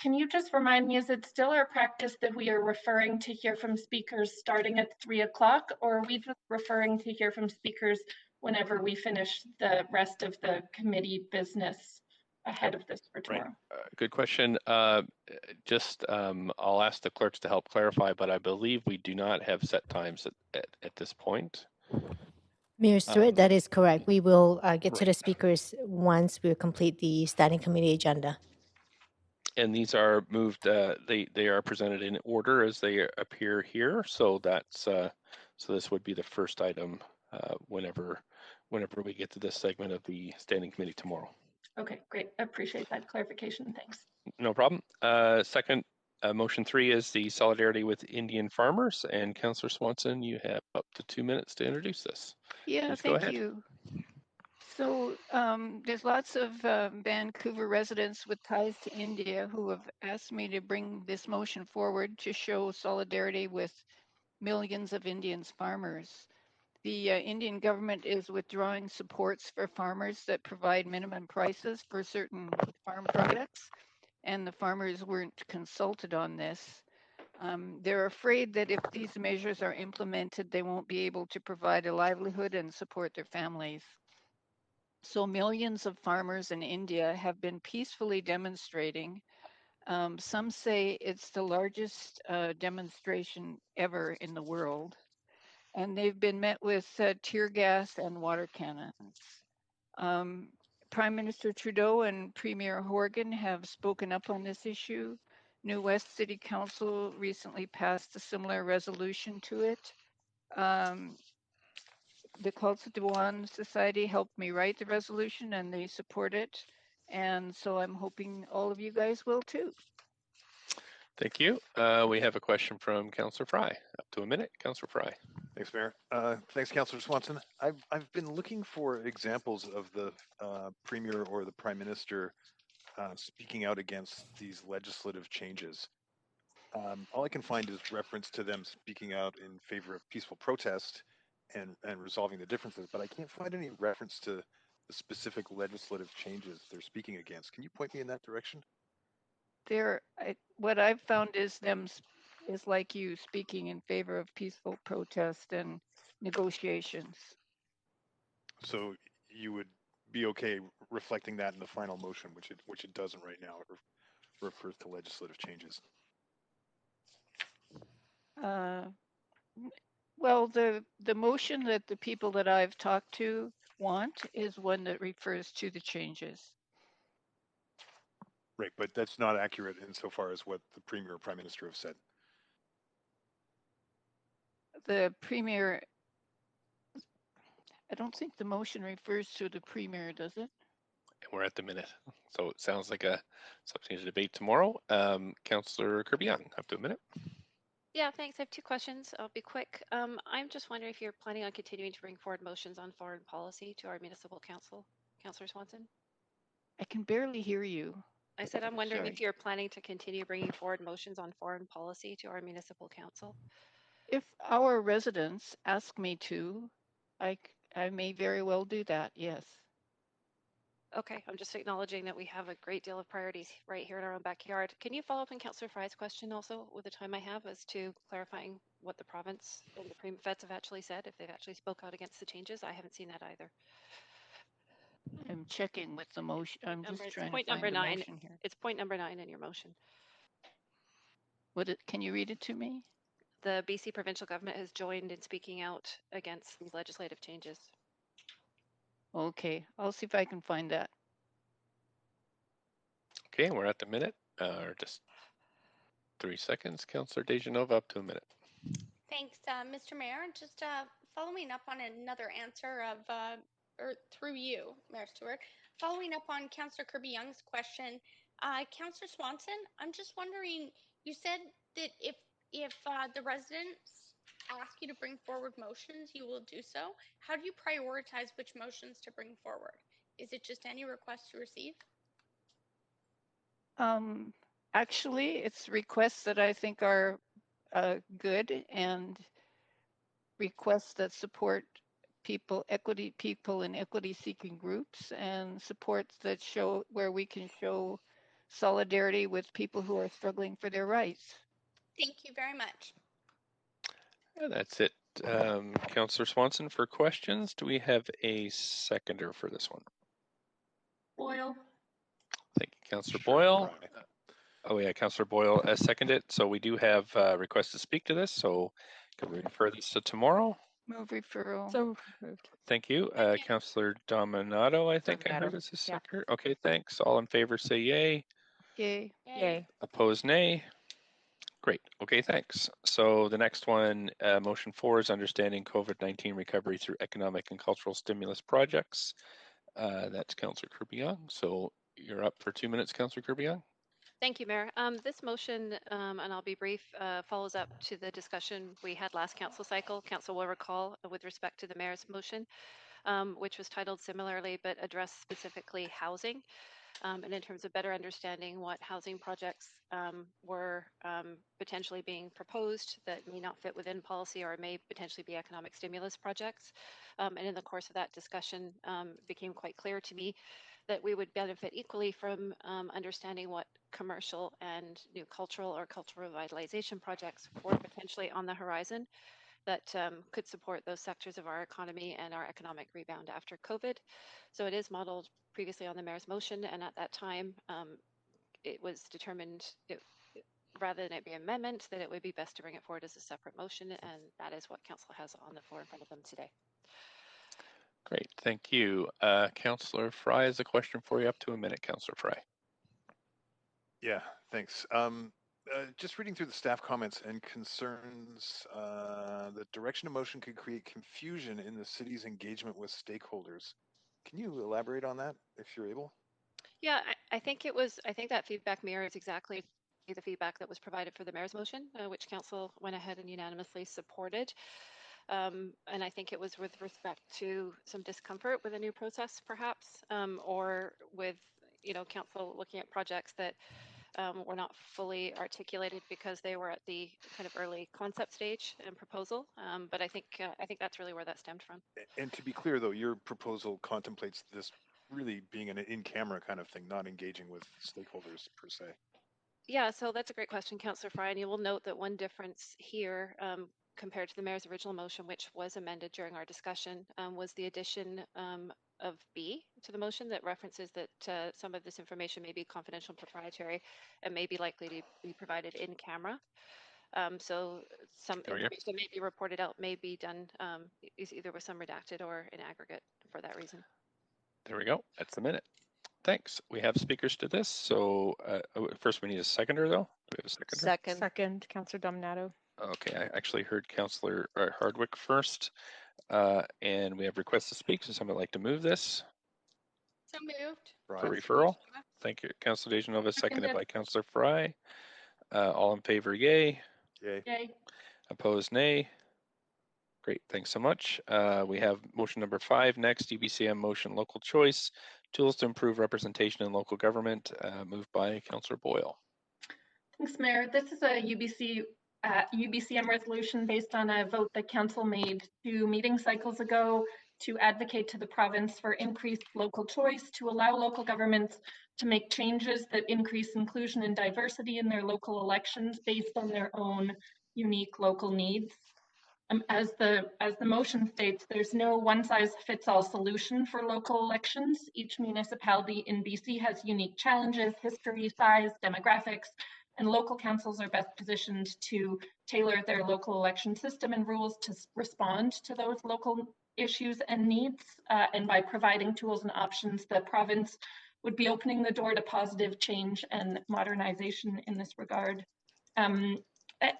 Speaker 4: Can you just remind me, is it still our practice that we are referring to hear from speakers starting at 3 o'clock, or are we just referring to hear from speakers whenever we finish the rest of the committee business ahead of this for tomorrow?
Speaker 1: Good question. I'll ask the clerks to help clarify, but I believe we do not have set times at this point.
Speaker 2: Mayor Stewart, that is correct. We will get to
Speaker 1: right.
Speaker 2: the speakers once we complete the standing committee agenda.
Speaker 1: And these are moved. They are presented in order as they appear here. So that's so this would be the first item whenever we get to this segment of the standing committee tomorrow.
Speaker 4: Okay, great. Appreciate that clarification. Thanks.
Speaker 1: No problem. Second, motion 3 is the solidarity with Indian farmers. And Councillor Swanson, you have up to 2 minutes to introduce this.
Speaker 17: Yeah,
Speaker 1: Please go
Speaker 17: thank
Speaker 1: ahead.
Speaker 17: you. So there's lots of Vancouver residents with ties to India who have asked me to bring this motion forward to show solidarity with millions of Indian farmers. The Indian government is withdrawing supports for farmers that provide minimum prices for certain farm products, and the farmers weren't consulted on this. They're afraid that if these measures are implemented, they won't be able to provide a livelihood and support their families. So millions of farmers in India have been peacefully demonstrating. Some say it's the largest demonstration ever in the world. And they've been met with tear gas and water cannons. Prime Minister Trudeau and Premier Horgan have spoken up on this issue. New West City Council recently passed a similar resolution to it. The Khalsa Diwan Society helped me write the resolution and they support it. And so I'm hoping all of you guys will too.
Speaker 1: Thank you. We have a question from Councillor Fry. Up to a minute, Councillor Fry.
Speaker 11: Thanks, Mayor. Thanks, Councillor Swanson. I've been looking for examples of the Premier or the Prime Minister speaking out against these legislative changes. All I can find is reference to them speaking out in favor of peaceful protest and resolving the differences, but I can't find any reference to the specific legislative changes they're speaking against. Can you point me in that direction?
Speaker 17: What I've found is them is like you speaking in favor of peaceful protest and negotiations.
Speaker 11: So you would be okay reflecting that in the final motion, which it doesn't right now. It refers to legislative changes.
Speaker 17: Well, the motion that the people that I've talked to want is one that refers to the changes.
Speaker 11: Right, but that's not accurate insofar as what the Premier or Prime Minister have said.
Speaker 17: The Premier, I don't think the motion refers to the Premier, does it?
Speaker 1: We're at the minute. So it sounds like a something to debate tomorrow. Councillor Kirby-Yung, up to a minute.
Speaker 12: Yeah, thanks. I have 2 questions. I'll be quick. I'm just wondering if you're planning on continuing to bring forward motions on foreign policy to our municipal council. Councillor Swanson?
Speaker 17: I can barely hear you.
Speaker 12: I said I'm wondering
Speaker 17: Sorry.
Speaker 12: if you're planning to continue bringing forward motions on foreign policy to our municipal council.
Speaker 17: If our residents ask me to, I may very well do that, yes.
Speaker 12: Okay, I'm just acknowledging that we have a great deal of priorities right here in our own backyard. Can you follow up on Councillor Fry's question also with the time I have as to clarifying what the province and the Premier Feds have actually said, if they've actually spoke out against the changes? I haven't seen that either.
Speaker 17: I'm checking with the motion. I'm just trying
Speaker 12: point
Speaker 17: to find
Speaker 12: number
Speaker 17: the
Speaker 12: 9.
Speaker 17: motion here.
Speaker 12: It's point number 9 in your motion.
Speaker 17: Can you read it to me?
Speaker 12: The BC provincial government has joined in speaking out against these legislative changes.
Speaker 17: Okay, I'll see if I can find that.
Speaker 1: Okay, we're at the minute. Just 3 seconds. Councillor Dejanova, up to a minute.
Speaker 9: Thanks, Mr. Mayor. Just following up on another answer of, or through you, Mayor Stewart, following up on Councillor Kirby-Young's question, Councillor Swanson, I'm just wondering, you said that if the residents ask you to bring forward motions, you will do so. How do you prioritize which motions to bring forward? Is it just any request to receive?
Speaker 17: Actually, it's requests that I think are good and requests that support equity people and equity seeking groups, and supports that show where we can show solidarity with people who are struggling for their rights.
Speaker 9: Thank you very much.
Speaker 1: And that's it. Councillor Swanson for questions. Do we have a seconder for this one?
Speaker 4: Boyle.
Speaker 1: Thank you, Councillor Boyle. Oh yeah, Councillor Boyle seconded it. So we do have requests to speak to this. So can we refer this to tomorrow?
Speaker 17: Move referral.
Speaker 6: So moved.
Speaker 1: Thank you. Councillor Dominato, I think I heard as a seconder. Okay, thanks. All in favor say yay.
Speaker 17: Yay.
Speaker 6: Yay.
Speaker 1: Opposed nay. Great. Okay, thanks. So the next one, motion 4 is understanding COVID-19 recovery through economic and cultural stimulus projects. That's Councillor Kirby-Yung. So you're up for 2 minutes, Councillor Kirby-Yung.
Speaker 12: Thank you, Mayor. This motion, and I'll be brief, follows up to the discussion we had last council cycle. Council will recall with respect to the mayor's motion, which was titled similarly, but addressed specifically housing. And in terms of better understanding what housing projects were potentially being proposed that may not fit within policy or may potentially be economic stimulus projects. And in the course of that discussion, it became quite clear to me that we would benefit equally from understanding what commercial and new cultural or cultural revitalization projects were potentially on the horizon that could support those sectors of our economy and our economic rebound after COVID. So it is modeled previously on the mayor's motion, and at that time, it was determined, rather than it be an amendment, that it would be best to bring it forward as a separate motion, and that is what council has on the floor in front of them today.
Speaker 1: Great, thank you. Councillor Fry has a question for you. Up to a minute, Councillor Fry.
Speaker 11: Yeah, thanks. Just reading through the staff comments and concerns, the direction of motion could create confusion in the city's engagement with stakeholders. Can you elaborate on that if you're able?
Speaker 12: Yeah, I think that feedback mirrors exactly the feedback that was provided for the mayor's motion, which council went ahead and unanimously supported. And I think it was with respect to some discomfort with a new process, perhaps, or with, council looking at projects that were not fully articulated because they were at the kind of early concept stage and proposal. But I think that's really where that stemmed from.
Speaker 11: And to be clear, though, your proposal contemplates this really being an in-camera kind of thing, not engaging with stakeholders per se.
Speaker 12: Yeah, so that's a great question, Councillor Fry, and you will note that one difference here compared to the mayor's original motion, which was amended during our discussion, was the addition of B to the motion that references that some of this information may be confidential and proprietary and may be likely to be provided in camera. So some information that may be reported out may be done either with some redacted or in aggregate for that reason.
Speaker 1: There we go. That's the minute. Thanks. We have speakers to this. So first we need a seconder, though. Do we have a seconder?
Speaker 6: Second, Councillor Dominato.
Speaker 1: Okay, I actually heard Councillor Hardwick first. And we have requests to speak. So somebody like to move this?
Speaker 9: So moved.
Speaker 1: For referral? Thank you. Councillor Dejanova, seconded by Councillor Fry. All in favor, yay.
Speaker 11: Yay.
Speaker 4: Yay.
Speaker 1: Opposed, nay. Great, thanks so much. We have motion number 5 next, UBCM motion local choice, tools to improve representation in local government, moved by Councillor Boyle.
Speaker 4: Thanks, Mayor. This is a UBCM resolution based on a vote that council made 2 meeting cycles ago to advocate to the province for increased local choice, to allow local governments to make changes that increase inclusion and diversity in their local elections based on their own unique local needs. As the motion states, there's no one-size-fits-all solution for local elections. Each municipality in BC has unique challenges, history, size, demographics, and local councils are best positioned to tailor their local election system and rules to respond to those local issues and needs. And by providing tools and options, the province would be opening the door to positive change and modernization in this regard.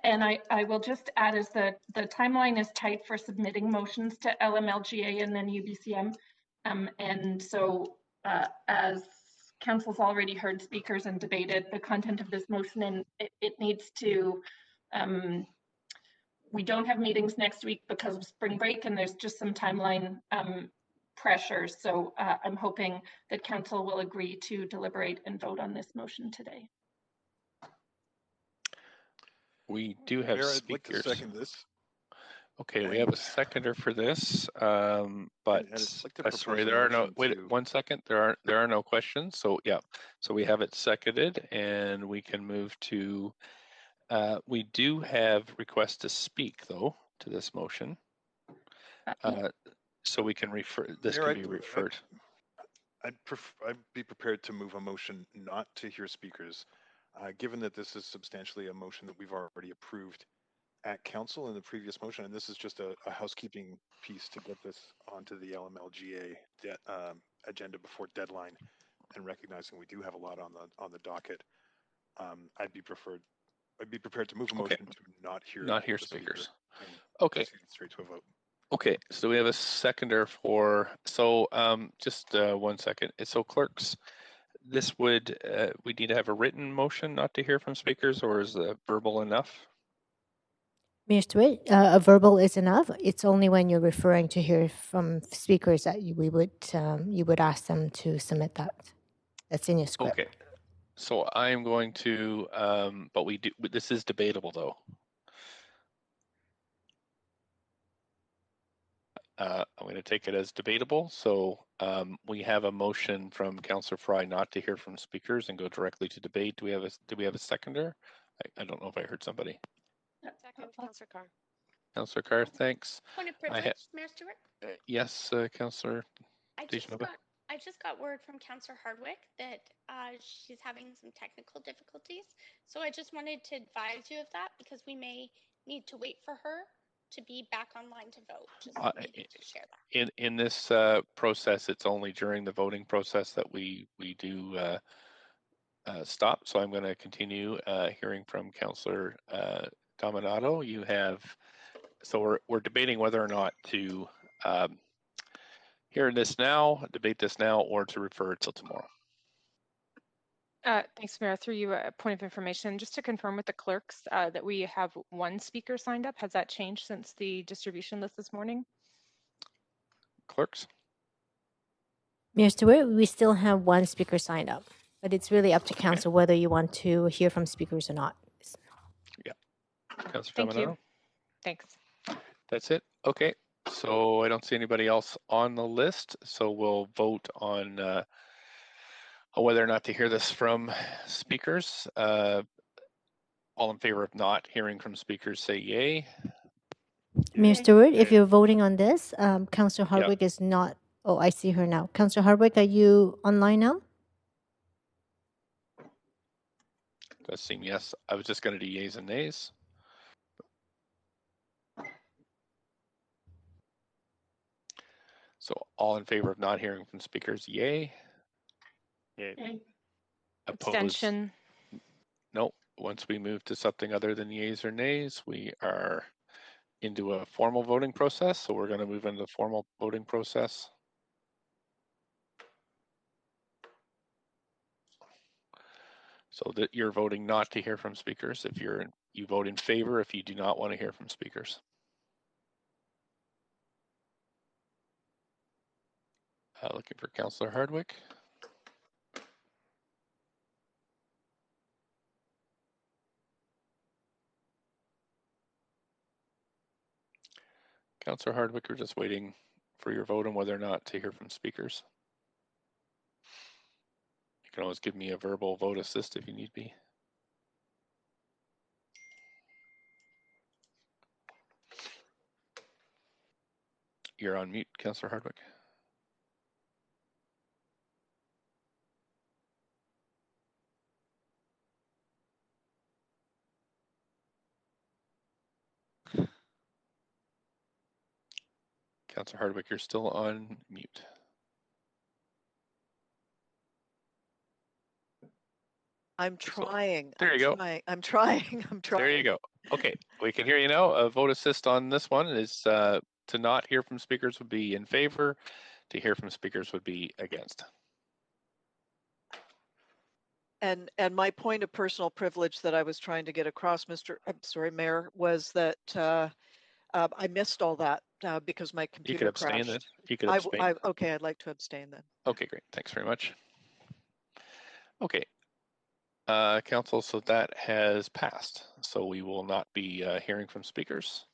Speaker 4: And I will just add is that the timeline is tight for submitting motions to LMLGA and then UBCM. And so as council's already heard speakers and debated the content of this motion, and it needs to, we don't have meetings next week because of spring break and there's just some timeline pressure. So I'm hoping that council will agree to deliberate and vote on this motion today.
Speaker 1: We do have
Speaker 11: Mayor,
Speaker 1: speakers.
Speaker 11: I'd like to second this.
Speaker 1: Okay, we have a seconder for this, but
Speaker 11: and it's like to
Speaker 1: sorry,
Speaker 11: propose a
Speaker 1: there are no.
Speaker 11: motion
Speaker 1: Wait,
Speaker 11: to-
Speaker 1: 1 second. There are no questions. So yeah, so we have it seconded, and we can move to. We do have requests to speak though to this motion, so we can refer. This
Speaker 11: Mayor,
Speaker 1: can be referred.
Speaker 11: I'd be prepared to move a motion not to hear speakers, given that this is substantially a motion that we've already approved at council in the previous motion, and this is just a housekeeping piece to get this onto the LMLGA agenda before deadline, and recognizing we do have a lot on the docket. I'd be prepared to move a motion to not hear
Speaker 1: speakers.
Speaker 11: Speaker
Speaker 1: Okay.
Speaker 11: proceed straight to a vote.
Speaker 1: Okay, so we have a seconder for, so just 1 second. So clerks, this would, we need to have a written motion not to hear from speakers, or is verbal enough?
Speaker 2: Mayor Stewart, a verbal is enough. It's only when you're referring to hear from speakers that you would ask them to submit that. That's in your script.
Speaker 1: Okay, so I'm going to, but this is debatable though. I'm going to take it as debatable. So we have a motion from Councillor Fry not to hear from speakers and go directly to debate. Do we have a seconder? I don't know if I heard somebody.
Speaker 3: Second, Councillor Carr.
Speaker 1: Councillor Carr, thanks.
Speaker 9: Point of privilege, Mayor Stewart?
Speaker 1: Yes, Councillor Dejanova.
Speaker 9: I just got word from Councillor Hardwick that she's having some technical difficulties. So I just wanted to advise you of that because we may need to wait for her to be back online to vote. Just needed to share that.
Speaker 1: In this process, it's only during the voting process that we do stop. So I'm going to continue hearing from Councillor Dominato. You have, so we're debating whether or not to hear this now, debate this now, or to refer it till tomorrow.
Speaker 6: Thanks, Mayor. Through you, a point of information, just to confirm with the clerks that we have one speaker signed up. Has that changed since the distribution list this morning?
Speaker 1: Clerks?
Speaker 2: Mayor Stewart, we still have one speaker signed up, but it's really up to council whether you want to hear from speakers or not.
Speaker 1: Yeah. Councillor
Speaker 6: Thank
Speaker 1: Dominato?
Speaker 6: you. Thanks.
Speaker 1: That's it? Okay. So I don't see anybody else on the list. So we'll vote on whether or not to hear this from speakers. All in favor of not hearing from speakers, say yay.
Speaker 2: Mayor Stewart, if you're voting on this, Councillor Hardwick is not. Oh, I see her now. Councillor Hardwick, are you online now?
Speaker 1: Does seem yes. I was just going to do yays and nays. So all in favor of not hearing from speakers, yay.
Speaker 5: Yay.
Speaker 1: Opposed?
Speaker 6: Abstention.
Speaker 1: No. Once we move to something other than yays or nays, we are into a formal voting process. So we're going to move into the formal voting process. So that you're voting not to hear from speakers. If you vote in favor if you do not want to hear from speakers. Looking for Councillor Hardwick. Councillor Hardwick, we're just waiting for your vote on whether or not to hear from speakers. You can always give me a verbal vote assist if you need be. You're on mute, Councillor Hardwick. Councillor Hardwick, you're still on mute.
Speaker 7: I'm trying.
Speaker 1: There you go.
Speaker 7: I'm trying.
Speaker 1: There you go. Okay, we can hear you now. A vote assist on this one is to not hear from speakers would be in favor. To hear from speakers would be against.
Speaker 7: And my point of personal privilege that I was trying to get across, Mayor, was that I missed all that because my computer
Speaker 1: You could abstain
Speaker 7: crashed.
Speaker 1: then. You could abstain.
Speaker 7: Okay, I'd like to abstain then.
Speaker 1: Okay, great. Thanks very much. Okay, Council, so that has passed. So we will not be hearing from speakers.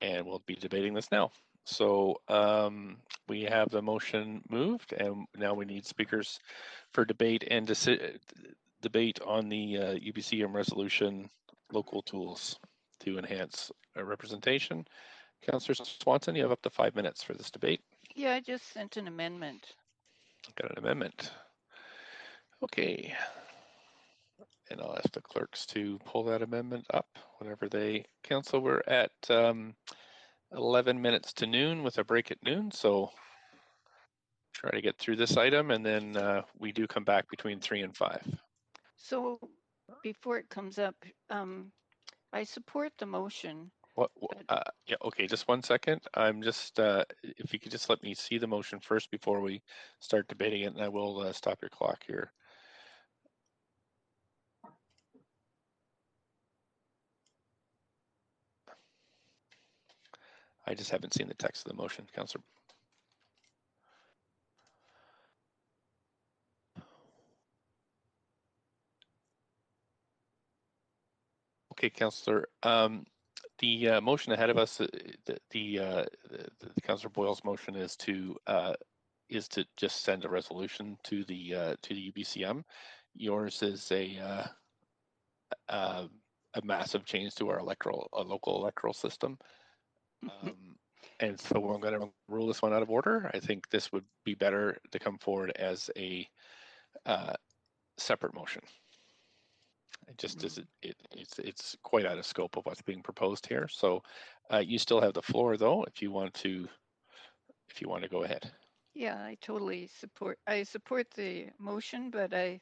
Speaker 1: and we'll be debating this now. So we have the motion moved, and now we need speakers for debate and debate on the UBCM resolution, local tools to enhance representation. Councillor Swanson, you have up to 5 minutes for this debate.
Speaker 17: Yeah, I just sent an amendment.
Speaker 1: Got an amendment. Okay. And I'll ask the clerks to pull that amendment up whenever they council. We're at 11 minutes to noon with a break at noon. So try to get through this item, and then we do come back between 3 and 5.
Speaker 17: So before it comes up, I support the motion.
Speaker 1: Yeah, okay, just 1 second. I'm just, if you could just let me see the motion first before we start debating it, and I will stop your clock here. I just haven't seen the text of the motion, Councillor. Okay, Councillor. The motion ahead of us, the Councillor Boyle's motion is to just send a resolution to the UBCM. Yours is a massive change to our local electoral system. And so we're going to rule this one out of order. I think this would be better to come forward as a separate motion. It just is it's quite out of scope of what's being proposed here. So you still have the floor, though, if you want to go ahead.
Speaker 17: Yeah, I totally support. I support the motion, but I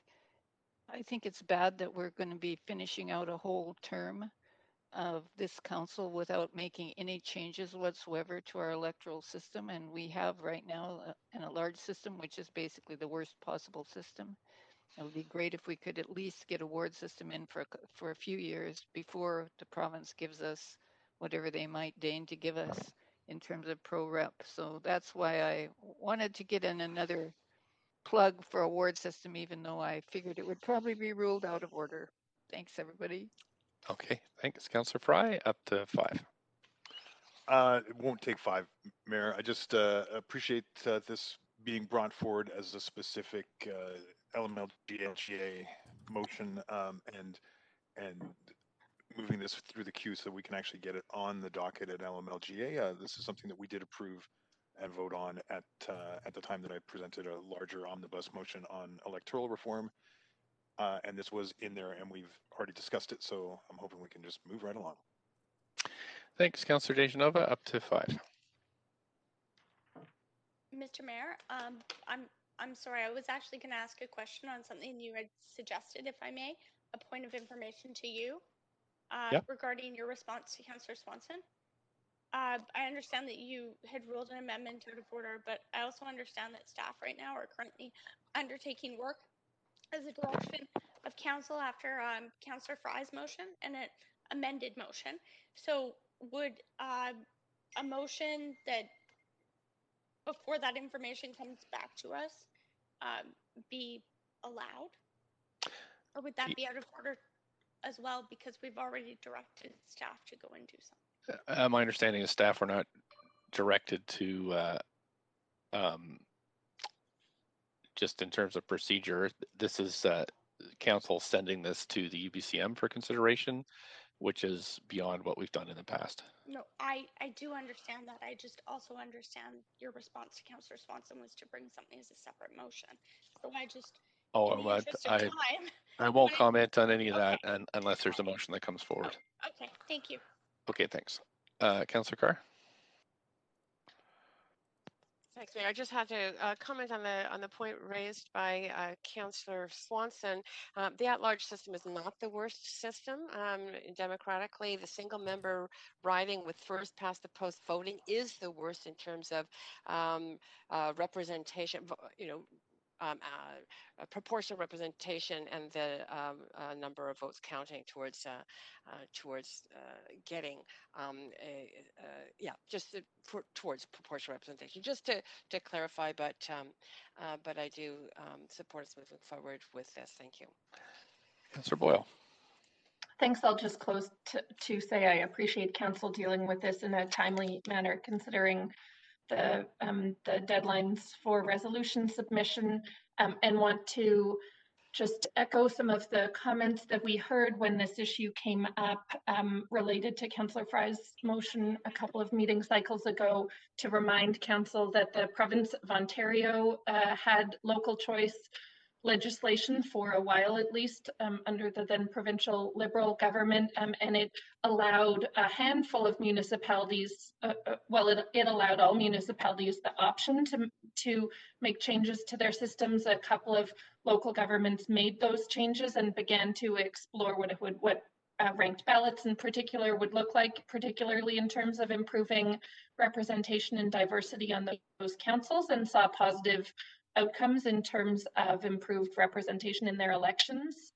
Speaker 17: think it's bad that we're going to be finishing out a whole term of this council without making any changes whatsoever to our electoral system. And we have right now a large system, which is basically the worst possible system. It would be great if we could at least get a ward system in for a few years before the province gives us whatever they might deign to give us in terms of pro rep. So that's why I wanted to get in another plug for a ward system, even though I figured it would probably be ruled out of order. Thanks, everybody.
Speaker 1: Okay, thanks, Councillor Fry. Up to 5.
Speaker 11: It won't take 5, Mayor. I just appreciate this being brought forward as a specific LMLGA motion and moving this through the queue so we can actually get it on the docket at LMLGA. This is something that we did approve and vote on at the time that I presented a larger omnibus motion on electoral reform. And this was in there, and we've already discussed it, so I'm hoping we can just move right along.
Speaker 1: Thanks, Councillor Dejanova. Up to 5.
Speaker 9: Mr. Mayor, I'm sorry. I was actually going to ask a question on something you had suggested, if I may, a point of information to you regarding your response to Councillor Swanson. I understand that you had ruled an amendment out of order, but I also understand that staff right now are currently undertaking work as a direction of council after Councillor Fry's motion and an amended motion. So would a motion that before that information comes back to us be allowed? Or would that be out of order as well, because we've already directed staff to go and do something?
Speaker 1: My understanding is staff were not directed to just in terms of procedure. This is council sending this to the UBCM for consideration, which is beyond what we've done in the past.
Speaker 9: No, I do understand that. I just also understand your response to Councillor Swanson was to bring something as a separate motion. So I just, in the interest of time,
Speaker 1: I won't comment on any of that unless there's a motion that comes forward.
Speaker 9: Okay, thank you.
Speaker 1: Okay, thanks. Councillor Carr?
Speaker 3: Thanks, Mayor. I just had to comment on the point raised by Councillor Swanson. The at-large system is not the worst system. Democratically, the single-member riding with first past the post voting is the worst in terms of representation. Proportional representation and the number of votes counting towards getting towards proportional representation. Just to clarify, but I do support us moving forward with this. Thank you.
Speaker 1: Councillor Boyle.
Speaker 4: Thanks. I'll just close to say I appreciate council dealing with this in a timely manner, considering the deadlines for resolution submission, and want to just echo some of the comments that we heard when this issue came up, related to Councillor Fry's motion a couple of meeting cycles ago, to remind council that the province of Ontario had local choice legislation for a while, at least, under the then provincial Liberal government, and it allowed a handful of municipalities, it allowed all municipalities the option to make changes to their systems. A couple of local governments made those changes and began to explore what ranked ballots in particular would look like, particularly in terms of improving representation and diversity on those councils, and saw positive outcomes in terms of improved representation in their elections.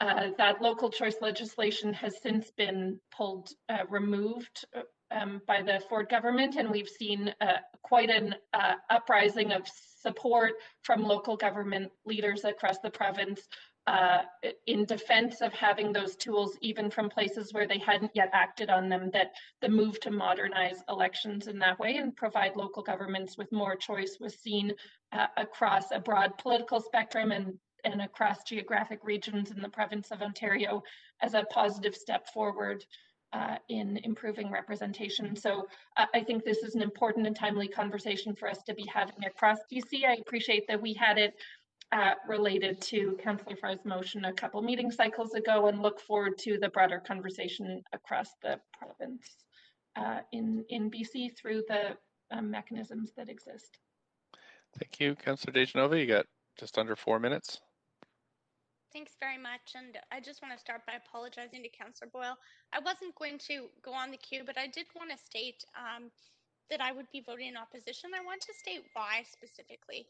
Speaker 4: That local choice legislation has since been removed by the Ford government, and we've seen quite an uprising of support from local government leaders across the province in defense of having those tools, even from places where they hadn't yet acted on them, that the move to modernize elections in that way and provide local governments with more choice was seen across a broad political spectrum and across geographic regions in the province of Ontario as a positive step forward in improving representation. So I think this is an important and timely conversation for us to be having across BC. I appreciate that we had it related to Councillor Fry's motion a couple meeting cycles ago, and look forward to the broader conversation across the province in BC through the mechanisms that exist.
Speaker 1: Thank you, Councillor DeGenova. You got just under 4 minutes.
Speaker 9: Thanks very much. And I just want to start by apologizing to Councillor Boyle. I wasn't going to go on the queue, but I did want to state that I would be voting in opposition. I want to state why specifically.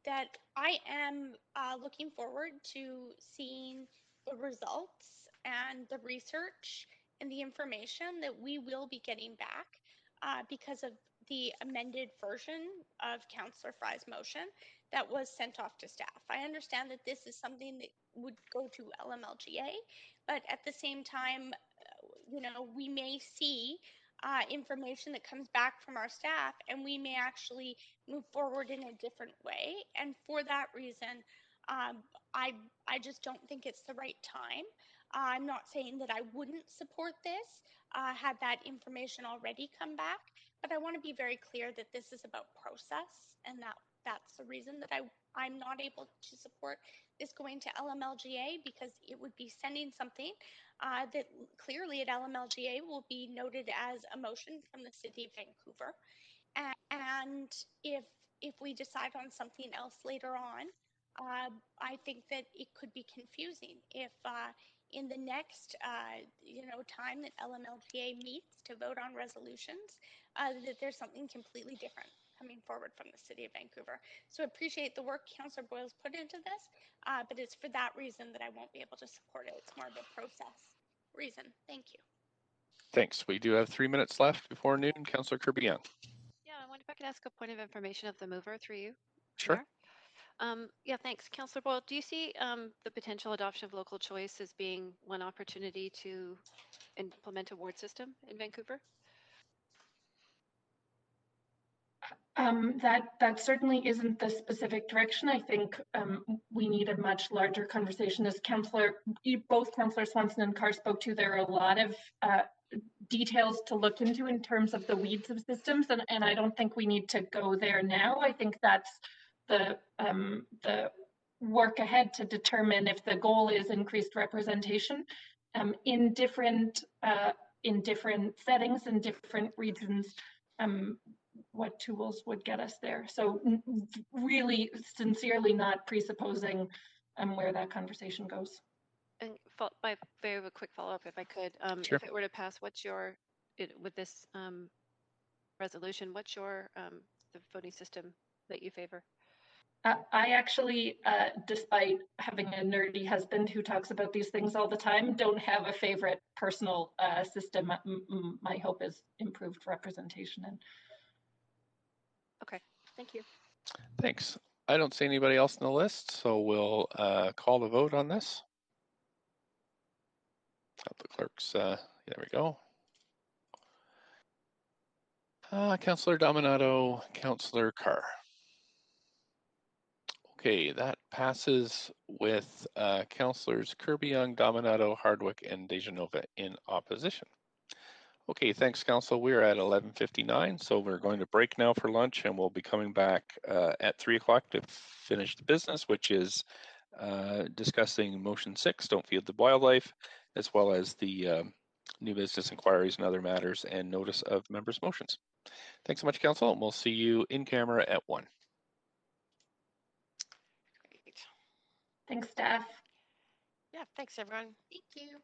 Speaker 9: That I am looking forward to seeing the results and the research and the information that we will be getting back because of the amended version of Councillor Fry's motion that was sent off to staff. I understand that this is something that would go to LMLGA, but at the same time, we may see information that comes back from our staff, and we may actually move forward in a different way. And for that reason, I just don't think it's the right time. I'm not saying that I wouldn't support this had that information already come back, but I want to be very clear that this is about process, and that's the reason that I'm not able to support this going to LMLGA, because it would be sending something that clearly at LMLGA will be noted as a motion from the City of Vancouver. And if we decide on something else later on, I think that it could be confusing if in the next time that LMLGA meets to vote on resolutions, that there's something completely different coming forward from the City of Vancouver. So appreciate the work Councillor Boyle's put into this, but it's for that reason that I won't be able to support it. It's more of a process reason. Thank you.
Speaker 1: Thanks. We do have 3 minutes left before noon. Councillor Kirby-Yung.
Speaker 12: Yeah, I wonder if I could ask a point of information of the mover through you.
Speaker 1: Sure.
Speaker 12: Yeah, thanks. Councillor Boyle, do you see the potential adoption of local choice as being one opportunity to implement a ward system in Vancouver?
Speaker 4: That certainly isn't the specific direction. I think we need a much larger conversation. As both Councillor Swanson and Carr spoke to, there are a lot of details to look into in terms of the weeds of systems, and I don't think we need to go there now. I think that's the work ahead to determine if the goal is increased representation in different settings in different regions. What tools would get us there? So really, sincerely, not presupposing where that conversation goes.
Speaker 12: And by way of a quick follow-up, if I could,
Speaker 1: Sure.
Speaker 12: If it were to pass, with this resolution, what's your the voting system that you favor?
Speaker 4: I actually, despite having a nerdy husband who talks about these things all the time, don't have a favorite personal system. My hope is improved representation.
Speaker 12: Okay, thank you.
Speaker 1: Thanks. I don't see anybody else on the list, so we'll call the vote on this. The clerk's, there we go. Councillor Dominato, Councillor Carr. Okay, that passes with Councillors Kirby-Yung, Dominato, Hardwick, and Dejanova in opposition. Okay, thanks, Council. We're at 11:59, so we're going to break now for lunch, and we'll be coming back at 3 o'clock to finish the business, which is discussing motion 6, don't feed the wildlife, as well as the new business inquiries and other matters and notice of members' motions. Thanks so much, Council, and we'll see you in camera at 1.
Speaker 3: Great.
Speaker 4: Thanks, staff.
Speaker 3: Yeah, thanks, everyone. Thank you.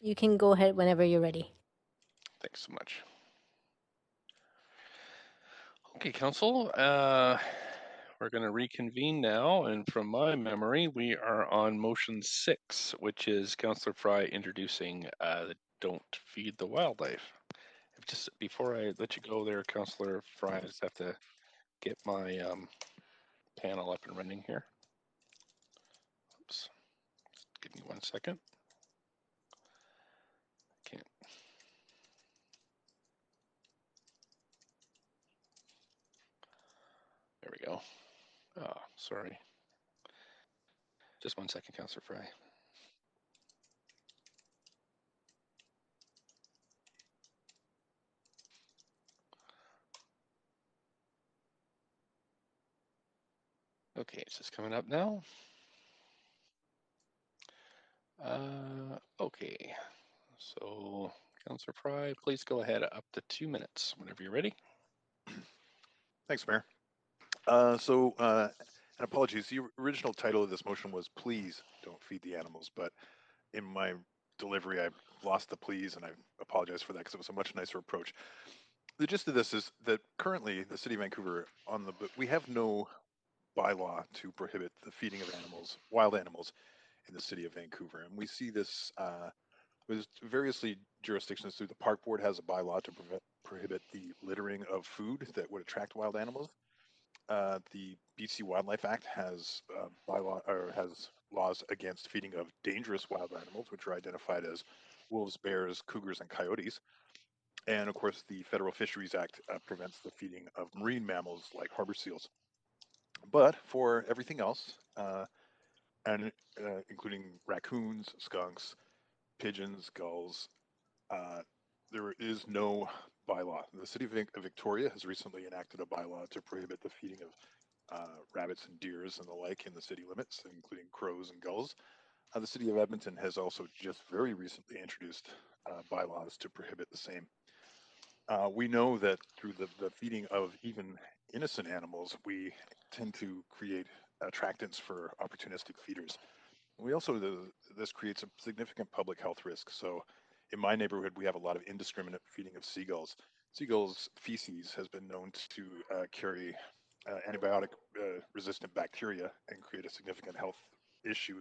Speaker 2: You can go ahead whenever you're ready.
Speaker 1: Thanks so much. Okay, Council, we're going to reconvene now, and from my memory, we are on motion 6, which is Councillor Fry introducing the Don't Feed the Wildlife. Just before I let you go there, Councillor Fry, I just have to get my panel up and running here. Oops, give me 1 second. Can't. There we go. Oh, sorry. Just 1 second, Councillor Fry. Okay, it's just coming up now. Okay, so Councillor Fry, please go ahead up to 2 minutes whenever you're ready.
Speaker 11: Thanks, Mayor. And apologies, the original title of this motion was "Please Don't Feed the Animals," but in my delivery, I lost the "please," and I apologize for that because it was a much nicer approach. The gist of this is that currently the City of Vancouver, we have no bylaw to prohibit the feeding of animals, wild animals, in the City of Vancouver, and we see this with variously jurisdictions. Through the Park Board has a bylaw to prohibit the littering of food that would attract wild animals. The BC Wildlife Act has has laws against feeding of dangerous wild animals, which are identified as wolves, bears, cougars, and coyotes. And of course, the Federal Fisheries Act prevents the feeding of marine mammals like harbor seals. But for everything else, including raccoons, skunks, pigeons, gulls, there is no bylaw. The City of Victoria has recently enacted a bylaw to prohibit the feeding of rabbits and deers and the like in the city limits, including crows and gulls. The City of Edmonton has also just very recently introduced bylaws to prohibit the same. We know that through the feeding of even innocent animals, we tend to create attractants for opportunistic feeders. We also, this creates a significant public health risk. So in my neighborhood, we have a lot of indiscriminate feeding of seagulls. Seagulls' feces has been known to carry antibiotic resistant bacteria and create a significant health issue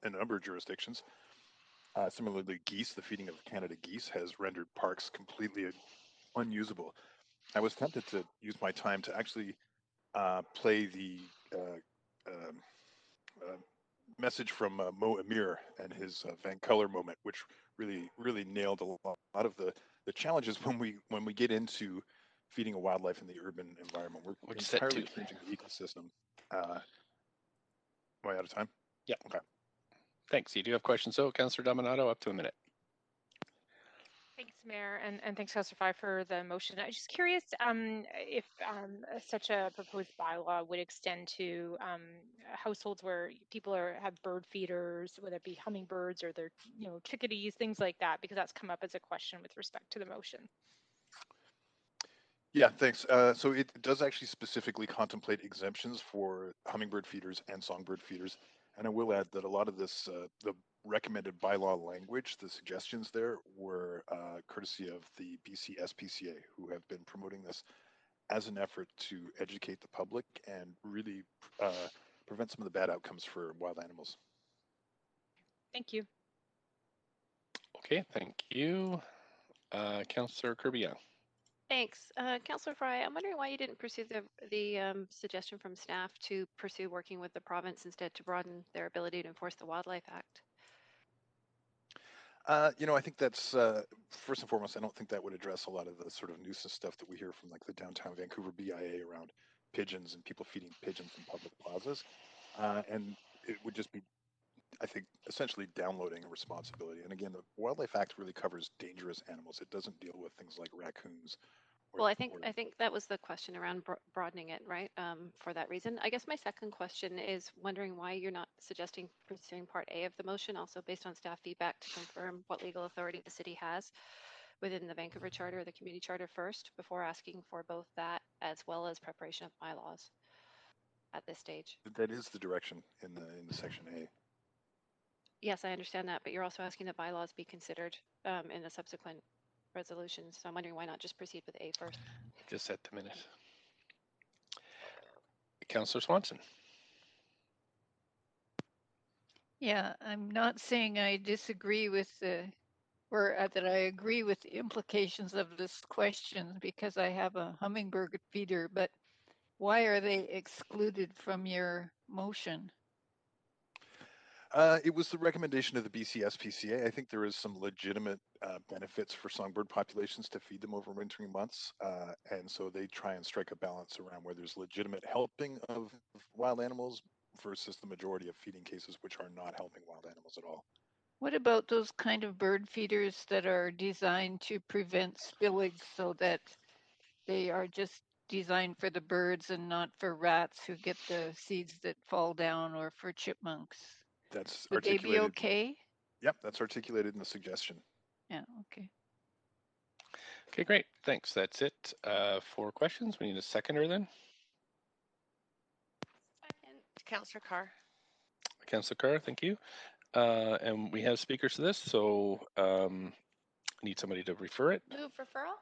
Speaker 11: in a number of jurisdictions. Similarly, geese, the feeding of Canada geese has rendered parks completely unusable. I was tempted to use my time to actually play the message from Mo Amir and his Vancouver moment, which really nailed a lot of the challenges when we get into feeding a wildlife in the urban environment. We're entirely changing the ecosystem. Am I out of time?
Speaker 1: Yeah.
Speaker 11: Okay.
Speaker 1: Thanks. You do have questions, so Councillor Dominato, up to a minute.
Speaker 6: Thanks, Mayor, and thanks, Councillor Fry, for the motion. I'm just curious if such a proposed bylaw would extend to households where people have bird feeders, whether it be hummingbirds or their chickadees, things like that, because that's come up as a question with respect to the motion.
Speaker 11: Yeah, thanks. So it does actually specifically contemplate exemptions for hummingbird feeders and songbird feeders. And I will add that a lot of this, the recommended bylaw language, the suggestions there were courtesy of the BC SPCA, who have been promoting this as an effort to educate the public and really prevent some of the bad outcomes for wild animals.
Speaker 6: Thank you.
Speaker 1: Okay, thank you. Councillor Kirby-Yung.
Speaker 12: Thanks. Councillor Fry, I'm wondering why you didn't pursue the suggestion from staff to pursue working with the province instead to broaden their ability to enforce the Wildlife Act.
Speaker 11: I think that's first and foremost, I don't think that would address a lot of the sort of nuisance stuff that we hear from like the downtown Vancouver BIA around pigeons and people feeding pigeons in public plazas. And it would just be, I think, essentially downloading a responsibility. And again, the Wildlife Act really covers dangerous animals. It doesn't deal with things like raccoons.
Speaker 12: Well, I think that was the question around broadening it, right? For that reason, I guess my second question is wondering why you're not suggesting pursuing Part A of the motion, also based on staff feedback, to confirm what legal authority the city has within the Vancouver Charter or the Community Charter first, before asking for both that as well as preparation of bylaws at this stage.
Speaker 11: That is the direction in the Section A.
Speaker 12: yes, I understand that, but you're also asking that bylaws be considered in the subsequent resolutions. So I'm wondering why not just proceed with A first.
Speaker 1: Just at the minute. Councillor Swanson.
Speaker 17: Yeah, I'm not saying I disagree with that I agree with the implications of this question because I have a hummingbird feeder, but why are they excluded from your motion?
Speaker 11: It was the recommendation of the BC SPCA. I think there is some legitimate benefits for songbird populations to feed them over wintering months. And so they try and strike a balance around where there's legitimate helping of wild animals versus the majority of feeding cases which are not helping wild animals at all.
Speaker 17: What about those kind of bird feeders that are designed to prevent spillage so that they are just designed for the birds and not for rats who get the seeds that fall down, or for chipmunks?
Speaker 11: That's
Speaker 17: Would they be
Speaker 11: articulated.
Speaker 17: okay?
Speaker 11: Yep, that's articulated in the suggestion.
Speaker 17: Yeah, okay.
Speaker 1: Okay, great. Thanks. That's it for questions. We need a seconder then.
Speaker 3: Second, Councillor Carr.
Speaker 1: Councillor Carr, thank you. And we have speakers to this, so need somebody to refer it.
Speaker 9: Move referral.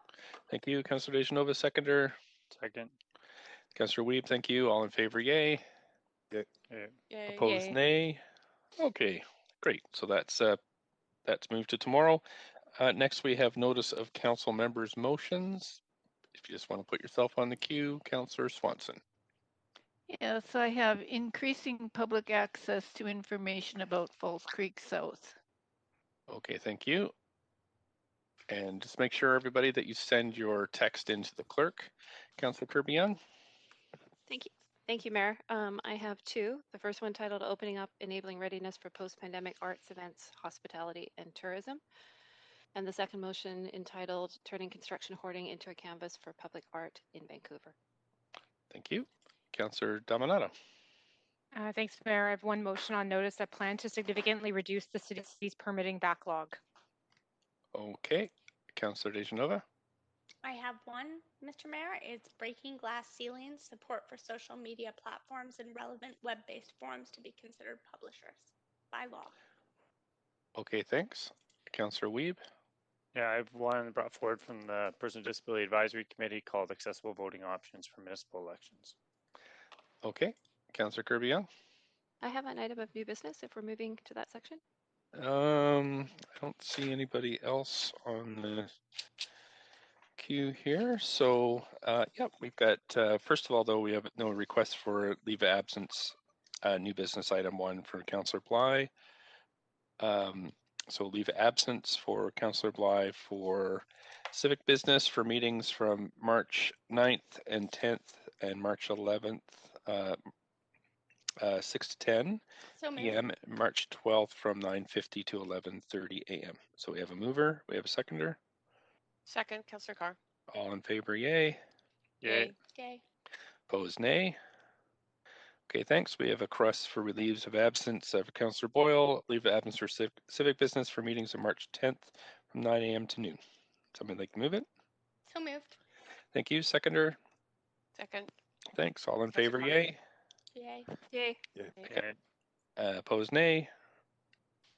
Speaker 1: Thank you. Councillor Dejanova, seconder.
Speaker 5: Second.
Speaker 1: Councillor Weeb, thank you. All in favor, yay.
Speaker 11: Yay.
Speaker 3: Yay.
Speaker 1: Opposed,
Speaker 6: Yay.
Speaker 1: nay. Okay, great. So that's moved to tomorrow. Next, we have notice of council members' motions. If you just want to put yourself on the queue, Councillor Swanson.
Speaker 17: Yes, I have increasing public access to information about Falls Creek South.
Speaker 1: Okay, thank you. And just make sure, everybody, that you send your text into the clerk. Councillor Kirby-Yung.
Speaker 12: Thank you. Thank you, Mayor. I have two. The first one titled Opening Up Enabling Readiness for Post-Pandemic Arts, Events, Hospitality, and Tourism. And the second motion entitled Turning Construction Hoarding into a Canvas for Public Art in Vancouver.
Speaker 1: Thank you. Councillor Dominato.
Speaker 6: Thanks, Mayor. I have one motion on notice that plan to significantly reduce the city's permitting backlog.
Speaker 1: Okay. Councillor Dejanova.
Speaker 9: I have one, Mr. Mayor. It's breaking glass ceilings, support for social media platforms and relevant web-based forums to be considered publishers by law.
Speaker 1: Okay, thanks. Councillor Weeb.
Speaker 5: Yeah, I have one brought forward from the Person with Disability Advisory Committee called Accessible Voting Options for Municipal Elections.
Speaker 1: Okay. Councillor Kirby-Yung.
Speaker 12: I have an item of new business if we're moving to that section.
Speaker 1: I don't see anybody else on the queue here. So, yep, we've got, first of all, though, we have no request for leave of absence, new business item 1 for Councillor Bly. So leave of absence for Councillor Bly for civic business for meetings from March 9th and 10th and March 11th, 6 to 10 p.m. March 12th from 9:50 to 11:30 a.m. So we have a mover, we have a seconder.
Speaker 3: Second, Councillor Carr.
Speaker 1: All in favor, yay.
Speaker 3: Yay.
Speaker 9: Yay.
Speaker 1: Opposed, nay. Okay, thanks. We have a request for leaves of absence of Councillor Boyle, leave of absence for civic business for meetings of March 10th from 9 a.m. to noon. Somebody like to move it?
Speaker 9: So moved.
Speaker 1: Thank you. Seconder?
Speaker 3: Second.
Speaker 1: Thanks. All in favor, yay.
Speaker 9: Yay.
Speaker 3: Yay.
Speaker 5: Okay.
Speaker 1: Opposed, nay.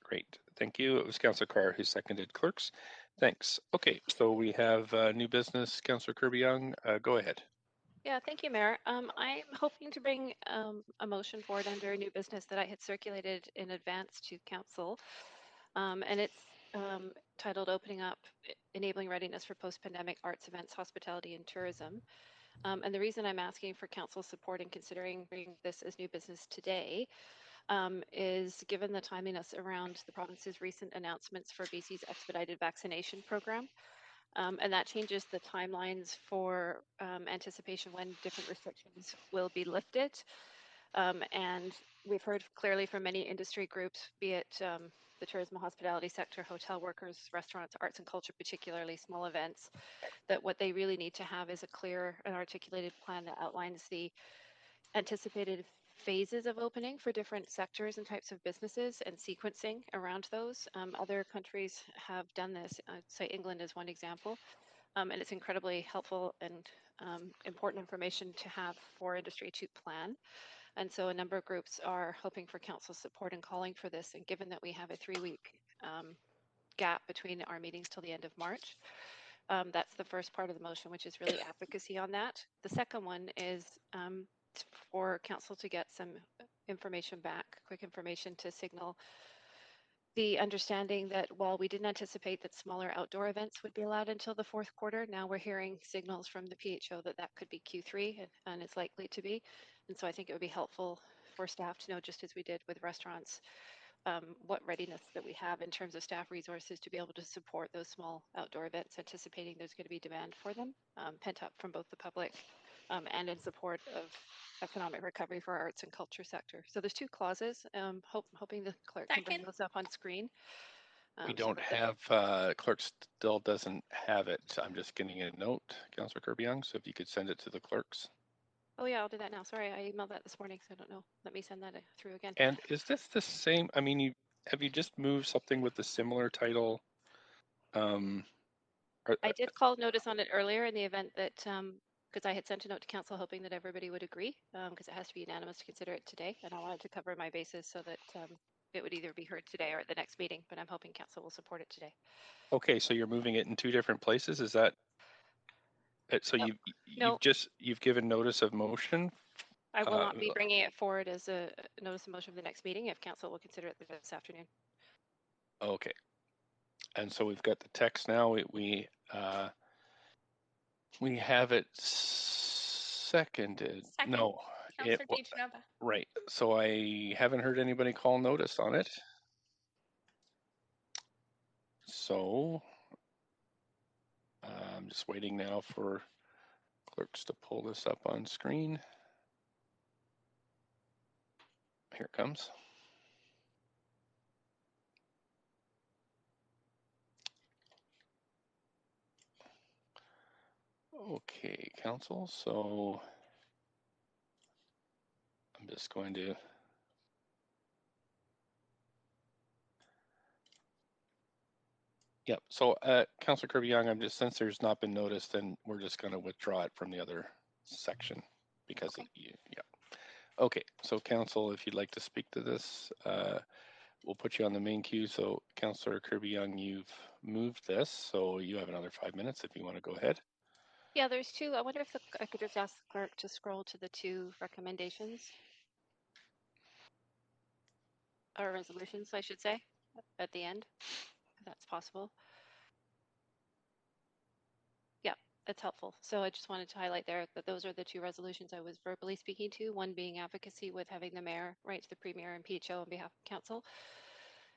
Speaker 1: Great. Thank you. It was Councillor Carr who seconded clerks. Thanks. Okay, so we have new business. Councillor Kirby-Yung, go ahead.
Speaker 12: Yeah, thank you, Mayor. I'm hoping to bring a motion forward under new business that I had circulated in advance to Council, and it's titled Opening Up Enabling Readiness for Post-Pandemic Arts, Events, Hospitality, and Tourism. And the reason I'm asking for Council support in considering bringing this as new business today is given the timeliness around the province's recent announcements for BC's expedited vaccination program. And that changes the timelines for anticipation when different restrictions will be lifted. And we've heard clearly from many industry groups, be it the tourism and hospitality sector, hotel workers, restaurants, arts and culture, particularly small events, that what they really need to have is a clear and articulated plan that outlines the anticipated phases of opening for different sectors and types of businesses and sequencing around those. Other countries have done this. I'd say England is one example. And it's incredibly helpful and important information to have for industry to plan. And so a number of groups are hoping for council support and calling for this. And given that we have a 3-week gap between our meetings till the end of March, that's the first part of the motion, which is really advocacy on that. The second one is for council to get some information back, quick information to signal the understanding that while we didn't anticipate that smaller outdoor events would be allowed until the fourth quarter, now we're hearing signals from the PHO that that could be Q3 and it's likely to be. And so I think it would be helpful for staff to know, just as we did with restaurants, what readiness that we have in terms of staff resources to be able to support those small outdoor events, anticipating there's going to be demand for them, pent up from both the public and in support of economic recovery for our arts and culture sector. So there's 2 clauses. Hoping the clerk can bring those up on screen.
Speaker 1: We don't have, clerk still doesn't have it. I'm just getting a note, Councillor Kirby-Yung, so if you could send it to the clerks.
Speaker 12: Oh yeah, I'll do that now. Sorry, I emailed that this morning, so I don't know. Let me send that through again.
Speaker 1: And is this the same, I mean, have you just moved something with a similar title?
Speaker 12: I did call notice on it earlier in the event that, because I had sent a note to council hoping that everybody would agree, because it has to be unanimous to consider it today, and I wanted to cover my bases so that it would either be heard today or at the next meeting, but I'm hoping council will support it today.
Speaker 1: Okay, so you're moving it in 2 different places, is that? So you've given notice of motion?
Speaker 12: I will not be bringing it forward as a notice of motion for the next meeting if council will consider it this afternoon.
Speaker 1: Okay. And so we've got the text now. We have it seconded. No.
Speaker 9: Councillor DeGenova.
Speaker 1: Right. So I haven't heard anybody call notice on it. So I'm just waiting now for clerks to pull this up on screen. Here it comes. Okay, council, so I'm just going to so Councillor Kirby-Yung, I'm just, since there's not been notice, then we're just going to withdraw it from the other section because of you. Okay, so council, if you'd like to speak to this, we'll put you on the main queue. So Councillor Kirby-Yung, you've moved this, so you have another 5 minutes if you want to go ahead.
Speaker 12: Yeah, there's 2. I wonder if I could just ask the clerk to scroll to the 2 recommendations. Or resolutions, I should say, at the end, if that's possible. Yeah, that's helpful. So I just wanted to highlight there that those are the 2 resolutions I was verbally speaking to, one being advocacy with having the mayor write to the premier and PHO on behalf of council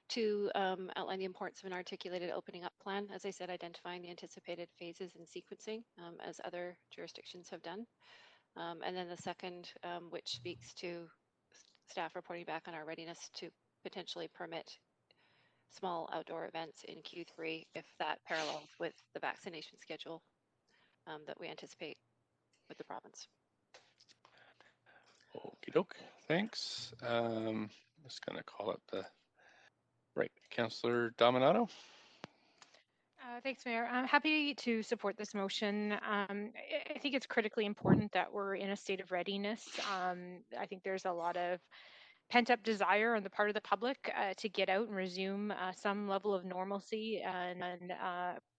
Speaker 12: to outline the importance of an articulated opening up plan, as I said, identifying the anticipated phases and sequencing as other jurisdictions have done. And then the second, which speaks to staff reporting back on our readiness to potentially permit small outdoor events in Q3 if that parallels with the vaccination schedule that we anticipate with the province.
Speaker 1: Okie doke, thanks. I'm just going to call up the right, Councillor Dominato.
Speaker 6: Thanks, Mayor. I'm happy to support this motion. I think it's critically important that we're in a state of readiness. I think there's a lot of pent-up desire on the part of the public to get out and resume some level of normalcy, and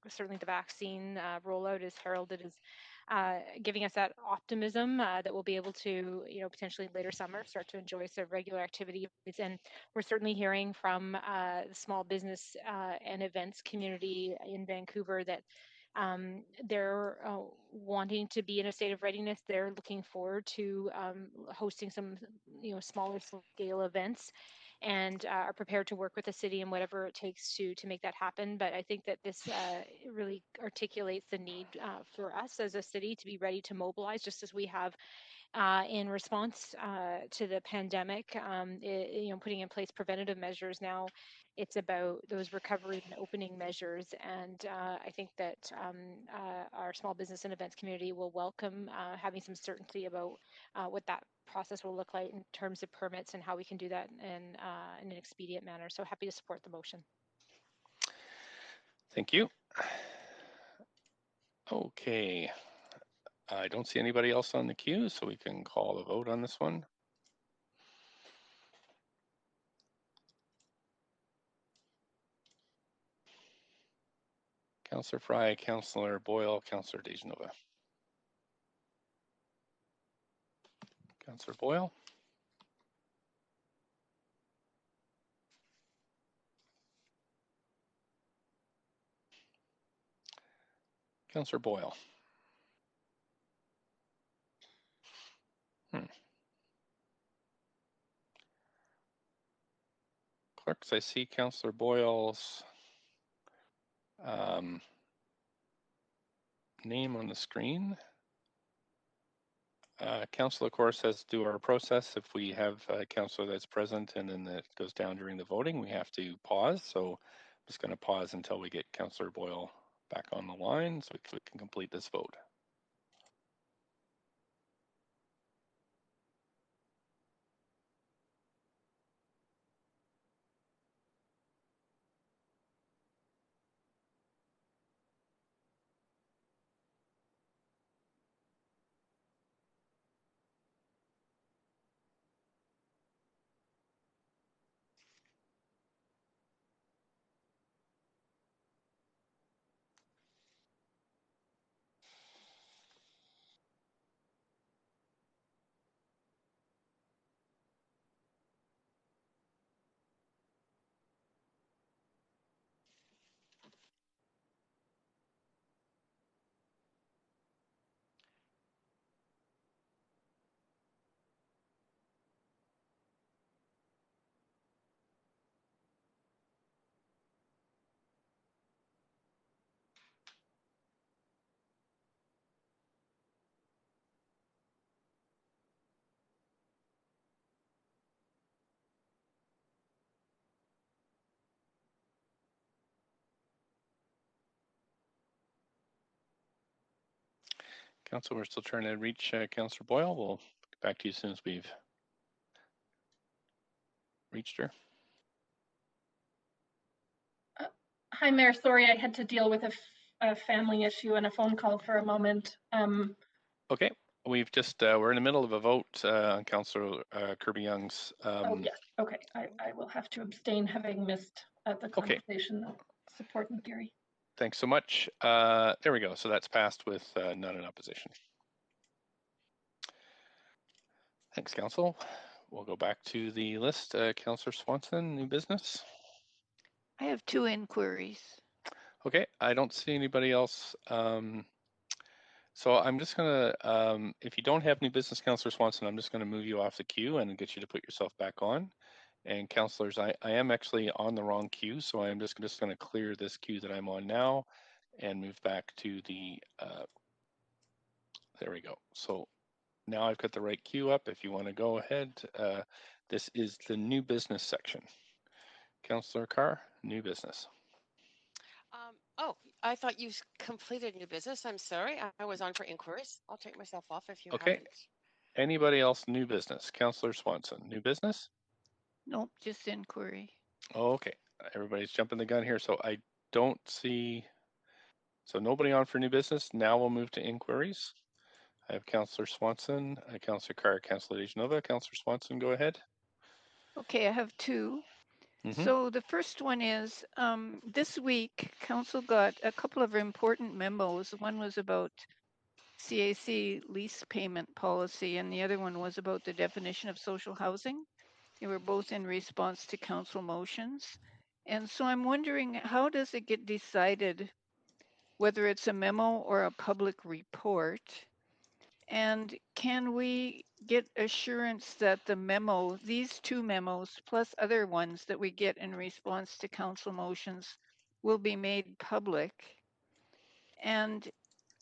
Speaker 6: certainly the vaccine rollout is heralded as giving us that optimism that we'll be able to, potentially later summer start to enjoy some regular activities. And we're certainly hearing from the small business and events community in Vancouver that they're wanting to be in a state of readiness. They're looking forward to hosting some, smaller scale events, and are prepared to work with the city and whatever it takes to make that happen. But I think that this really articulates the need for us as a city to be ready to mobilize, just as we have in response to the pandemic, putting in place preventative measures. Now it's about those recovery and opening measures. And I think that our small business and events community will welcome having some certainty about what that process will look like in terms of permits and how we can do that in an expedient manner. So happy to support the motion.
Speaker 1: Thank you. Okay. I don't see anybody else on the queue, so we can call a vote on this one. Councillor Fry, Councillor Boyle, Councillor Dejanova. Councillor Boyle. Councillor Boyle. Clerks, I see Councillor Boyle's name on the screen. Council, of course, has to do our process. If we have a councillor that's present and then that goes down during the voting, we have to pause. So I'm just going to pause until we get Councillor Boyle back on the line so we can complete this vote. Council, we're still trying to reach Councillor Boyle. We'll get back to you as soon as we've reached her.
Speaker 4: Hi, Mayor. Sorry, I had to deal with a family issue and a phone call for a moment.
Speaker 1: Okay, we've just, we're in the middle of a vote on Councillor Kirby-Young's.
Speaker 4: Oh, yes. Okay, I will have to abstain, having missed the conversation. Supporting Gary.
Speaker 1: Thanks so much. There we go. So that's passed with none in opposition. Thanks, Council. We'll go back to the list. Councillor Swanson, new business.
Speaker 17: I have 2 inquiries.
Speaker 1: Okay, I don't see anybody else. So I'm just gonna, if you don't have new business, Councillor Swanson, I'm just gonna move you off the queue and get you to put yourself back on. And councillors, I am actually on the wrong queue, so I'm just gonna clear this queue that I'm on now and move back to the, there we go. So now I've got the right queue up. If you wanna go ahead, this is the new business section. Councillor Carr, new business.
Speaker 3: Oh, I thought you completed new business. I'm sorry. I was on for inquiries. I'll take myself off if you
Speaker 1: Okay.
Speaker 3: haven't.
Speaker 1: Anybody else new business? Councillor Swanson, new business?
Speaker 17: Nope, just inquiry.
Speaker 1: Okay, everybody's jumping the gun here. So I don't see, so nobody on for new business. Now we'll move to inquiries. I have Councillor Swanson, Councillor Carr, Councillor Dejanova. Councillor Swanson, go ahead.
Speaker 17: Okay, I have 2. So the first one is, this week, Council got a couple of important memos. One was about CAC lease payment policy, and the other one was about the definition of social housing. They were both in response to Council motions. And so I'm wondering, how does it get decided whether it's a memo or a public report? And can we get assurance that the memo, these 2 memos, plus other ones that we get in response to Council motions, will be made public? And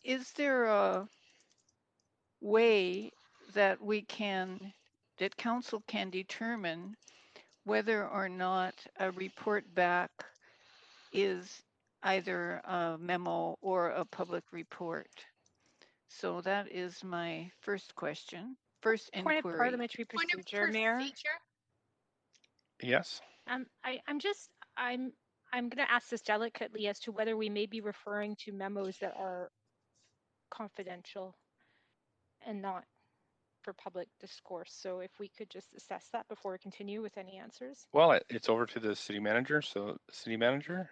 Speaker 17: is there a way that that Council can determine whether or not a report back is either a memo or a public report? So that is my first question. First inquiry.
Speaker 6: Point of parliamentary procedure, Mayor.
Speaker 1: Yes.
Speaker 6: I'm going to ask this delicately as to whether we may be referring to memos that are confidential and not for public discourse. So if we could just assess that before we continue with any answers.
Speaker 1: Well, it's over to the city manager. So city manager.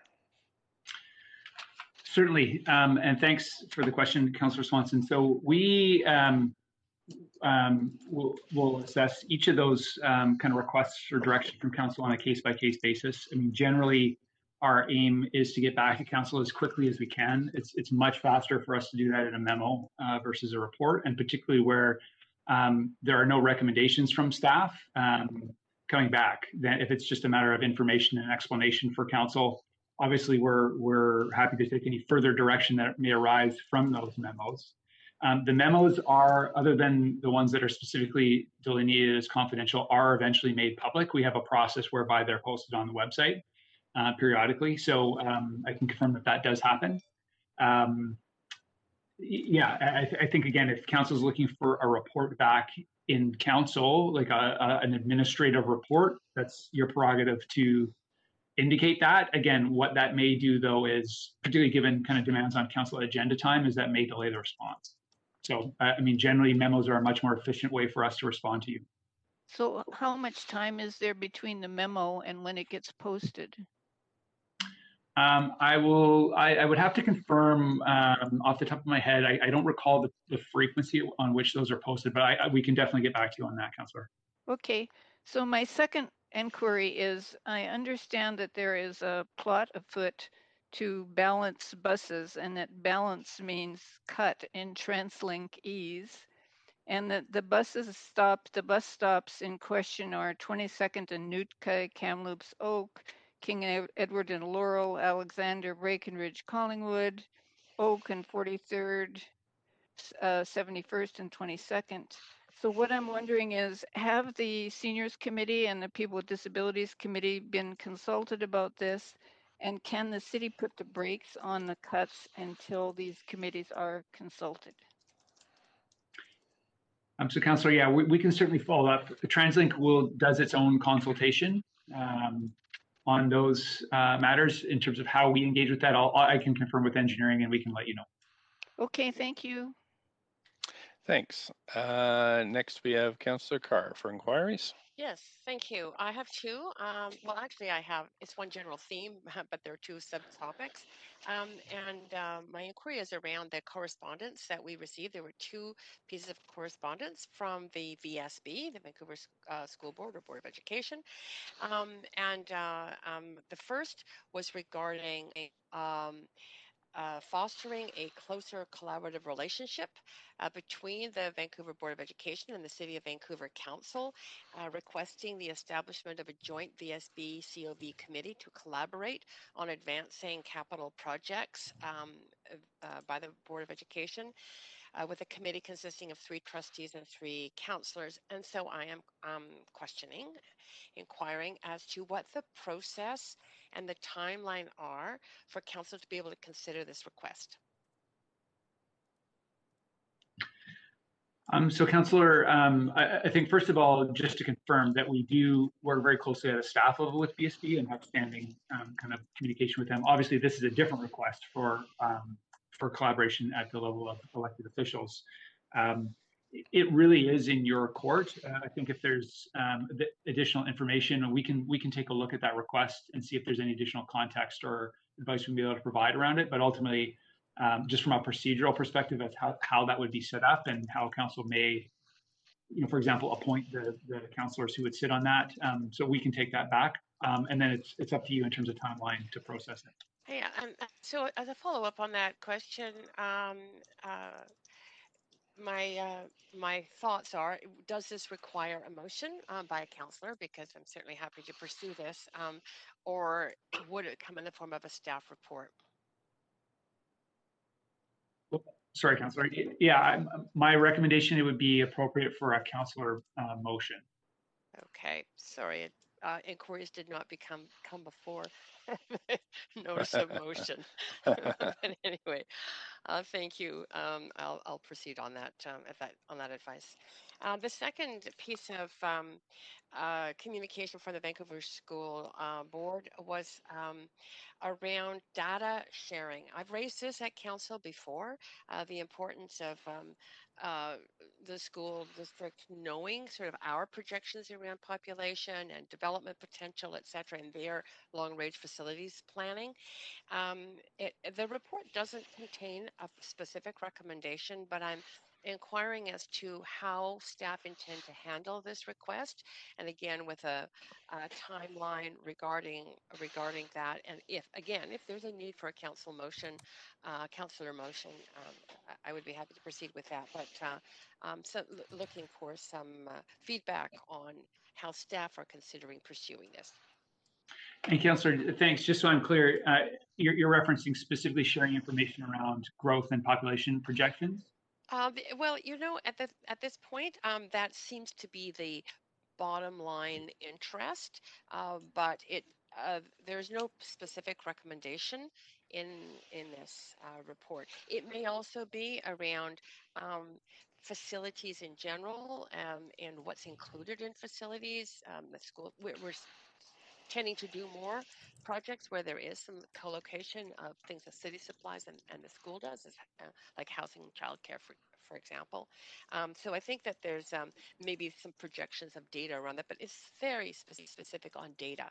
Speaker 8: Certainly, and thanks for the question, Councillor Swanson. So we will assess each of those kind of requests for direction from council on a case-by-case basis. I mean, generally, our aim is to get back to council as quickly as we can. It's much faster for us to do that in a memo versus a report, and particularly where there are no recommendations from staff coming back. Then, if it's just a matter of information and explanation for council, obviously we're happy to take any further direction that may arise from those memos. The memos are, other than the ones that are specifically delineated as confidential, are eventually made public. We have a process whereby they're posted on the website periodically. So I can confirm that that does happen. Yeah, I think, again, if council is looking for a report back in council, like an administrative report, that's your prerogative to indicate that. Again, what that may do, though, is, particularly given kind of demands on council agenda time, is that may delay the response. So, I mean, generally, memos are a much more efficient way for us to respond to you.
Speaker 17: So how much time is there between the memo and when it gets posted?
Speaker 8: I would have to confirm off the top of my head. I don't recall the frequency on which those are posted, but we can definitely get back to you on that, Councillor.
Speaker 17: Okay, so my second inquiry is, I understand that there is a plot afoot to balance buses, and that balance means cut in TransLink ease, and that the bus stops in question are 22nd and Nootka, Kamloops Oak, King Edward and Laurel, Alexander, Breckenridge, Collingwood, Oak and 43rd, 71st and 22nd. So what I'm wondering is, have the Seniors Committee and the People with Disabilities Committee been consulted about this? And can the city put the brakes on the cuts until these committees are consulted?
Speaker 8: So, Councillor, yeah, we can certainly follow up. TransLink does its own consultation on those matters. In terms of how we engage with that, I can confirm with engineering and we can let you know.
Speaker 17: Okay, thank you.
Speaker 1: Thanks. Next, we have Councillor Carr for inquiries.
Speaker 3: Yes, thank you. I have two. Well, actually, it's one general theme, but there are two subtopics. My inquiry is around the correspondence that we received. There were two pieces of correspondence from the VSB, the Vancouver School Board or Board of Education. The first was regarding fostering a closer collaborative relationship between the Vancouver Board of Education and the City of Vancouver Council, requesting the establishment of a joint VSB-COV committee to collaborate on advancing capital projects by the Board of Education, with a committee consisting of 3 trustees and 3 councillors. And so I am inquiring as to what the process and the timeline are for council to be able to consider this request.
Speaker 8: So, Councillor, I think first of all, just to confirm that we do work very closely at a staff level with VSB and have standing kind of communication with them. Obviously, this is a different request for collaboration at the level of elected officials. It really is in your court. I think if there's additional information, we can take a look at that request and see if there's any additional context or advice we can be able to provide around it. But ultimately, just from a procedural perspective of how that would be set up and how council may, for example, appoint the councillors who would sit on that. So we can take that back, and then it's up to you in terms of timeline to process it.
Speaker 3: Yeah, so as a follow-up on that question, my thoughts are, does this require a motion by a councillor? Because I'm certainly happy to pursue this, or would it come in the form of a staff report?
Speaker 8: Sorry, Councillor. Yeah, my recommendation, it would be appropriate for a councillor motion.
Speaker 3: Okay, sorry. Inquiries did not come before notice of motion. But anyway, thank you. I'll proceed on that on that advice. The second piece of communication from the Vancouver School Board was around data sharing. I've raised this at council before, the importance of the school district knowing sort of our projections around population and development potential, et cetera, in their long-range facilities planning. The report doesn't contain a specific recommendation, but I'm inquiring as to how staff intend to handle this request, and again with a timeline regarding that, and if there's a need for a council motion, councillor motion, I would be happy to proceed with that. But so looking for some feedback on how staff are considering pursuing this.
Speaker 8: And Councillor, thanks. Just so I'm clear, you're referencing specifically sharing information around growth and population projections?
Speaker 3: Well, at this point, that seems to be the bottom line interest, but there's no specific recommendation in this report. It may also be around facilities in general, and what's included in facilities. The school, we're tending to do more projects where there is some co-location of things the city supplies and the school does, like housing and childcare, for example. So I think that there's maybe some projections of data around that, but it's very specific on data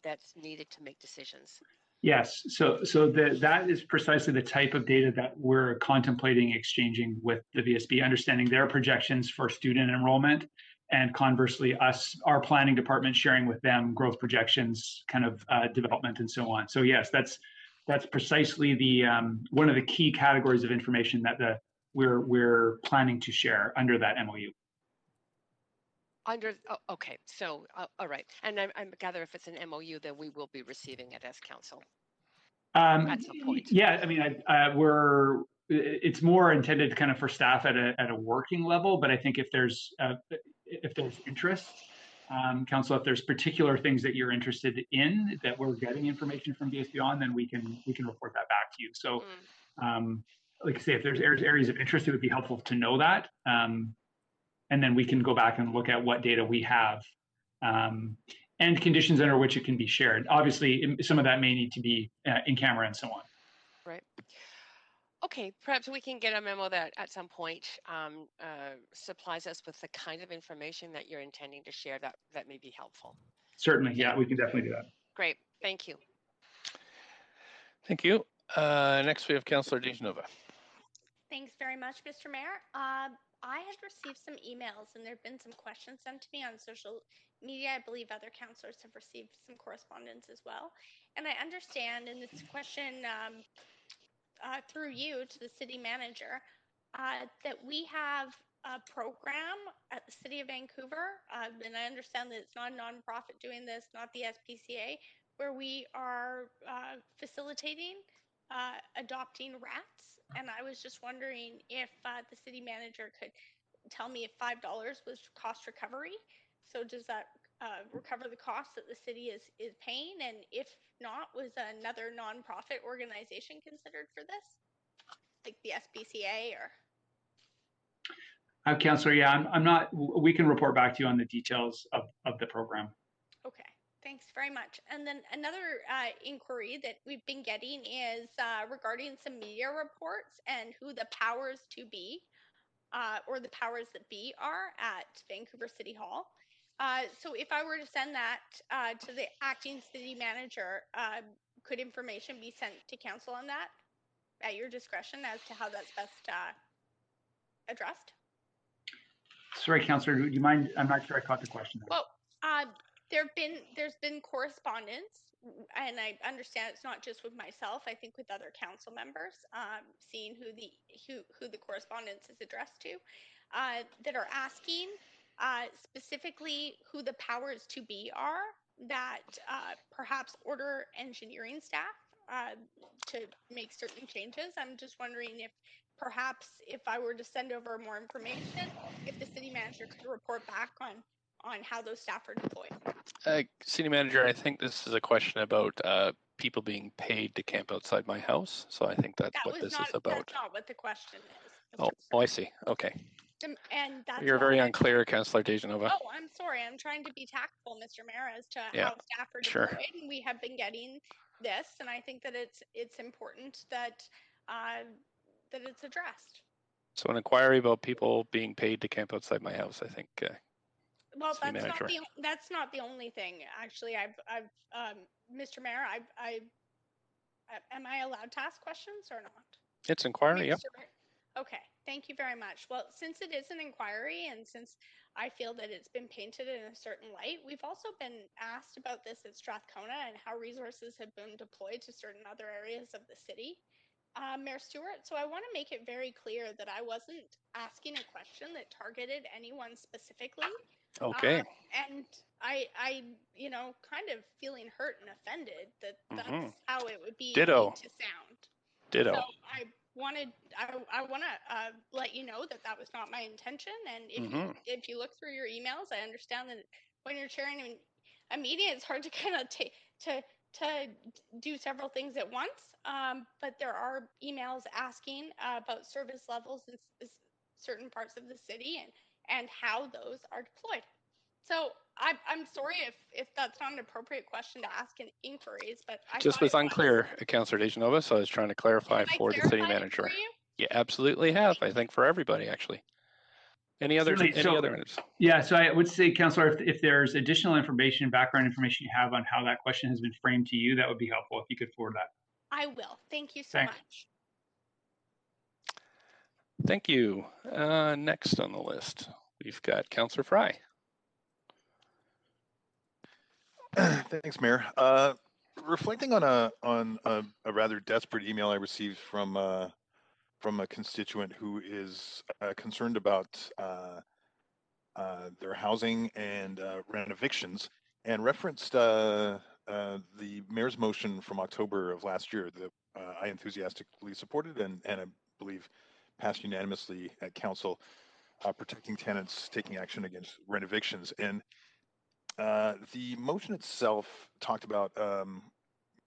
Speaker 3: that's needed to make decisions.
Speaker 8: Yes, so that is precisely the type of data that we're contemplating exchanging with the VSB, understanding their projections for student enrollment, and conversely our planning department sharing with them growth projections, kind of development and so on. So yes, that's precisely the one of the key categories of information that we're planning to share under that MOU.
Speaker 3: Okay, so all right, and I gather if it's an MOU, then we will be receiving it as council at some point.
Speaker 8: Yeah, I mean, it's more intended kind of for staff at a working level, but I think if there's interest, council, if there's particular things that you're interested in that we're getting information from VSB on, then we can report that back to you. So, like I say, if there's areas of interest, it would be helpful to know that. And then we can go back and look at what data we have and conditions under which it can be shared. Obviously, some of that may need to be in camera and so on.
Speaker 3: Right. Okay, perhaps we can get a memo that at some point supplies us with the kind of information that you're intending to share that may be helpful.
Speaker 8: Certainly, yeah, we can definitely do that.
Speaker 3: Great, thank you.
Speaker 1: Thank you. Next, we have Councillor DeGenova.
Speaker 9: Thanks very much, Mr. Mayor. I had received some emails and there have been some questions sent to me on social media. I believe other councillors have received some correspondence as well. And I understand in this question through you to the city manager that we have a program at the City of Vancouver, and I understand that it's not a nonprofit doing this, not the SPCA, where we are facilitating adopting rats. And I was just wondering if the city manager could tell me if $5 was cost recovery. So does that recover the cost that the city is paying? And if not, was another nonprofit organization considered for this, like the SPCA or?
Speaker 8: Councillor, yeah, I'm not. We can report back to you on the details of the program.
Speaker 9: Okay. Thanks very much. And then another inquiry that we've been getting is regarding some media reports and who the powers to be or the powers that be are at Vancouver City Hall. So if I were to send that to the acting city manager, could information be sent to council on that at your discretion as to how that's best addressed?
Speaker 8: Sorry, Councillor, do you mind? I'm not sure I caught the question.
Speaker 9: Well, there's been correspondence, and I understand it's not just with myself. I think with other council members, seeing who the correspondence is addressed to, that are asking specifically who the powers to be are that perhaps order engineering staff to make certain changes. I'm just wondering if perhaps if I were to send over more information, if the city manager could report back on how those staff are deployed.
Speaker 1: City manager, I think this is a question about people being paid to camp outside my house. So I think that's what this is about.
Speaker 9: That's not what the question is.
Speaker 1: Oh, I see. Okay.
Speaker 9: And that's
Speaker 1: You're very unclear, Councillor DeGenova.
Speaker 9: Oh, I'm sorry. I'm trying to be tactful, Mr. Mayor, as to how staff are deployed. And we have been getting this, and I think that it's important that that it's addressed.
Speaker 1: So an inquiry about people being paid to camp outside my house, I think.
Speaker 9: Well, that's not the only thing. Actually, I've Mr. Mayor, am I allowed to ask questions or not?
Speaker 1: It's inquiry, yep.
Speaker 9: Okay, thank you very much. Well, since it is an inquiry and since I feel that it's been painted in a certain light, we've also been asked about this at Strathcona and how resources have been deployed to certain other areas of the city. Mayor Stewart, so I want to make it very clear that I wasn't asking a question that targeted anyone specifically.
Speaker 1: Okay.
Speaker 9: And I, kind of feeling hurt and offended that that's how it would be
Speaker 1: Ditto.
Speaker 9: made to sound.
Speaker 1: Ditto.
Speaker 9: So I want to let you know that that was not my intention. And if you look through your emails, I understand that when you're chairing a meeting, it's hard to kind of to do several things at once. But there are emails asking about service levels in certain parts of the city and how those are deployed. So I'm sorry if that's not an appropriate question to ask in inquiries, but I
Speaker 1: just was unclear, Councillor DeGenova, so I was trying to clarify for the city manager. You absolutely have, I think, for everybody, actually. Any other items?
Speaker 8: Yeah, so I would say, Councillor, if there's additional information, background information you have on how that question has been framed to you, that would be helpful if you could forward that.
Speaker 9: I will. Thank you so much.
Speaker 1: Thank you. Next on the list, we've got Councillor Fry.
Speaker 11: Thanks, Mayor. Reflecting on a rather desperate email I received from a constituent who is concerned about their housing and rent evictions, and referenced the mayor's motion from October of last year that I enthusiastically supported and I believe passed unanimously at council, protecting tenants taking action against rent evictions. And the motion itself talked about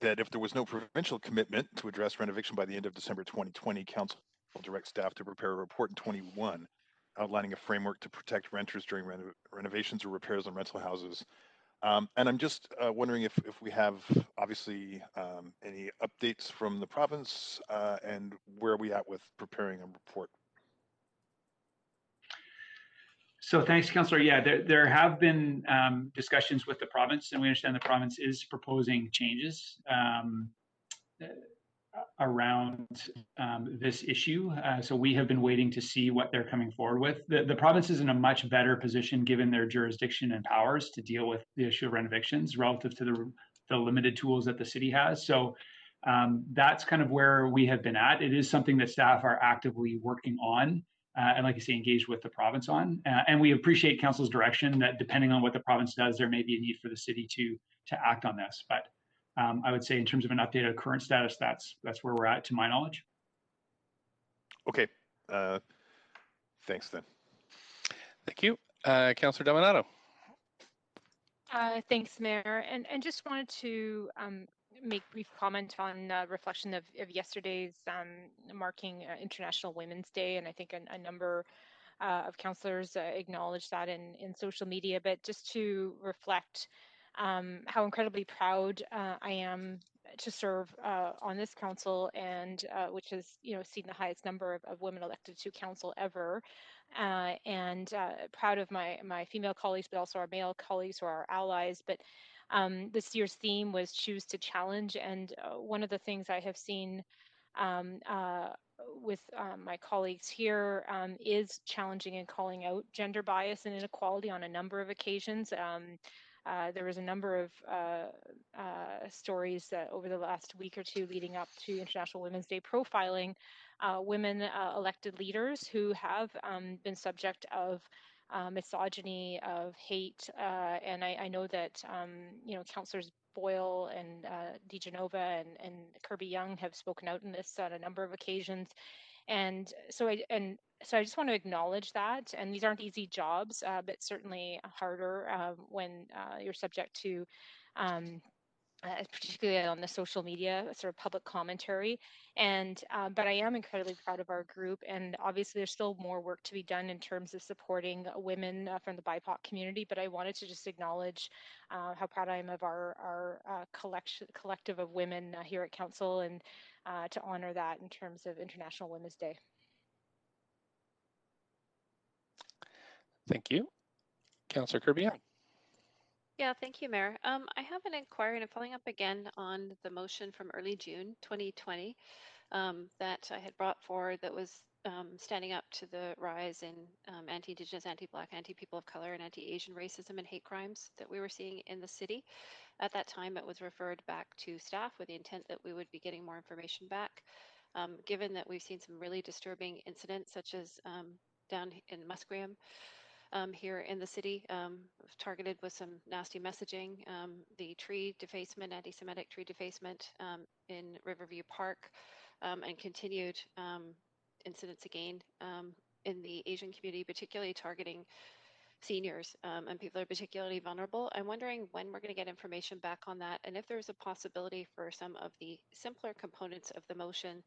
Speaker 11: that if there was no provincial commitment to address rent eviction by the end of December 2020, council will direct staff to prepare a report in 21 outlining a framework to protect renters during renovations or repairs on rental houses. And I'm just wondering if we have, obviously, any updates from the province and where are we at with preparing a report?
Speaker 8: So thanks, Councillor. Yeah, there have been discussions with the province, and we understand the province is proposing changes around this issue. So we have been waiting to see what they're coming forward with. The province is in a much better position given their jurisdiction and powers to deal with the issue of rent evictions relative to the limited tools that the city has. So that's kind of where we have been at. It is something that staff are actively working on. And like I say, engaged with the province on. And we appreciate council's direction that depending on what the province does, there may be a need for the city to act on this. But I would say in terms of an update of current status, that's where we're at to my knowledge.
Speaker 11: Okay, thanks then.
Speaker 1: Thank you. Councillor Dominato.
Speaker 6: Thanks, Mayor. And just wanted to make brief comment on reflection of yesterday's marking International Women's Day, and I think a number of councillors acknowledged that in social media. But just to reflect how incredibly proud I am to serve on this council, and which has seen the highest number of women elected to council ever, and proud of my female colleagues, but also our male colleagues who are our allies. But this year's theme was Choose to Challenge, and one of the things I have seen with my colleagues here is challenging and calling out gender bias and inequality on a number of occasions. There was a number of stories over the last week or two leading up to International Women's Day profiling women elected leaders who have been subject of misogyny, of hate, and I know that councillors Boyle and DeGenova and Kirby-Yung have spoken out in this on a number of occasions, and so I just want to acknowledge that. And these aren't easy jobs, but certainly harder when you're subject to particularly on the social media, sort of public commentary. And but I am incredibly proud of our group, and obviously there's still more work to be done in terms of supporting women from the BIPOC community. But I wanted to just acknowledge how proud I am of our collective of women here at Council, and to honor that in terms of International Women's Day.
Speaker 1: Thank you. Councillor Kirby-Yung.
Speaker 12: Yeah, thank you, Mayor. I have an inquiry and I'm following up again on the motion from early June 2020 that I had brought forward that was standing up to the rise in anti-Indigenous, anti-Black, anti-people of color, and anti-Asian racism and hate crimes that we were seeing in the city. At that time, it was referred back to staff with the intent that we would be getting more information back. Given that we've seen some really disturbing incidents, such as down in Musqueam, here in the city, targeted with some nasty messaging, the tree defacement, anti-Semitic tree defacement in Riverview Park, and continued incidents again in the Asian community, particularly targeting seniors and people that are particularly vulnerable. I'm wondering when we're going to get information back on that, and if there's a possibility for some of the simpler components of the motion,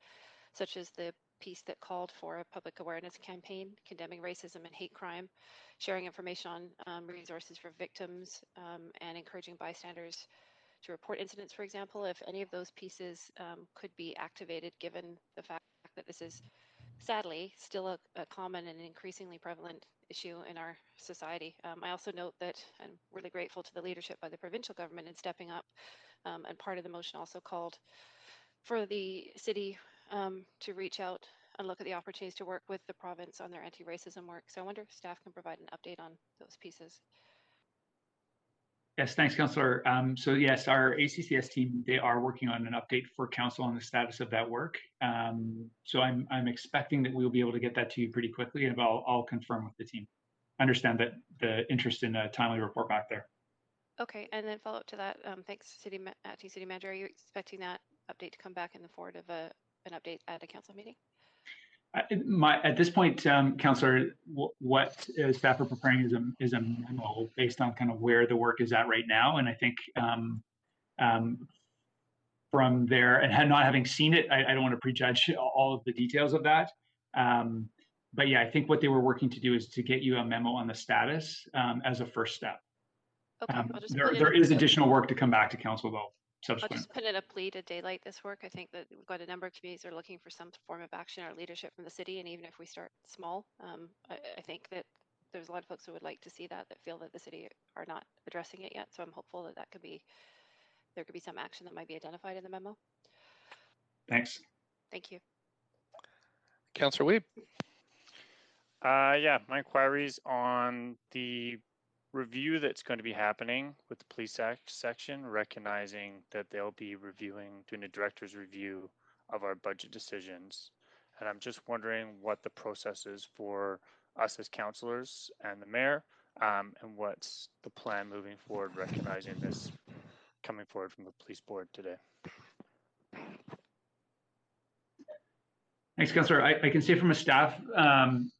Speaker 12: such as the piece that called for a public awareness campaign condemning racism and hate crime, sharing information on resources for victims, and encouraging bystanders to report incidents, for example, if any of those pieces could be activated, given the fact that this is sadly still a common and increasingly prevalent issue in our society. I also note that I'm really grateful to the leadership by the provincial government in stepping up, and part of the motion also called for the city to reach out and look at the opportunities to work with the province on their anti-racism work. So I wonder if staff can provide an update on those pieces.
Speaker 8: Yes, thanks, Councillor. So yes, our ACCS team, they are working on an update for council on the status of that work. So I'm expecting that we'll be able to get that to you pretty quickly, and I'll confirm with the team. I understand that the interest in a timely report back there.
Speaker 12: Okay, and then follow up to that. Thanks, Acting City Manager. Are you expecting that update to come back in the forward of an update at a council meeting?
Speaker 8: At this point, Councillor, what staff are preparing is a memo based on kind of where the work is at right now, and I think from there, and not having seen it, I don't want to prejudge all of the details of that. But yeah, I think what they were working to do is to get you a memo on the status as a first step.
Speaker 12: Okay,
Speaker 8: there is additional work to come back to council though.
Speaker 12: I'll just put in a plea to daylight this work. I think that we've got a number of communities that are looking for some form of action or leadership from the city, and even if we start small, I think that there's a lot of folks who would like to see that feel that the city are not addressing it yet. So I'm hopeful that there could be some action that might be identified in the memo.
Speaker 8: Thanks.
Speaker 12: Thank you.
Speaker 1: Councillor Wiebe.
Speaker 5: Yeah, my inquiries on the review that's going to be happening with the police section, recognizing that they'll be doing a director's review of our budget decisions. And I'm just wondering what the process is for us as councillors and the mayor, and what's the plan moving forward, recognizing this coming forward from the police board today.
Speaker 8: Thanks, Councillor. I can say from a staff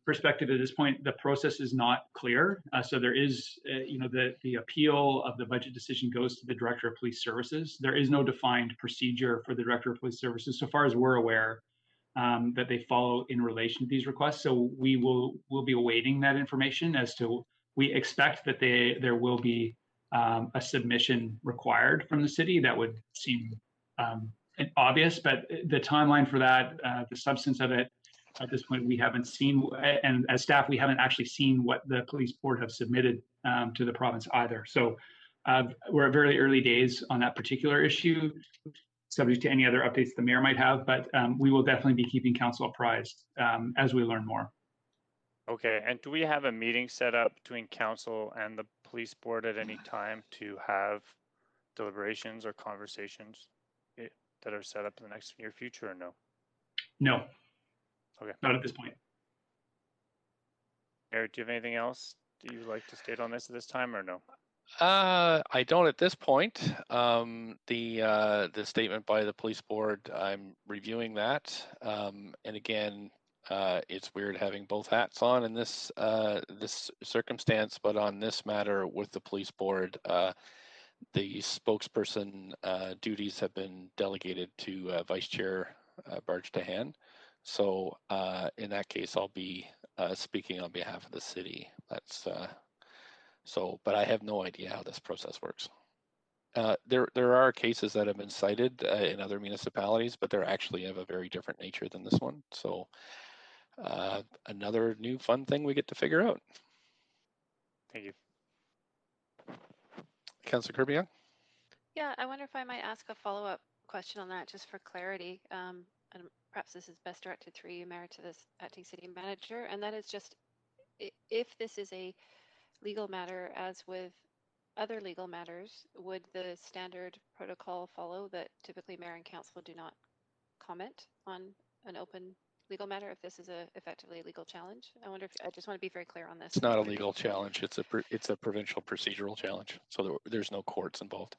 Speaker 8: perspective at this point, the process is not clear. So there is, the appeal of the budget decision goes to the Director of Police Services. There is no defined procedure for the Director of Police Services, so far as we're aware, that they follow in relation to these requests. So we'll be awaiting that information as to, we expect that there will be a submission required from the city. That would seem obvious, but the timeline for that, the substance of it, at this point we haven't seen, and as staff we haven't actually seen what the police board have submitted to the province either. So we're at very early days on that particular issue, subject to any other updates the mayor might have, but we will definitely be keeping council apprised as we learn more.
Speaker 5: Okay, and do we have a meeting set up between council and the police board at any time to have deliberations or conversations that are set up in the next near future, or no?
Speaker 8: No.
Speaker 5: Okay.
Speaker 8: Not at this point.
Speaker 5: Eric, do you have anything else that you would like to state on this at this time, or no?
Speaker 1: I don't at this point. The statement by the police board, I'm reviewing that, and again, it's weird having both hats on in this circumstance, but on this matter with the police board, the spokesperson duties have been delegated to Vice Chair Barge DeHaan. So in that case, I'll be speaking on behalf of the city. That's but I have no idea how this process works. There are cases that have been cited in other municipalities, but they're actually of a very different nature than this one. So another new fun thing we get to figure out.
Speaker 5: Thank you.
Speaker 1: Councillor Kirby-Yung?
Speaker 12: Yeah, I wonder if I might ask a follow-up question on that, just for clarity. And perhaps this is best directed through you, Mayor, to this acting city manager. And that is just, if this is a legal matter, as with other legal matters, would the standard protocol follow that typically mayor and council do not comment on an open legal matter if this is effectively a legal challenge? I wonder if, I just want to be very clear on this.
Speaker 1: It's not a legal challenge. It's a provincial procedural challenge. So there's no courts involved.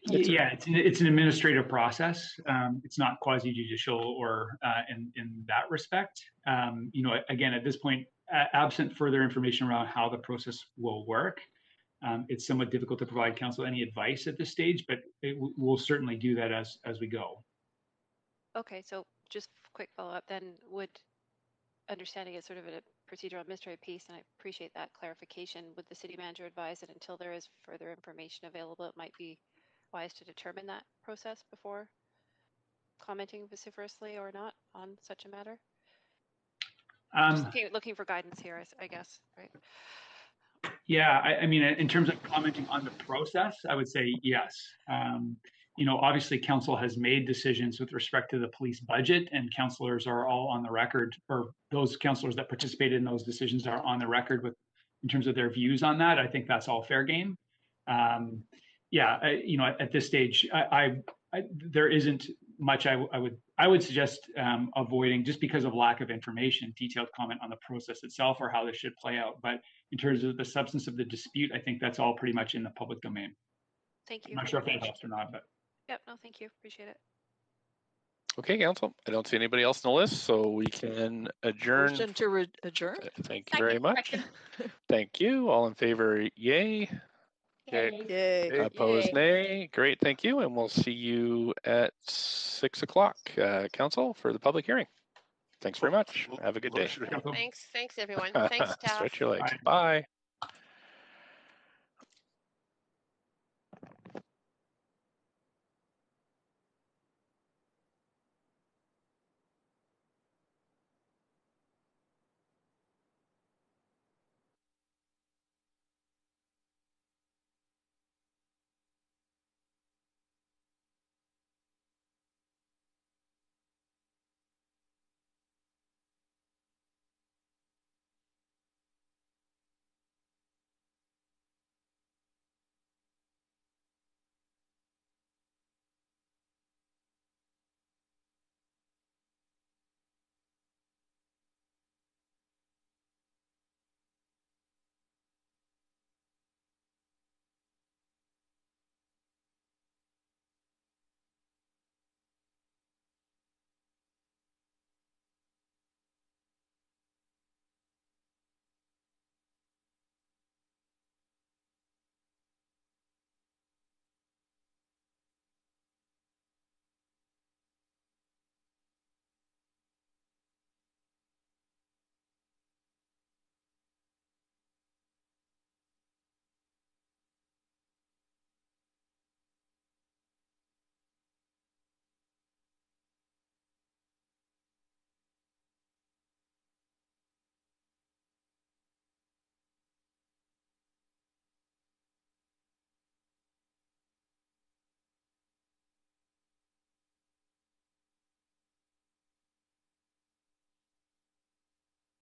Speaker 8: Yeah, it's an administrative process. It's not quasi-judicial or in that respect. Again, at this point, absent further information around how the process will work, it's somewhat difficult to provide council any advice at this stage, but we'll certainly do that as we go.
Speaker 12: Okay, so just quick follow-up then, would understanding it sort of a procedural administrative piece, and I appreciate that clarification, would the city manager advise that until there is further information available, it might be wise to determine that process before commenting vociferously or not on such a matter? Just looking for guidance here, I guess, right?
Speaker 8: Yeah, I mean, in terms of commenting on the process, I would say yes. Obviously, council has made decisions with respect to the police budget, and councillors are all on the record, or those councillors that participated in those decisions are on the record in terms of their views on that. I think that's all fair game. At this stage, there isn't much I would suggest avoiding, just because of lack of information, detailed comment on the process itself or how this should play out. But in terms of the substance of the dispute, I think that's all pretty much in the public domain.
Speaker 12: Thank you.
Speaker 8: I'm not sure if that helps or not, but.
Speaker 12: Yep, no, thank you. Appreciate it.
Speaker 1: Okay, council. I don't see anybody else on the list, so we can adjourn.
Speaker 7: Motion to adjourn.
Speaker 1: Thank you very much. Thank you. All in favor, yay.
Speaker 7: Yay. Yay.
Speaker 1: Opposed, nay. Great, thank you. And we'll see you at 6 o'clock, council, for the public hearing. Thanks very much. Have a good day.
Speaker 3: Thanks, everyone. Thanks, staff.
Speaker 1: Stretch your legs. Bye.